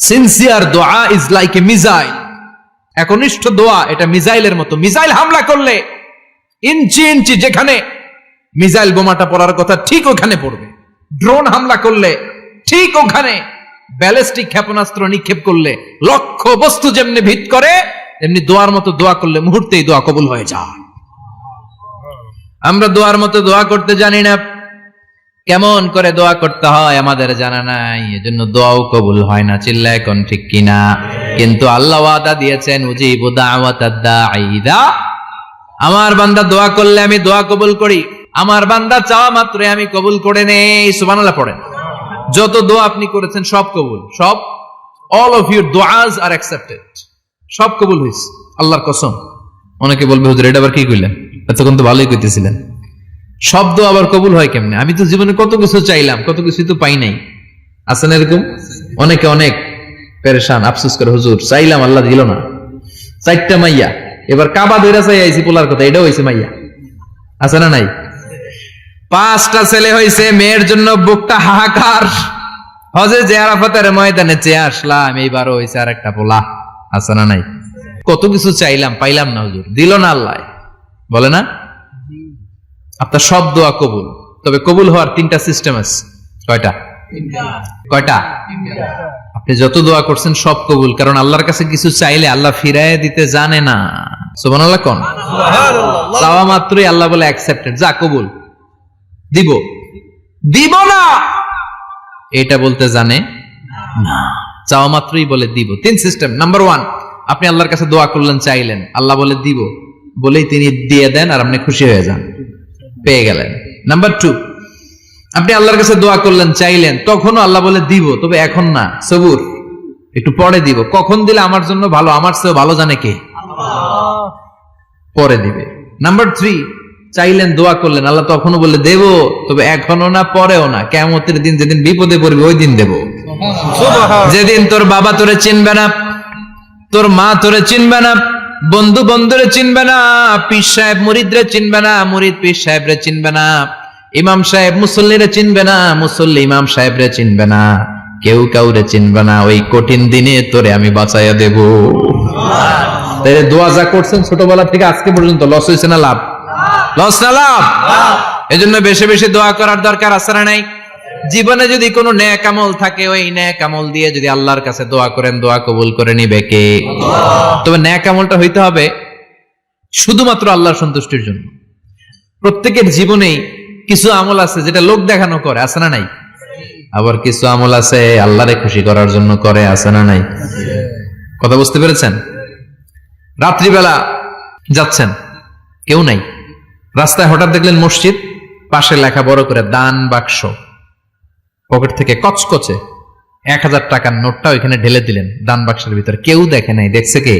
সিনসিয়ার দোয়া ইজ লাইক এ মিসাইল। একনিষ্ঠ দোয়া এটা মিসাইলের মতো। মিসাইল হামলা করলে ইঞ্চি ইঞ্চি যেখানে মিসাইল বোমাটা পড়ার কথা ঠিক ওখানে পড়বে। ড্রোন হামলা করলে ঠিক ওখানে, ব্যালিস্টিক ক্ষেপণাস্ত্র নিক্ষেপ করলে লক্ষ্য বস্তু যেমনি ভিত করে, তেমনি দোয়ার মতো দোয়া করলে মুহূর্তেই দোয়া কবুল হয়ে যায়। আমরা দোয়ার মতো দোয়া করতে জানি না। কেমন করে দোয়া করতে হয় আমাদের জানা নাই, এজন্য দোয়াও কবুল হয় না। চিল্লা এখন ঠিক কিনা? কিন্তু আল্লাহ ওয়াদা দিয়েছেন উজিবু দাওয়াতাদ দাঈ ইযা, আমার বান্দা দোয়া করলে আমি দোয়া কবুল করি। আমার বান্দা চাওয়া মাত্রই আমি কবুল করে নেই। সুবহানাল্লাহ পড়েন। যত দোয়া আপনি করেছেন সব কবুল, সব। অল অফ ইউর দোয়াজ আর অ্যাকসেপ্টেড। সব কবুল হয়েছে আল্লাহর কসম। অনেকে বলবে হুজুর এটা আবার কি কইলেন? এতক্ষণ তো ভালোই কইতেছিলেন। সব দোয়া আবার কবুল হয় কেমনে? আমি তো জীবনে কত কিছু চাইলাম, কত কিছু তো পাই নাই। আছেন এরকম অনেকে? অনেক পেরেশান, আফসোস করে হুজুর চাইলাম আল্লাহ দিল না। 4টা মাইয়া, এবার কাবা ধইরা চাই আইছি পোলার কথা, এটাও হইছে মাইয়া। আছে না নাই? 5টা ছেলে হইছে, মেয়ের জন্য বুকটা হাহাকার। হজে যে আরাফাতের ময়দানে চেয়ে আসলাম, এইবারও হইছে আর একটা পোলা। আছে না নাই? কত কিছু চাইলাম, পাইলাম না হুজুর, দিল না আল্লাহ। বলে না? আপনার সব দোয়া কবুল, তবে কবুল হওয়ার 3টা সিস্টেম আছে। কয়টা? কয়টা? আপনি যত দোয়া করছেন সব কবুল, কারণ আল্লাহর কাছে কিছু চাইলে আল্লাহ ফিরায় দিতে জানে না। সুবহানাল্লাহ কোন? চাওয়া মাত্রই আল্লাহ বলে অ্যাকসেপ্টেড, যা কবুল। দিব দিব না এটা বলতে জানে না, চাওয়া মাত্রই বলে দিব। 3 সিস্টেম। নাম্বার 1, আপনি আল্লাহর কাছে দোয়া করলেন, চাইলেন, আল্লাহ বলে দিব, বলেই তিনি দিয়ে দেন আর আপনি খুশি হয়ে যান, পেয়ে গেলেন। নাম্বার 2, আপনি আল্লাহর কাছে দোয়া করলেন, চাইলেন, তখনও আল্লাহ বলে দিব, তবে এখন না, সবুর, একটু পরে দিব। কখন দিলে আমার জন্য ভালো, আমার চেয়ে ভালো জানে কে? পরে দিবে। নাম্বার 3, চাইলেন, দোয়া করলেন, আল্লাহ তখনও বলে দেব, তবে এখনো না, পরেও না, কিয়ামতের দিন যেদিন বিপদে পড়বে ওই দিন দেব। যেদিন তোর বাবা তোরে চিনবে না, তোর মা তোরে চিনবে না, বন্ধু বন্ধুরে চিনবে না, পীর সাহেব মুরিদরে চিনবে না, মুরিদ পীর সাহেবরে চিনবে না, ইমাম সাহেব মুসল্লিরে চিনবে না, মুসল্লি ইমাম সাহেবরে চিনবে না, কেউ কাউরে চিনবে না। ওই কঠিন দিনে তোরে আমি বাঁচাইয়া দেব। তাই দোয়া যা করছেন ছোটবেলা থেকে আজকে পর্যন্ত লস হয়েছে না লাভ? লস না লাভ? এজন্য বেশি বেশি দোয়া করার দরকার আছে না নাই? জীবনে যদি কোনো নেক আমল থাকে, ওই নেক আমল দিয়ে যদি আল্লাহর কাছে দোয়া করেন, দোয়া কবুল করে নিবে কে? তবে নেক আমলটা হইতে হবে শুধুমাত্র আল্লাহর সন্তুষ্টির জন্য। প্রত্যেকের জীবনেই কিছু আমল আছে যেটা লোক দেখানো করে, আছে না নাই? আবার কিছু আমল আছে আল্লাহরে খুশি করার জন্য করে, আছে না নাই? কথা বুঝতে পেরেছেন? রাত্রিবেলা যাচ্ছেন, কেউ নাই, রাস্তায় হঠাৎ দেখলেন মসজিদ, পাশে লেখা বড় করে দান বাক্স, পকেট থেকে কচকচে 1000 টাকার নোটটা ওইখানে ঢেলে দিলেন দান বাক্সের ভিতরে। কেউ দেখে নাই, দেখছে কে?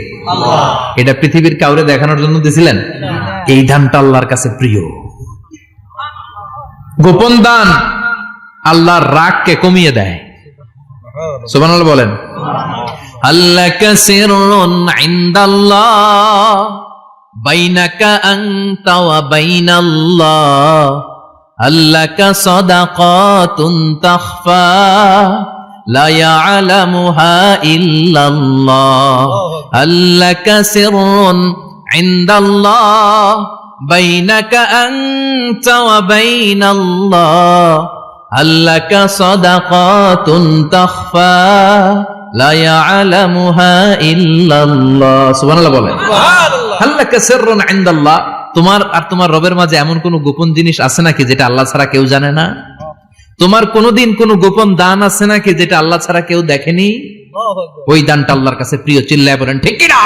এটা পৃথিবীর কাউরে দেখানোর জন্য দিছিলেন? এই দানটা আল্লাহর কাছে প্রিয়। গোপন দান আল্লাহর রাগকে কমিয়ে দেয়। সুবহানাল্লাহ বলেন। আল্লাকা সিররুন ইনদাল্লাহ বাইনাকা আনতা ওয়া বাইনাল্লাহ, আল্লাকা সাদাকাতুন তাখফা লা ইয়ালামুহা ইল্লাল্লাহ, আল্লাকা সিররুন ইনদাল্লাহ বাইনাকা আনতা ওয়া বাইনাল্লাহ, আল্লাকা সাদাকাতুন তাখফা লা ইয়ালামুহা ইল্লাল্লাহ। সুবহানাল্লাহ বলেন। আল্লাকা সিররুন ইনদাল্লাহ, তোমার আর তোমার রবের মাঝে এমন কোন গোপন জিনিস আছে নাকি যেটা আল্লাহ ছাড়া কেউ জানে না? তোমার কোনদিন কোন গোপন দান আছে নাকি যেটা আল্লাহ ছাড়া কেউ দেখেনি? ওই দানটা আল্লাহর কাছে প্রিয়। চিল্লায় বলেন ঠিক কি না?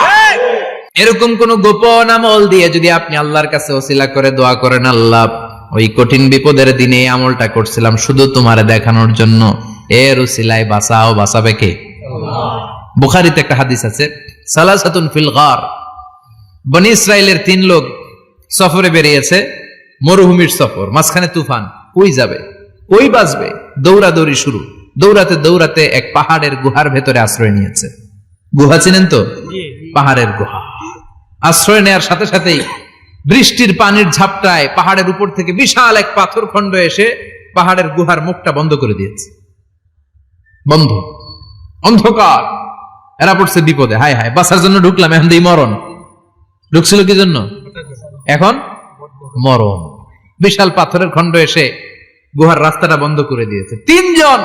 এরকম কোন গোপন আমল দিয়ে যদি আপনি আল্লাহর কাছে ওসিলা করে দোয়া করেন, আল্লাহ ওই কঠিন বিপদের দিনে এই আমলটা করছিলাম শুধু তোমারে দেখানোর জন্য, এর ওসিলায় বাঁচাও, বাঁচাবে কে? বুখারীতে একটা হাদিস আছে, সালাসাতুন ফিল গার, বনি ইসরাইলের 3 লোক সফরে বেরিয়েছে, মরুভূমির সফর, মাঝখানে তুফান, ওই যাবে ওই বাঁচবে, দৌড়াদৌড়ি শুরু, দৌড়াতে দৌড়াতে এক পাহাড়ের গুহার ভেতরে আশ্রয় নিয়েছে। গুহা চিনেন তো? পাহাড়ের গুহা। আশ্রয় নেয়ার সাথে সাথেই বৃষ্টির পানির ঝাপটায় পাহাড়ের উপর থেকে বিশাল এক পাথর খণ্ড এসে পাহাড়ের গুহার মুখটা বন্ধ করে দিয়েছে। বন্ধ, অন্ধকার। এরা পড়ছে বিপদে, হায় হায় বাঁচার জন্য ঢুকলাম, এখন দিয়ে মরণ। ঢুকছিল কি জন্য? এখন মরণ। বিশাল পাথরের খণ্ড এসে গুহার রাস্তাটা বন্ধ করে দিয়েছে। 3 জন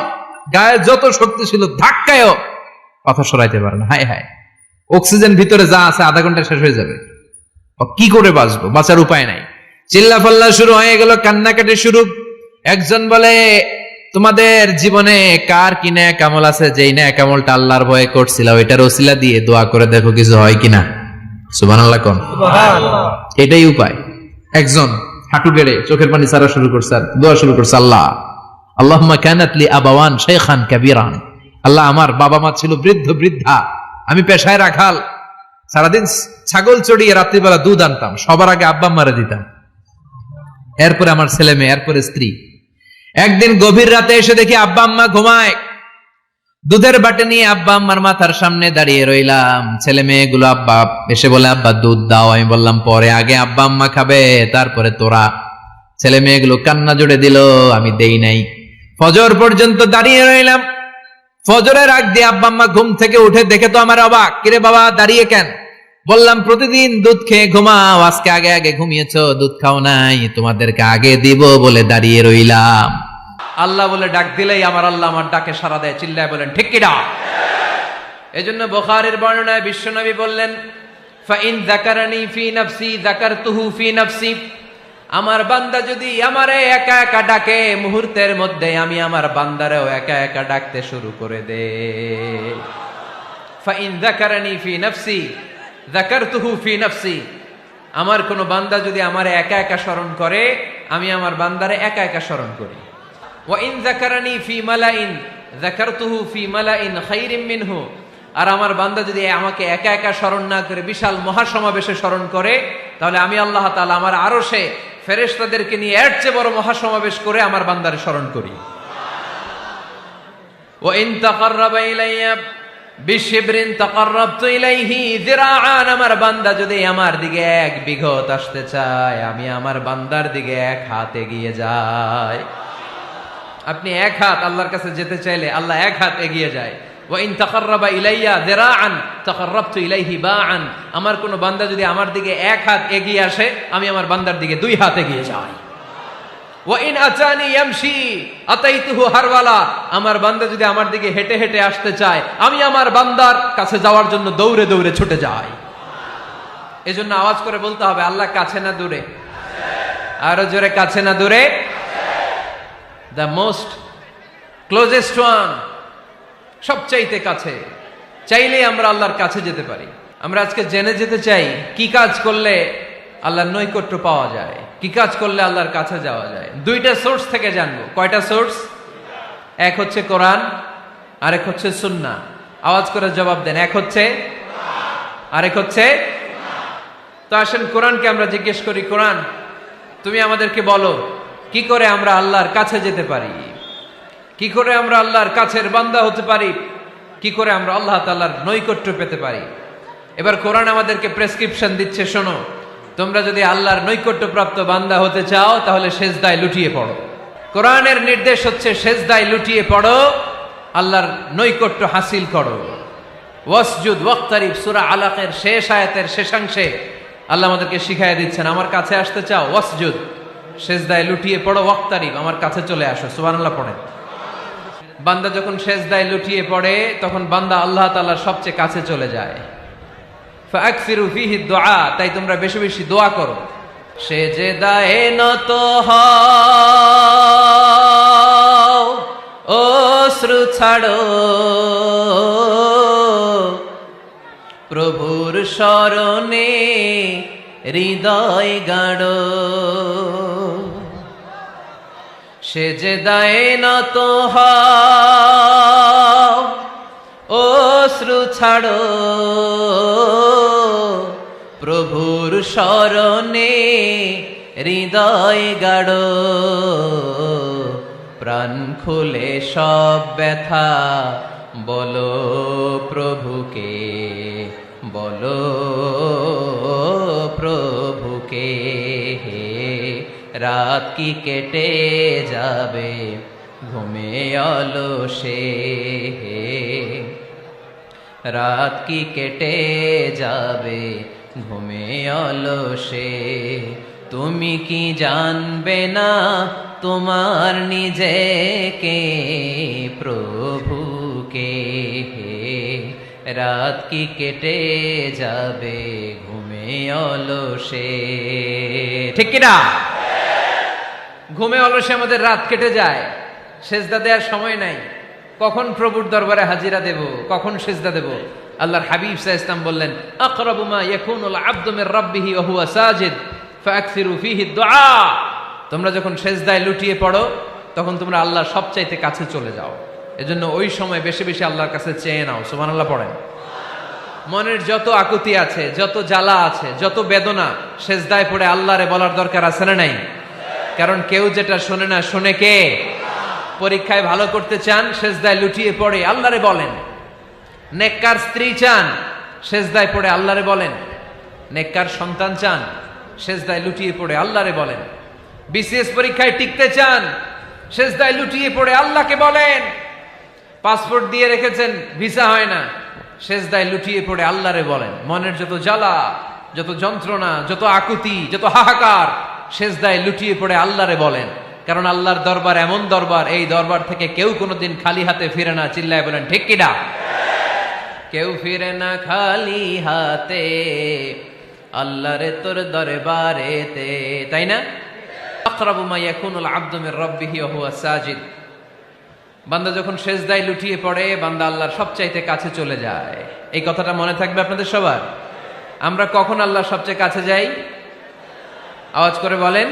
গায়ে যত শক্তি ছিল ধাক্কায়ও পাথর সরাইতে পারে না। হায় হায়, অক্সিজেন ভিতরে যা আছে আধা ঘন্টা শেষ হয়ে যাবে, কি করে বাঁচবো? বাঁচার উপায় নাই। চিল্লাফাল্লা শুরু হয়ে গেল, কান্নাকাটি শুরু। একজন বলে, তোমাদের জীবনে কার কি নেক আমল আছে যেই নেক আমলটা আল্লাহর ভয়ে করছিল, ওইটার ওসিলা দিয়ে দোয়া করে দেখো কিছু হয় কিনা। সুবহানাল্লাহ কোন? এটাই উপায়। একজন হাঁটু গেড়ে চোখের পানি ছাড়া শুরু করছে, আর দোয়া শুরু করছে, আল্লাহ আল্লাহুম্মা কানাত লি আবাওয়ান শাইখান কাবীরান, আল্লাহ আমার বাবা মা ছিল বৃদ্ধ বৃদ্ধা, আমি পেশায় রাখাল, সারাদিন ছাগল চড়িয়ে রাত্রিবেলা দুধ আনতাম, সবার আগে আব্বা আম্মারে দিতাম, এরপরে আমার ছেলে মেয়ে, এরপরে স্ত্রী। একদিন গভীর রাতে এসে দেখি আব্বা আম্মা ঘুমায়, দুধের বাটি নিয়ে আব্বা আম্মার মাথার সামনে দাঁড়িয়ে রইলাম। ছেলে মেয়েগুলো আব্বা এসে বলে, আব্বা দুধ দাও। আমি বললাম পরে, আগে আব্বা আম্মা খাবে তারপরে তোরা। ছেলে মেয়েগুলো কান্না জুড়ে দিল, আমি দেই নাই। ফজর পর্যন্ত দাঁড়িয়ে রইলাম। ফজরের আগ দিয়ে আব্বা আম্মা ঘুম থেকে উঠে দেখে তো আমার অবাক, কিরে বাবা দাঁড়িয়ে কেন? বললাম প্রতিদিন দুধ খেয়ে ঘুমাও, আজকে আগে আগে ঘুমিয়েছো, দুধ খাও নাই, তোমাদেরকে আগে দিব বলে দাঁড়িয়ে রইলাম। আল্লাহ বলে ডাক দিলেই আমার আল্লাহ আমার ডাকে সাড়া দেয়। চিল্লায় বলেন ঠিক কি না? এজন্য বুখারীর বর্ণনায় বিশ্বনবী বললেন, ফাইন যাকারানি ফি নাফসি যাকারতুহু ফি নাফসি, আমার বান্দা যদি আমারে একা একা ডাকে, মুহূর্তের মধ্যে আমি আমার বান্দারেও একা একা ডাকতে শুরু করে দে। ফাইন যাকারানি ফি নাফসি যাকারতুহু ফি নাফসি, আমার কোন বান্দা যদি আমারে একা একা স্মরণ করে, আমি আমার বান্দারে একা একা স্মরণ করি। ওয়া ইন যাকারানি ফি মালাইন যাকারতুহু ফি মালাইন খায়রিম মিনহু, আর আমার বান্দা যদি আমাকে একা একা স্মরণ না করে বিশাল মহাসমাবেশে স্মরণ করে, তাহলে আমি আল্লাহ তাআলা আমার আরশে ফেরেশতাদেরকে নিয়ে এর চেয়ে বড় মহাসমাবেশ করে আমার বান্দারে স্মরণ করি। ওয়া ইন তাকাররাবা ইলাইয়া বিশিবরিন তাকাররাবতু ইলাইহি যিরাআন, আমার বান্দা যদি আমার দিকে 1 বিঘত আসতে চায়, আমি আমার বান্দার দিকে 1 হাত এগিয়ে যাই। আপনি 1 হাত আল্লাহর কাছে যেতে চাইলে আল্লাহ 1 হাত এগিয়ে যায়। ওয়া ইন তাকাররাবা ইলাইয়া যিরাআন তাকাররাবতু ইলাইহি বাআন, আমার কোন বান্দা যদি আমার দিকে 1 হাত এগিয়ে আসে, আমি আমার বান্দার দিকে 2 হাত এগিয়ে যাই। ওয়া ইন আতানি ইয়ামশি আতাইতুহু হারওয়ালা, আমার বান্দা যদি আমার দিকে হেঁটে হেঁটে আসতে চায়, আমি আমার বান্দার কাছে যাওয়ার জন্য দৌড়ে দৌড়ে ছুটে যাই। এজন্য আওয়াজ করে বলতে হবে, আল্লাহ কাছে না দূরে? আরো জোরে, কাছে না দূরে? দ্য মোস্ট ক্লোজেস্ট ওয়ান, সবচাইতে কাছে। চাইলে আমরা আল্লাহর কাছে যেতে পারি। আমরা আজকে জেনে যেতে চাই কি কাজ করলে আল্লাহর নৈকট্য পাওয়া যায়, কি কাজ করলে আল্লাহর কাছে যাওয়া যায়। 2টা সোর্স থেকে জানবো। কয়টা সোর্স? এক হচ্ছে কোরআন, আরেক হচ্ছে সুন্নাহ। আওয়াজ করে জবাব দেন, এক হচ্ছে, আরেক হচ্ছে। তো আসেন কোরআনকে আমরা জিজ্ঞেস করি, কোরআন তুমি আমাদেরকে বলো কি করে আমরা আল্লাহর কাছে যেতে পারি, কি করে আমরা আল্লাহর কাছের বান্দা হতে পারি, কি করে আমরা আল্লাহ তাআলার নৈকট্য পেতে পারি। এবার কোরআন আমাদেরকে প্রেসক্রিপশন দিচ্ছে, শোনো, তোমরা যদি আল্লাহর নৈকট্যপ্রাপ্ত বান্দা হতে চাও তাহলে সেজদায় লুটিয়ে পড়ো। কোরআনের নির্দেশ হচ্ছে সেজদায় লুটিয়ে পড়ো, আল্লাহর নৈকট্য হাসিল করো। ওয়াসজুদ ওয়াক্তারিব, সূরা আলাকের শেষ আয়াতের শেষাংশে আল্লাহ আমাদেরকে শিখাইয়া দিচ্ছেন, আমার কাছে আসতে চাও, ওয়াসজুদ, সেজদায় লুটিয়ে পড়ো, ওয়াক্তারিব, আমার কাছে চলে আসো। সুবহানাল্লাহ পড়েন। বান্দা যখন সেজদায় লুটিয়ে পড়ে তখন বান্দা আল্লাহ তাআলার সবচেয়ে কাছে চলে যায়। ফাকসিরু ফিহি দুআ, তাই তোমরা বেশি বেশি দোয়া করো। সেজদায়ে নত হও, অশ্রু ছাড়ো, প্রভুর শরণে হৃদয় গাড়ো। সেজদায়ে নত হও, অশ্রু ছাড়ো, প্রভুর শরণে হৃদয় গাড়ো। প্রাণ খুলে সব ব্যথা বলো প্রভুকে, বলো প্রভুকে। রাত কি কেটে যাবে ঘুমে অলসে, রাত কি কেটে যাবে ঘুমে অলসে। তুমি কি জানবে না তোমার নিজেকে, প্রভুকে। রাত কি কেটে যাবে ঘুমে অলসে। ঠিক কিনা? ঘুমে অলসে আমাদের রাত কেটে যায়, সেজদা দেওয়ার সময় নাই। কখন প্রভুর দরবারে হাজিরা দেব, কখন সেজদা দেব? আল্লাহর হাবিব সাল্লাল্লাহু আলাইহি ওয়াসাল্লাম বললেন, আকরাবু মা ইয়াকুনুল আবদু মির রাব্বিহি ওয়া হুয়া সাজিদ ফাকসিরু ফিহি দুআ। তোমরা যখন সেজদায় লুটিয়ে পড়ো তখন তোমরা আল্লাহর সবচাইতে কাছে চলে যাও। এজন্য ওই সময় বেশি বেশি আল্লাহর কাছে চেয়ে নাও। সুবহানাল্লাহ পড়েন। মনের যত আকুতি আছে, যত জ্বালা আছে, যত বেদনা, সেজদায় পড়ে আল্লাহরে বলার দরকার আছে না নাই? কারণ কেউ যেটা শোনে না, শোনে কে? পরীক্ষায় ভালো করতে চান, সেজদায় লুটিয়ে পড়ে আল্লাহরে বলেন। নেককার স্ত্রী চান, সেজদায় পড়ে আল্লাহরে বলেন। নেককার সন্তান চান, সেজদায় লুটিয়ে পড়ে আল্লাহরে বলেন। বিসিএস পরীক্ষায় টিকতে চান, সেজদায় লুটিয়ে পড়ে আল্লাহকে বলেন। পাসপোর্ট দিয়ে রেখেছেন, ভিসা হয় না, সেজদায় লুটিয়ে পড়ে আল্লাহরে বলেন। মনের যত জ্বালা, যত যন্ত্রণা, যত আকুতি, যত হাহাকার, সেজদায় লুটিয়ে পড়ে আল্লাহরে বলেন। কারণ আল্লাহর দরবার এমন দরবার, এই দরবার থেকে কেউ কোনোদিন খালি হাতে ফিরে না। চিল্লায় বলেন ঠিক কিনা? কেউ ফিরে না খালি হাতে আল্লাহরে তোর দরবারেতে, তাই না? আকরাবু মা ইয়াকুনুল আবদু মির রাব্বিহি ওয়া হুয়া সাজিদ। বান্দা যখন সেজদায় লুটিয়ে পড়ে, বান্দা আল্লাহর সবচাইতে কাছে চলে যায়। এই কথাটা মনে থাকবে আপনাদের সবার। আমরা কখন আল্লাহর সবচেয়ে কাছে যাই? আওয়াজ করে বলেন।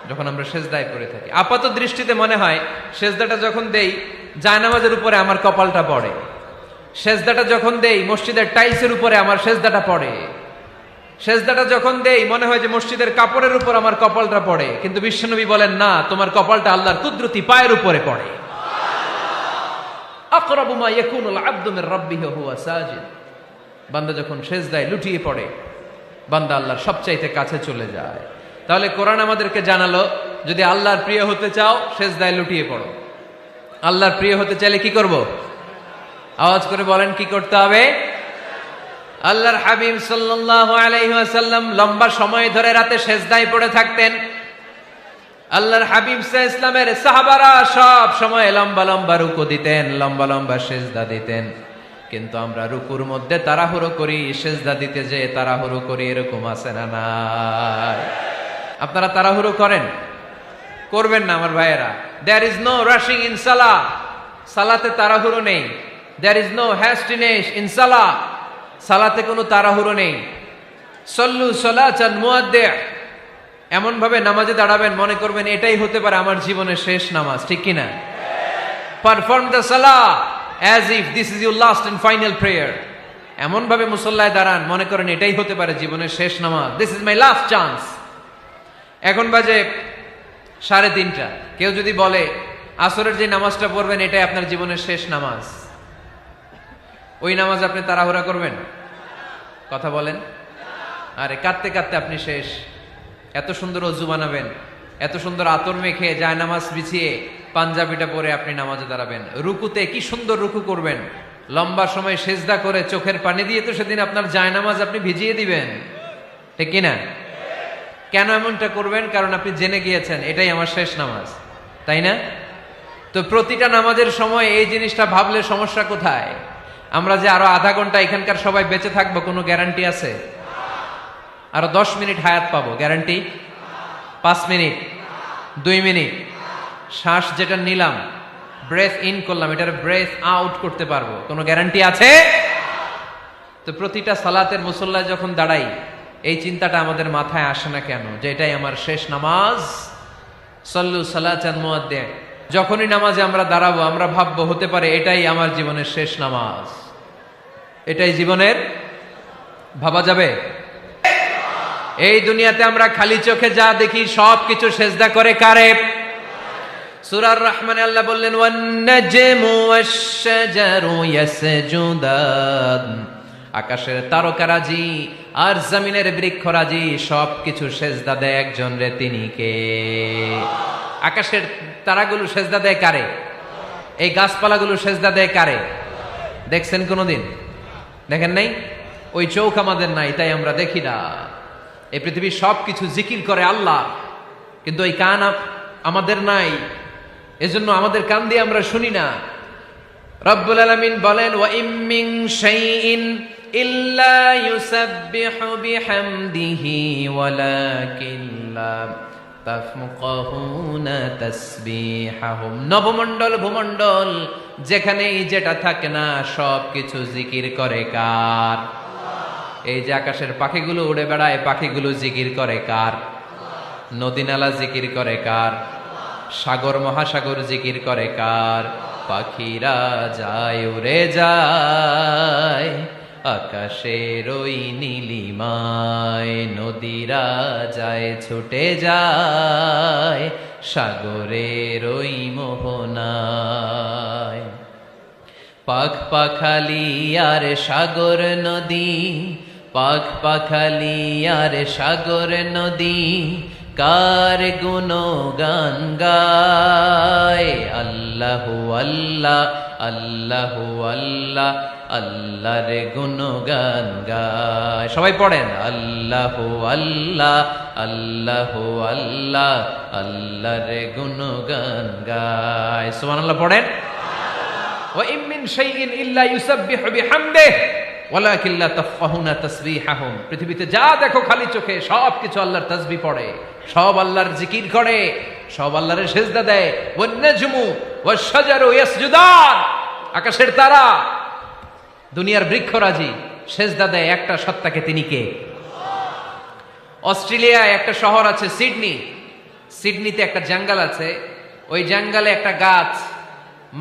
যখন আমরা সেজদায় পড়ে থাকি। আপাত দৃষ্টিতে মনে হয় সেজদাটা যখন দেই জায়নামাজের উপরে আমার কপালটা পড়ে, সেজদাটা যখন দেই মসজিদের টাইলসের উপরে আমার সেজদাটা পড়ে, সেজদাটা যখন দেই মনে হয় যে মসজিদের কাপড়ের উপর আমার কপালটা পড়ে। কিন্তু বিশ্বনবী বলেন না, তোমার কপালটা আল্লাহর কুদরতি পায়ের উপরে পড়ে। আকরাবু মা ইয়াকুনুল আবদু মির রাব্বিহি ওয়া হুয়া সাজিদ। বান্দা যখন সেজদায় লুটিয়ে পড়ে, বান্দা আল্লাহর সবচাইতে কাছে চলে যায়। তাহলে কোরআন আমাদেরকে জানালো, যদি আল্লাহর প্রিয় হতে চাও সেজদায় লুটিয়ে পড়ো। আল্লাহর প্রিয় হতে চাইলে কি করব? আওয়াজ করে বলেন কি করতে হবে? আল্লাহর হাবিব সাল্লাল্লাহু আলাইহি ওয়াসাল্লাম লম্বা সময় ধরে রাতে সেজদায় পড়ে থাকতেন। আল্লাহর হাবিব সাল্লাল্লাহু আলাইহি ওয়াসাল্লামের সাহাবারা সব সময় লম্বা লম্বা রুকু দিতেন, লম্বা লম্বা সেজদা দিতেন। কিন্তু আমরা রুকুর মধ্যে তাড়াহুড়ো করি, সেজদা দিতে যে তাড়াহুড়ো করি, এরকম আছে না নাই? আপনারা তাড়াহুড়ো করেন? করবেন না আমার ভাইয়েরা। There is no rushing in সালাহ। সালাতে তাড়াহুড়ো নেই। There is no hastiness in সালাহ। সালাতে কোনো তাড়াহুড়ো নেই। সল্লু সালাতান মুআদ্দি', এমন ভাবে নামাজে দাঁড়াবেন মনে করবেন এটাই হতে পারে আমার জীবনের শেষ নামাজ, ঠিক কি না? Perform the Salah as if this is your last and final prayer. এমন ভাবে মুসল্লায় দাঁড়ান মনে করেন এটাই হতে পারে জীবনের শেষ নামাজ। This is my last chance. এখন বাজে 3:30। কেউ যদি বলে আসরের যে নামাজটা পড়বেন এটাই আপনার জীবনের শেষ নামাজ, ওই নামাজ আপনি তাড়াহুড়া করবেন? কথা বলেন। আরে কাঁদতে কাঁদতে আপনি শেষ। এত সুন্দর অজু বানাবেন, এত সুন্দর আতর মেখে যায় নামাজ বিছিয়ে পাঞ্জাবিটা পরে আপনি নামাজে দাঁড়াবেন। রুকুতে কি সুন্দর রুকু করবেন, লম্বা সময় সেজদা করে চোখের পানি দিয়ে তো সেদিন আপনার জায়নামাজ আপনি ভিজিয়ে দিবেন, ঠিক কিনা? কেন এমনটা করবেন? কারণ আপনি জেনে গিয়েছেন এটাই আমার শেষ নামাজ, তাই না? তো প্রতিটা নামাজের সময় এই জিনিসটা ভাবলে সমস্যা কোথায়? আমরা যে আরো আধা ঘন্টা এখানকার সবাই বেঁচে থাকবো কোনো গ্যারান্টি আছে? আরো 10 মিনিট হায়াত পাবো, গ্যারান্টি? 5 মিনিট, 2 মিনিট, শ্বাস যেটা নিলাম, ব্রেথ ইন করলাম, এটার ব্রেথ আউট করতে পারবো, কোনো গ্যারান্টি আছে? তো প্রতিটা সালাতের মুসল্লায় যখন দাঁড়াই এই চিন্তাটা আমাদের মাথায় আসে না কেন যে এটাই আমার শেষ নামাজ? সল্লু সালাতান মুআদ্দি'। যখনই নামাজে আমরা দাঁড়াবো আমরা ভাববো হতে পারে এটাই আমার জীবনের শেষ নামাজ। এটাই জীবনের, ভাবা যাবে? এই দুনিয়াতে আমরা খালি চোখে যা দেখি সব কিছু সেজদা করে কারে? সূরার রহমানে আল্লাহ বললেন ওয়ান নাজমু ওয়াশ-শাজারু ইয়াসজুদান। আকাশের তারকারাজি আর জমিনের বৃক্ষরাজি সব কিছু সেজদা দেয় একজন রে, তিনি কে? আকাশের তারাগুলো সেজদা দেয় কারে? এই গাছপালাগুলো সেজদা দেয় কারে? দেখছেন কোনোদিন? দেখেন নাই? ওই চোখ আমাদের নাই তাই আমরা দেখি না। এই পৃথিবীর সব কিছু জিকির করে আল্লাহ, কিন্তু ওই কান আমাদের নাই, এজন্য আমাদের কান দিয়ে আমরা শুনি না। রব্বুল আলামিন বলেন ওয়া ইম মিন শাইইন ইল্লা ইউসাব্বিহু বিহামদিহি ওয়ালাকিন লা তাফকাহুনা তাসবিহাহুম। নবমণ্ডল ভূমণ্ডল যেখানেই যেটা থাকে না সব কিছু জিকির করে কার? এই যে আকাশের পাখিগুলো উড়ে বেড়ায়, পাখিগুলো জিকির করে কার? নদী নালা জিকির করে কার? সাগর মহাসাগর জিকির করে কার? পাখিরা যায় উড়ে যায় আকাশের ওই নীলিমায়, নদীরা যায় ছুটে যায় সাগরের ওই মোহনায়। পাখ পাখালি আর সাগর নদী, পাখ পাখালি আর সাগর নদী কার গুণগান গায়? আল্লাহু আল্লাহ, আল্লাহু আল্লাহ, আল্লাহর গুণগান গায়। সবাই পড়েন আল্লাহু আল্লাহ, আল্লাহু আল্লাহ, আল্লাহর গুণগান গায়। সুবহানাল্লাহ পড়েন। ওয়া ইম মিন শাইইন ইল্লা ইউসাব্বিহু বিহামদিহি ওয়ালাকিন লা তাফকাহুনা তাসবিহাহুম। পৃথিবীতে যা দেখো খালি চোখে সব কিছু আল্লাহর তাসবিহ পড়ে, সব আল্লাহর জিকির করে, সব আল্লাহর সেজদা দেয়। ওয়ান নাজমু ওয়াশ-শাজারু ইয়াসজুদান। আকাশের তারা, দুনিয়ার বৃক্ষরাজি সেজদা দেয় একটা সত্তাকে, তিনি কে? অস্ট্রেলিয়ায় একটা শহর আছে সিডনি, সিডনিতে একটা জঙ্গল আছে, ওই জঙ্গলে একটা গাছ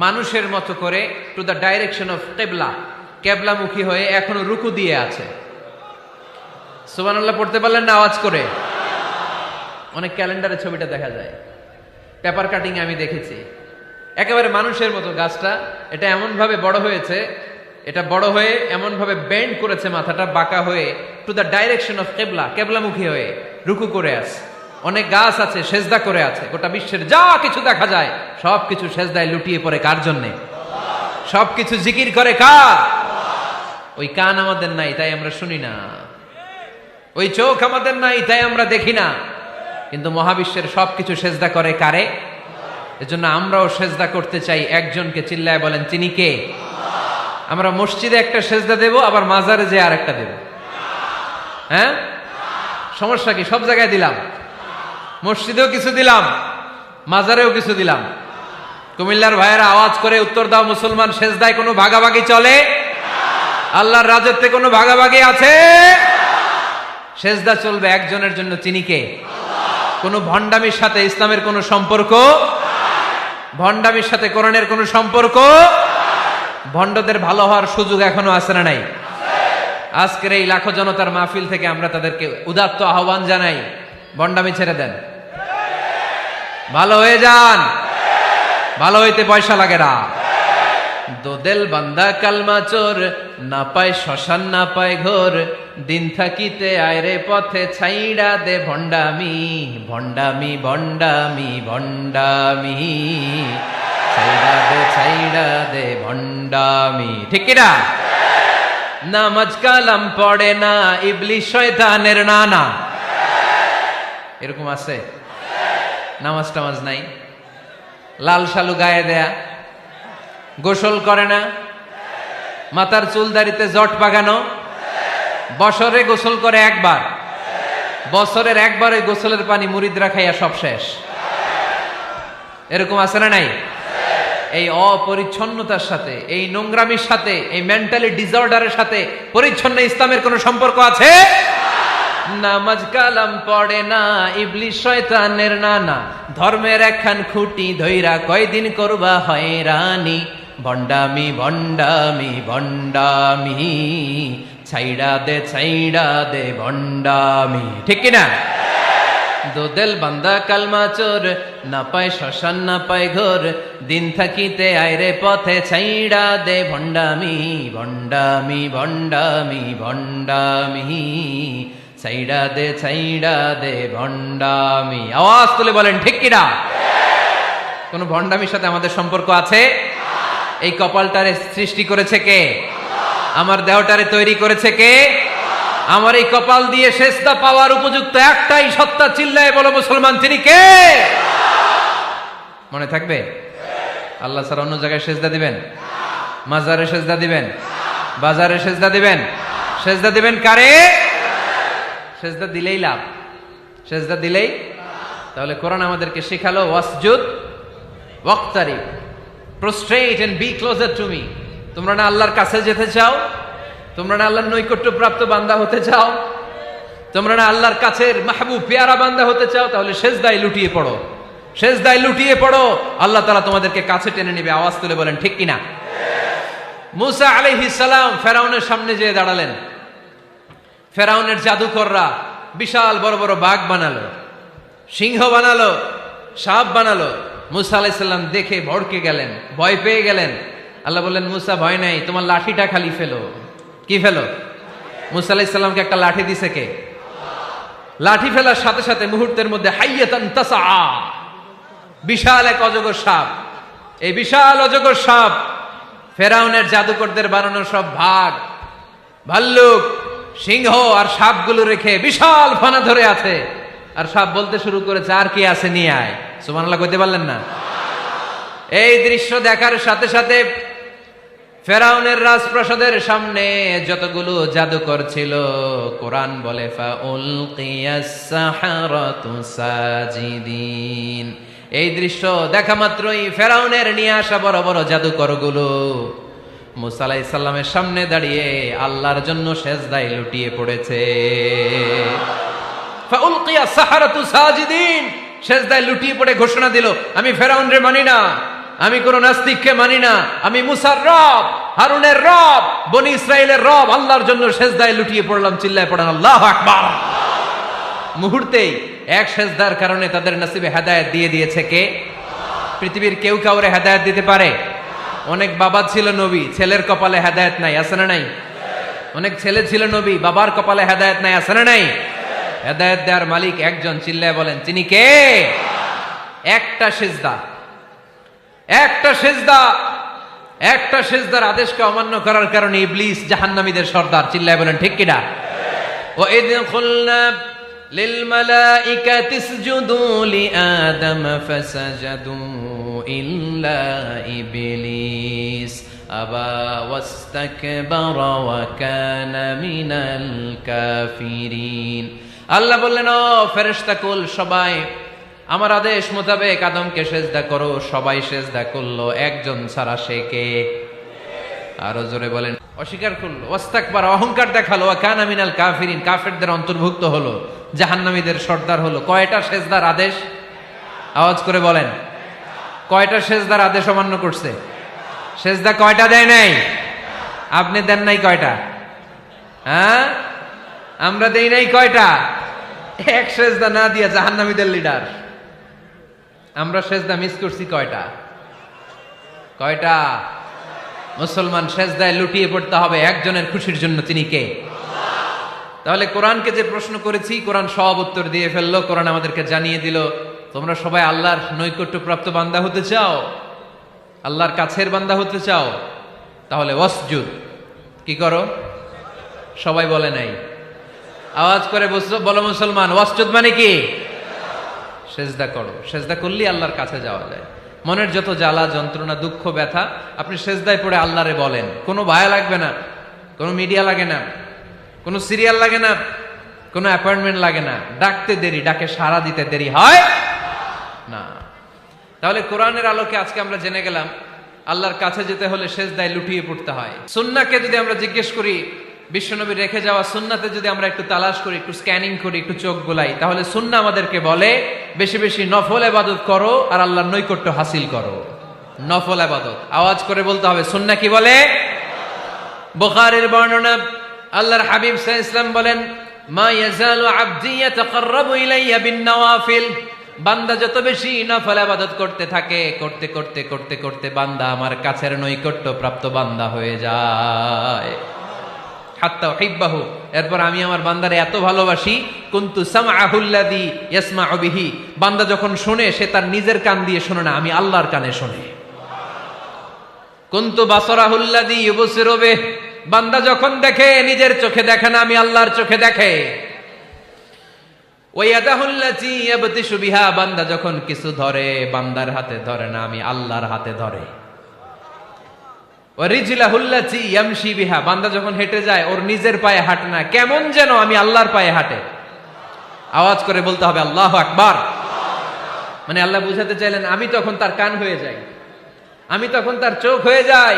মানুষের মতো করে টু দ্য ডাইরেকশন অফ কিবলা, কেবলামুখী হয়ে এখনো রুকু দিয়ে আছে। সুবহানাল্লাহ পড়তে পারলেন না আওয়াজ করে? অনেক ক্যালেন্ডারে ছবিটা দেখা যায়, পেপার কাটিং আমি দেখেছি। একেবারে মানুষের মতো গাছটা এটা এমন ভাবে বড় হয়েছে, এটা বড় হয়ে এমন ভাবে বেন্ড করেছে, মাথাটা বাঁকা হয়ে টু দ্য ডাইরেকশন অফ কেবলা, কেবলামুখী হয়ে রুকু করে আছে। অনেক গাছ আছে সেজদা করে আছে, গোটা বিশ্বের যা কিছু দেখা যায় সবকিছু সেজদায় লুটিয়ে পড়ে কার জন্যে? সবকিছু জিকির করে কার? ওই কান আমাদের নাই তাই আমরা শুনি না, ওই চোখ আমাদের নাই তাই আমরা দেখি না, কিন্তু মহাবিশ্বের সবকিছু সেজদা করে কারে? এজন্য আমরাও সেজদা করতে চাই একজনকে। চিল্লায় বলেন তিনি কে? আমরা মসজিদে একটা সেজদা দেব, আবার মাজারে যে আর একটা দেব। হ্যাঁ, সমস্যা কি? সব জায়গায় দিলাম, মসজিদেও কিছু দিলাম, মাজারেও কিছু দিলাম। কুমিল্লার ভাইয়েরা আওয়াজ করে উত্তর দাও, মুসলমান সেজদায় কোনো ভাগাভাগি চলে? আল্লাহর রাজত্বে কোনো ভাগাভাগি আছে? সেজদা চলবে একজনের জন্য, তিনি কে? কোন ভণ্ডামির সাথে ইসলামের কোন সম্পর্ক, ভণ্ডামির সাথে কোরআনের কোন সম্পর্ক। ভণ্ডদের ভালো হওয়ার সুযোগ এখনো আছে না নাই? আজকের এই লাখো জনতার মাহফিল থেকে আমরা তাদেরকে উদাত্ত আহ্বান জানাই, ভণ্ডামি ছেড়ে দেন, ভালো হয়ে যান। ভালো হইতে পয়সা লাগে না। দোদেল বান্দা কালমা চোর, না পায় শ্মশান না পায় ঘোর, দিন থাকিতে আয়রে পথে ছাইড়া দে ভণ্ডামি, ভণ্ডামি ভণ্ডামি ভণ্ডামি, ছাইড়া দে ভণ্ডামি। ঠিক কিনা? নামাজ কালাম পড়ে না, ইবলিশ শয়তানের নানা। এরকম আছে? নামাজ টামাজ নাই, লাল শালু গায়ে দেয়া, গোসল করে না, মাথার চুল দাড়িতে জট পাকানো, বছরে গোসল করে একবার, বছরের একবার ওই গোসলের পানি মুরিদরা খাইয়া সব শেষ। এরকম আছে না নাই? এই অপরিচ্ছন্নতার সাথে, এই নোংরামির সাথে, এই মেন্টালি ডিসঅর্ডারের সাথে পরিচ্ছন্ন ইসলামের কোন সম্পর্ক আছে? নামাজ কালাম পড়ে না, ইবলিশ শয়তানের নানা, ধর্মের একখান খুঁটি ধইরা কয়দিন করবা হয়রানি, ভণ্ডামি ভণ্ডামি ভণ্ডামি, ছাইড়া দে ভণ্ডামি। ঠিক কিনা? দোদেল বান্দা কালমা চোর, না পায় শ্মশান না পায় ঘোর, দিন থাকিতে আয়রে পথে ছাইড়া দে ভণ্ডামি, ভণ্ডামি ভণ্ডামি ভণ্ডামি, ছাইড়া দে ভণ্ডামি। আওয়াজ তুলে বলেন ঠিক কিনা? কোন ভণ্ডামির সাথে আমাদের সম্পর্ক আছে? এই কপালটারে সৃষ্টি করেছে কে? আমার দেহটারে তৈরি করেছে কে? আমার এই কপাল দিয়ে সেজদা পাওয়ার উপযুক্ত একটাই সত্তা, চিল্লায় বলো মুসলমান, তিনি কে? মনে থাকবে? আল্লাহ ছাড়া অন্য জায়গায় সেজদা দিবেন? মাজারে সেজদা দিবেন? বাজারে সেজদা দিবেন? সেজদা দিবেন কারে? সেজদা দিলেই লাভ, সেজদা দিলেই। তাহলে কোরআন আমাদেরকে শেখালো ওয়াসজুদ ওয়াক্তারিব, prostrate and be closer to me. তোমরা না আল্লাহর কাছে যেতে চাও? তোমরা না আল্লাহর নৈকট্য প্রাপ্ত বান্দা হতে চাও? তোমরা না আল্লাহর কাছের মাহবুব পেয়ারা বান্দা হতে চাও? তাহলে সেজদায় লুটিয়ে পড়ো, সেজদায় লুটিয়ে পড়ো, আল্লাহ তাআলা তোমাদেরকে কাছে টেনে নেবে। আওয়াজ তুলে বলেন ঠিক কিনা? মুসা আলাইহিস সালাম ফেরাউনের সামনে যেয়ে দাঁড়ালেন। ফেরাউনের জাদুকররা বিশাল বড় বড় বাঘ বানালো, সিংহ বানালো, সাপ বানালো। মুসা আলাইহিস সালাম দেখে ভড়কে গেলেন, ভয় পেয়ে গেলেন। আল্লাহ বললেন, মুসা ভয় নাই, তোমার লাঠিটা খালি ফেলো। কি ফেলো? মুসা আলাইহিস সালামকে একটা লাঠি দিছে কে? লাঠি ফেলার সাথে সাথে মুহূর্তের মধ্যে হাইয়াতান তাসআ, বিশাল এক অজগর সাপ। এই বিশাল অজগর সাপ ফেরাউনের জাদুকরদের বানানো সব ভাগ, ভাল্লুক, সিংহ আর সাপগুলো রেখে বিশাল ফানা ধরে আছে। আর সাপ বলতে শুরু করেছে, আর কি আছে নিয়ে আয়। সুবহানাল্লাহ কইতে পারলেন না? এই দৃশ্য দেখার সাথে সাথে ফেরাউনের রাজপ্রাসাদের সামনে যতগুলো জাদুকর ছিল, কোরআন বলে ফাউলকিয়াস সাহারাতু সাজিদিন। এই দৃশ্য দেখা মাত্রই ফেরাউনের নিয়ে আসা বড় বড় জাদুকরগুলো মুসা আলাইহিস সালামের সামনে দাঁড়িয়ে আল্লাহর জন্য সেজদায় লুটিয়ে পড়েছে। ফাউলকিয়াস সাহারাতু সাজিদিন, সেজদায় লুটিয়ে পড়ে ঘোষণা দিল, আমি ফেরাউনরে মানি না, আমি কোন নাস্তিককে মানি না, আমি মুসার রব, হারুনের রব, বনি ইসরাইলের রব, আল্লাহর জন্য সেজদায় লুটিয়ে পড়লাম। চিল্লায় পড়েন আল্লাহু আকবার। মুহূর্তেই এক সেজদার কারণে তাদের নসিবে হেদায়েত দিয়ে দিয়েছে কে? পৃথিবীর কেউ কাউরে হেদায়েত দিতে পারে? অনেক বাবা ছিল নবী, ছেলের কপালে হেদায়েত নাই, আছে না নাই? অনেক ছেলে ছিল নবী, বাবার কপালে হেদায়েত নাই, আছে না নাই? হেদায়েত দেওয়ার মালিক একজন, চিল্লায় বলেন তিনি কে? একটা সিজদা, একটা সিজদা, একটা সিজদার আদেশকে অমান্য করার কারণে ইবলিস জাহান্নামীদের সর্দার, চিল্লায় বলেন ঠিক কিনা? وَإِذْ قُلْنَا لِلْمَلَائِكَةِ اسْجُدُوا لِآدَمَ فَسَجَدُوا إِلَّا إِبْلِيسَ أَبَى وَاسْتَكْبَرَ وَكَانَ مِنَ الْكَافِرِينَ। আল্লাহ বললেন, ও ফেরেশতাকুল সবাই আমার আদেশ মোতাবেক আদমকে সেজদা করো। সবাই সেজদা করলো, একজন ছাড়া, সে কে? আরো জোরে বলেন। অস্বীকার করলো, ওয়াস্তাকবার, অহংকার দেখালো, ওয়া কানা মিনাল কাফিরিন, কাফেরদের অন্তর্ভুক্ত হলো, জাহান্নামীদের সর্দার হলো। কয়টা সেজদার আদেশ? আওয়াজ করে বলেন, কয়টা সেজদার আদেশ অমান্য করছে? সেজদা কয়টা দেয় নাই? আপনি দেন নাই কয়টা? হ্যাঁ, আমরা দেই নাই কয়টা? এক সেজদা না দিয়া জাহান্নামীদের লিডার। আমরা সেজদা মিস করছি কয়টা? কয়টা? মুসলমান সেজদায় লুটিয়ে পড়তে হবে একজনের খুশির জন্য, তিনি কে? তাহলে কোরআনকে যে প্রশ্ন করেছি, কোরআন সব উত্তর দিয়ে ফেললো। কোরআন আমাদেরকে জানিয়ে দিল, তোমরা সবাই আল্লাহর নৈকট্যপ্রাপ্ত বান্দা হতে চাও, আল্লাহর কাছের বান্দা হতে চাও, তাহলে ওয়াসজুদ, কি করো? সবাই বলে নাই, আওয়াজ করে বলো মুসলমান, ওয়াসজুদ মানে কি? সেজদা করো। সেজদা করলেই আল্লাহর কাছে যাওয়া যায়। মনের যত জ্বালা যন্ত্রণা দুঃখ ব্যথা আপনি সেজদায় পড়ে আল্লাহরে বলেন। কোনো ভায়া লাগবে না, কোনো মিডিয়া লাগে না, কোনো সিরিয়াল লাগে না, কোনো অ্যাপয়েন্টমেন্ট লাগে না। ডাকতে দেরি, ডাকে সাড়া দিতে দেরি হয় না। তাহলে কোরআনের আলোকে আজকে আমরা জেনে গেলাম আল্লাহর কাছে যেতে হলে সেজদায় লুটিয়ে পড়তে হয়। সুন্নাহকে যদি আমরা জিজ্ঞেস করি, বিশ্বনবীর রেখে যাওয়া সুন্নাতে যদি আমরা একটু তালাশ করি, একটু স্ক্যানিং করি, একটু চোখ গোলাই, তাহলে সুন্নাহ আমাদেরকে বলে বেশি বেশি নফল ইবাদত করো আর আল্লাহর নৈকট্য হাসিল করো। নফল ইবাদত, আওয়াজ করে বলতে হবে, সুন্নাহ কি বলে? বুখারীর বর্ণনা, আল্লাহর হাবিব সাল্লাল্লাহু আলাইহি ওয়াসাল্লাম বলেন, মা ইয়াজালু আবদি ইয়াতাকাররাবু ইলাইয়া বিন নওয়াফিল, বান্দা যত বেশি নফল ইবাদত করতে থাকে, করতে করতে করতে করতে বান্দা আমার কাছের নৈকট্য প্রাপ্ত বান্দা হয়ে যায়। হাত্তা উহিব্বাহু, এরপর আমি আমার বান্দারে এত ভালোবাসি, কুনতু সামআহুল্লাযী ইয়াসমাউ বিহি, বান্দা যখন শুনে সে তার নিজের কান দিয়ে শুনে না, আমি আল্লাহর কানে শুনে। কুনতু বাসারাহুল্লাযী ইউবসিরু বিহি, বান্দা যখন দেখে নিজের চোখে দেখে না, আমি আল্লাহর চোখে দেখে। ওয়া ইয়াদাহুল্লাযী ইয়াবতিশু বিহা, বান্দা যখন কিছু ধরে বান্দার হাতে ধরে না, আমি আল্লাহর হাতে ধরে। ওয়ারিজলাহুল্লাতী ইয়ামশি বিহা, বান্দা যখন হেঁটে যায় ওর নিজের পায়ে হাঁটে না, কেমন যেন আমি আল্লাহর পায়ে হাঁটে। আওয়াজ করে বলতে হবে আল্লাহু আকবার। মানে আল্লাহ বুঝাতে চাইলেন আমি তখন তার কান হয়ে যাই, আমি তখন তার চোখ হয়ে যাই,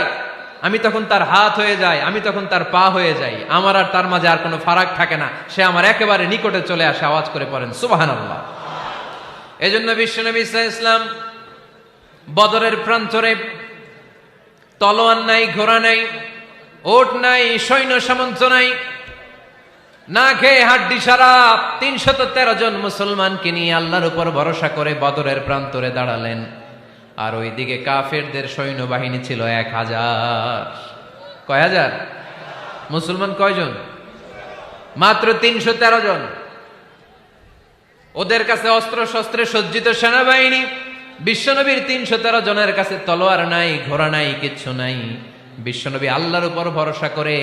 আমি তখন তার হাত হয়ে যাই, আমি তখন তার পা হয়ে যাই। আমার আর তার মাঝে আর কোনো ফারাক থাকে না, সে আমার একেবারে নিকটে চলে আসে। আওয়াজ করে পড়েন সুবহানাল্লাহ। এজন্য বিশ্বনবী সাল্লাল্লাহু আলাইহি ওয়াসাল্লাম বদরের প্রান্তরে তলোয়ার নাই, ঘোড়া নাই, ওট নাই, সৈন্য সামন্ত নাই, না খেয়ে হাড্ডি সারা ৩১৩ জন মুসলমানকে নিয়ে আল্লাহর উপর ভরসা করে বদরের প্রান্তরে দাঁড়ালেন। আর ওইদিকে কাফেরদের সৈন্যবাহিনী ছিল ১,০০০। কয় হাজার? মুসলমান কয়জন? মাত্র ৩১৩ জন। ওদের কাছে অস্ত্র শস্ত্রে সজ্জিত সেনাবাহিনী। বিশ্বনবীর ৩১৩ জনের কাছে তলোয়ার নাই, ঘোড়া নাই, কিচ্ছু নাই। বিশ্বনবী আল্লাহর উপর ভরসা করে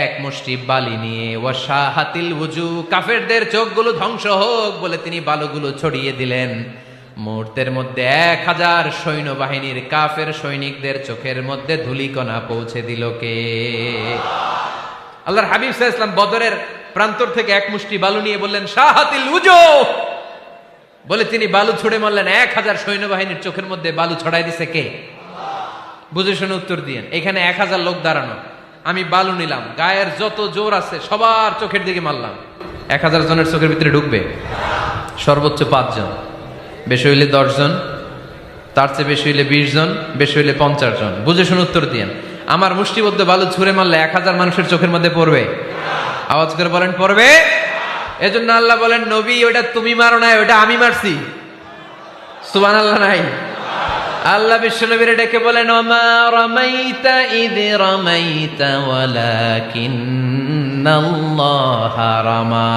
এক মুষ্টি বালি নিয়ে, ওয়াশাহাতিল ওযু, কাফেরদের চোখগুলো ধ্বংস হোক বলে তিনি বালুগুলো ছড়িয়ে দিলেন। মুহূর্তের মধ্যে ১,০০০ সৈন্যবাহিনীর কাফের সৈনিকদের চোখের মধ্যে ধূলিকণা পৌঁছে দিল কে? আল্লাহর হাবিব সাল্লাল্লাহু আলাইহি ওয়াসাল্লাম বদরের প্রান্তর থেকে এক মুষ্টি বালু নিয়ে বললেন শাহাতিল ওযু, বলে তিনি বালু ছুড়ে মারলেন। ১,০০০ সৈন্যবাহিনীর চোখের মধ্যে বালু ছড়াই দিছে কে? বুঝে শুনে উত্তর দিয়েন। এখানে ১,০০০ লোক দাঁড়ানো, আমি বালু নিলাম, গায়ের যত জোর আছে সবার চোখের দিকে মারলাম। ১,০০০ জনের চোখের ভিতরে ঢুকবে? সর্বোচ্চ ৫ জন, বেশি হইলে ১০ জন, তার চেয়ে বেশি হইলে ২০ জন, বেশি হইলে ৫০ জন। বুঝে শুনে উত্তর দিয়েন। আমার মুষ্টিবদ্ধ বালু ছুঁড়ে মারলে ১,০০০ মানুষের চোখের মধ্যে পড়বে? আওয়াজ করে বলেন পড়বে। এজন্য আল্লাহ বলেন নবী ওটা তুমি মারো নাই, ওটা আমি মারছি। সুবহানাল্লাহ নাই? আল্লাহ বিশ্বনবীরে ডেকে বলেন ওমা রামাইতা ইদ রামাইতা ওয়ালাকিন্নাল্লাহ রামা।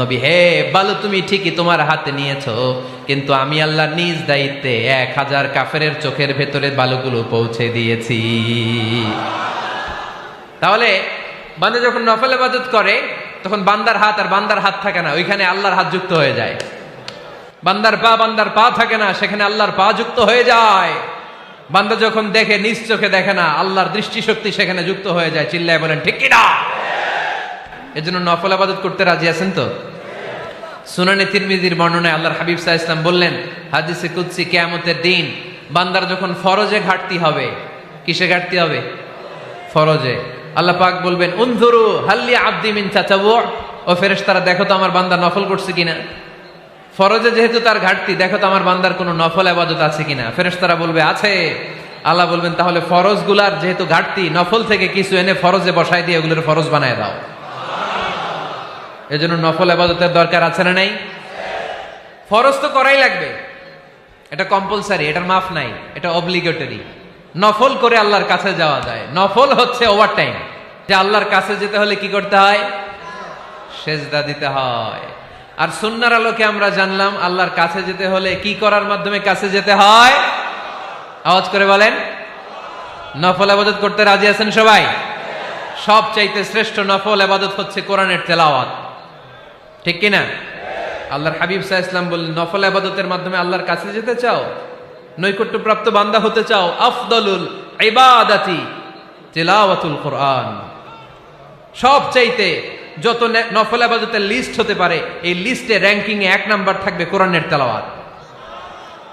নবী হে বলো, তুমি ঠিকই তোমার হাতে নিয়েছো, কিন্তু আমি আল্লাহ নিজ দায়িত্বে 1000 কাফেরের চোখের ভেতরে বালুগুলো পৌঁছে দিয়েছি। তাহলে বান্দা যখন নফল ইবাদত করে তখন বান্দার হাত আর বান্দার হাত থাকে না, ওইখানে আল্লাহর হাত যুক্ত হয়ে যায়। বান্দার পা থাকে না, সেখানে আল্লাহর পা যুক্ত হয়ে যায়। বান্দা যখন দেখে নিজ চোখে দেখে না, আল্লাহর দৃষ্টিশক্তি সেখানে যুক্ত হয়ে যায়। চিল্লায় বলেন ঠিক কি না? এজন্য নফল ইবাদত করতে রাজি আছেন তো? সুনানে তিরমিজির বর্ণনায় আল্লাহর হাবিব সাল্লাল্লাহু আলাইহি ওয়াসাল্লাম বললেন, হাদিসে কুদসি, কিয়ামতের দিন বান্দার যখন ফরজে ঘাটতি হবে, কিসে ঘাটতি হবে? ফরজে। আল্লাহ পাক বলবেন, উনজুরু হাল্লি আব্দি মিন তাতাওয়ু, ও ফেরেশতারা দেখো তো আমার বান্দা নফল করছে কিনা। ফরজে যেহেতু তার ঘাটতি, দেখো তো আমার বান্দার কোনো নফল ইবাদত আছে কিনা। ফেরেশতারা বলবে আছে। আল্লাহ বলবেন, তাহলে ফরজ গুলার যেহেতু ঘাটতি, নফল থেকে কিছু এনে ফরজে বসাই দিয়ে ওগুলোর ফরজ বানায় দাও। এজন্য নফল ইবাদতের দরকার আছে না নাই? ফরজ তো করাই লাগবে, এটা কম্পালসারি, এটার মাফ নাই, এটা অব্লিগেটরি। নফল করে আল্লাহর কাছে যাওয়া যায়। নফল হচ্ছে ওভার টাইম, যে আল্লাহর কাছে যেতে হলে কি করতে হয়? সেজদা দিতে হয়। আর সুন্নাহর আলোকে আমরা জানলাম আল্লাহর কাছে যেতে হলে কি করার মাধ্যমে কাছে যেতে হয়? আওয়াজ করে বলেন, নফল ইবাদত করতে রাজি আছেন সবাই? সবচাইতে শ্রেষ্ঠ নফল ইবাদত হচ্ছে কোরআনের তেলাওয়াত, ঠিক কি না? আল্লাহর হাবিব সাল্লাল্লাহু আলাইহি ওয়াসাল্লাম বললেন, নফল ইবাদতের মাধ্যমে আল্লাহর কাছে যেতে চাও, নৈকট্যপ্রাপ্ত বান্দা হতে চাও, আফদলুল ইবাদাতি তিলাওয়াতুল কোরআন। সবচাইতে যত নফল ইবাদতের লিস্ট হতে পারে, এই লিস্টে র্যাঙ্কিং এ 1 নাম্বার থাকবে কোরআনের তেলাওয়াত।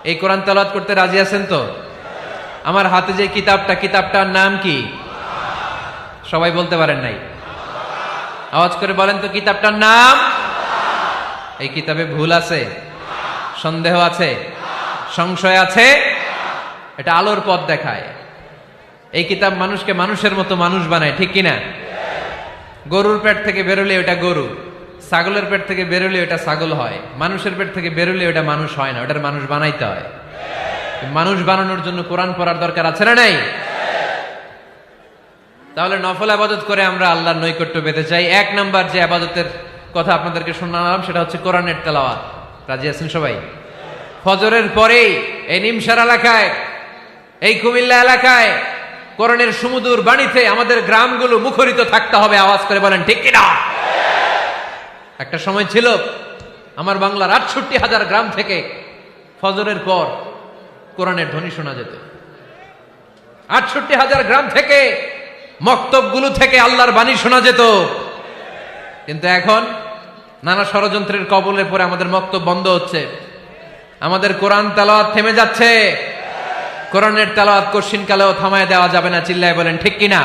এই কোরআন তেলাওয়াত করতে রাজি আছেন তো? আমার হাতে যে কিতাবটার নাম কি? সবাই বলতে পারেন নাই? আওয়াজ করে বলেন তো, কিতাবটার নাম? এই কিতাবে ভুল আছে? সন্দেহ আছে? সংশয় আছে? এটা আলোর পথ দেখায়। এই কিতাব মানুষকে মানুষের মতো মানুষ বানায়, ঠিক কিনা? গরুর পেট থেকে বেরোলে ওটা গরু, ছাগলের পেট থেকে বেরোলে ওটা ছাগল হয়, মানুষের পেট থেকে বেরোলে ওটা মানুষ হয় না, ওটার মানুষ বানাইতে হয়। মানুষ বানানোর জন্য কোরআন পড়ার দরকার আছে না নাই? তাহলে নফল ইবাদত করে আমরা আল্লাহর নৈকট্য পেতে চাই। 1 নাম্বার যে ইবাদতের কথা আপনাদেরকে শোনালাম সেটা হচ্ছে কোরআনের তেলাওয়াত। রাজি আছেন সবাই? ফজরের পরেই এই নিমসার এলাকায়, এই কুমিল্লা এলাকায় কোরআনের সুমধুর বাণীতে আমাদের গ্রামগুলো মুখরিত থাকতে হবে। আওয়াজ করে বলেন ঠিক কিনা? একটা সময় ছিল আমার বাংলার 68,000 গ্রাম থেকে ফজরের পর কোরআনের ধ্বনি শোনা যেত। 68,000 গ্রাম থেকে, মক্তবগুলো থেকে আল্লাহর বাণী শোনা যেত। কিন্তু এখন নানা ষড়যন্ত্রের কবলে পড়ে আমাদের মক্তব বন্ধ হচ্ছে, আমাদের কোরআন তেলাওয়াত থেমে যাচ্ছে। কোরআনের তেলাওয়াত কশিন কালেও থামায় দেওয়া যাবে না। চিল্লায় বলেন ঠিক কিনা?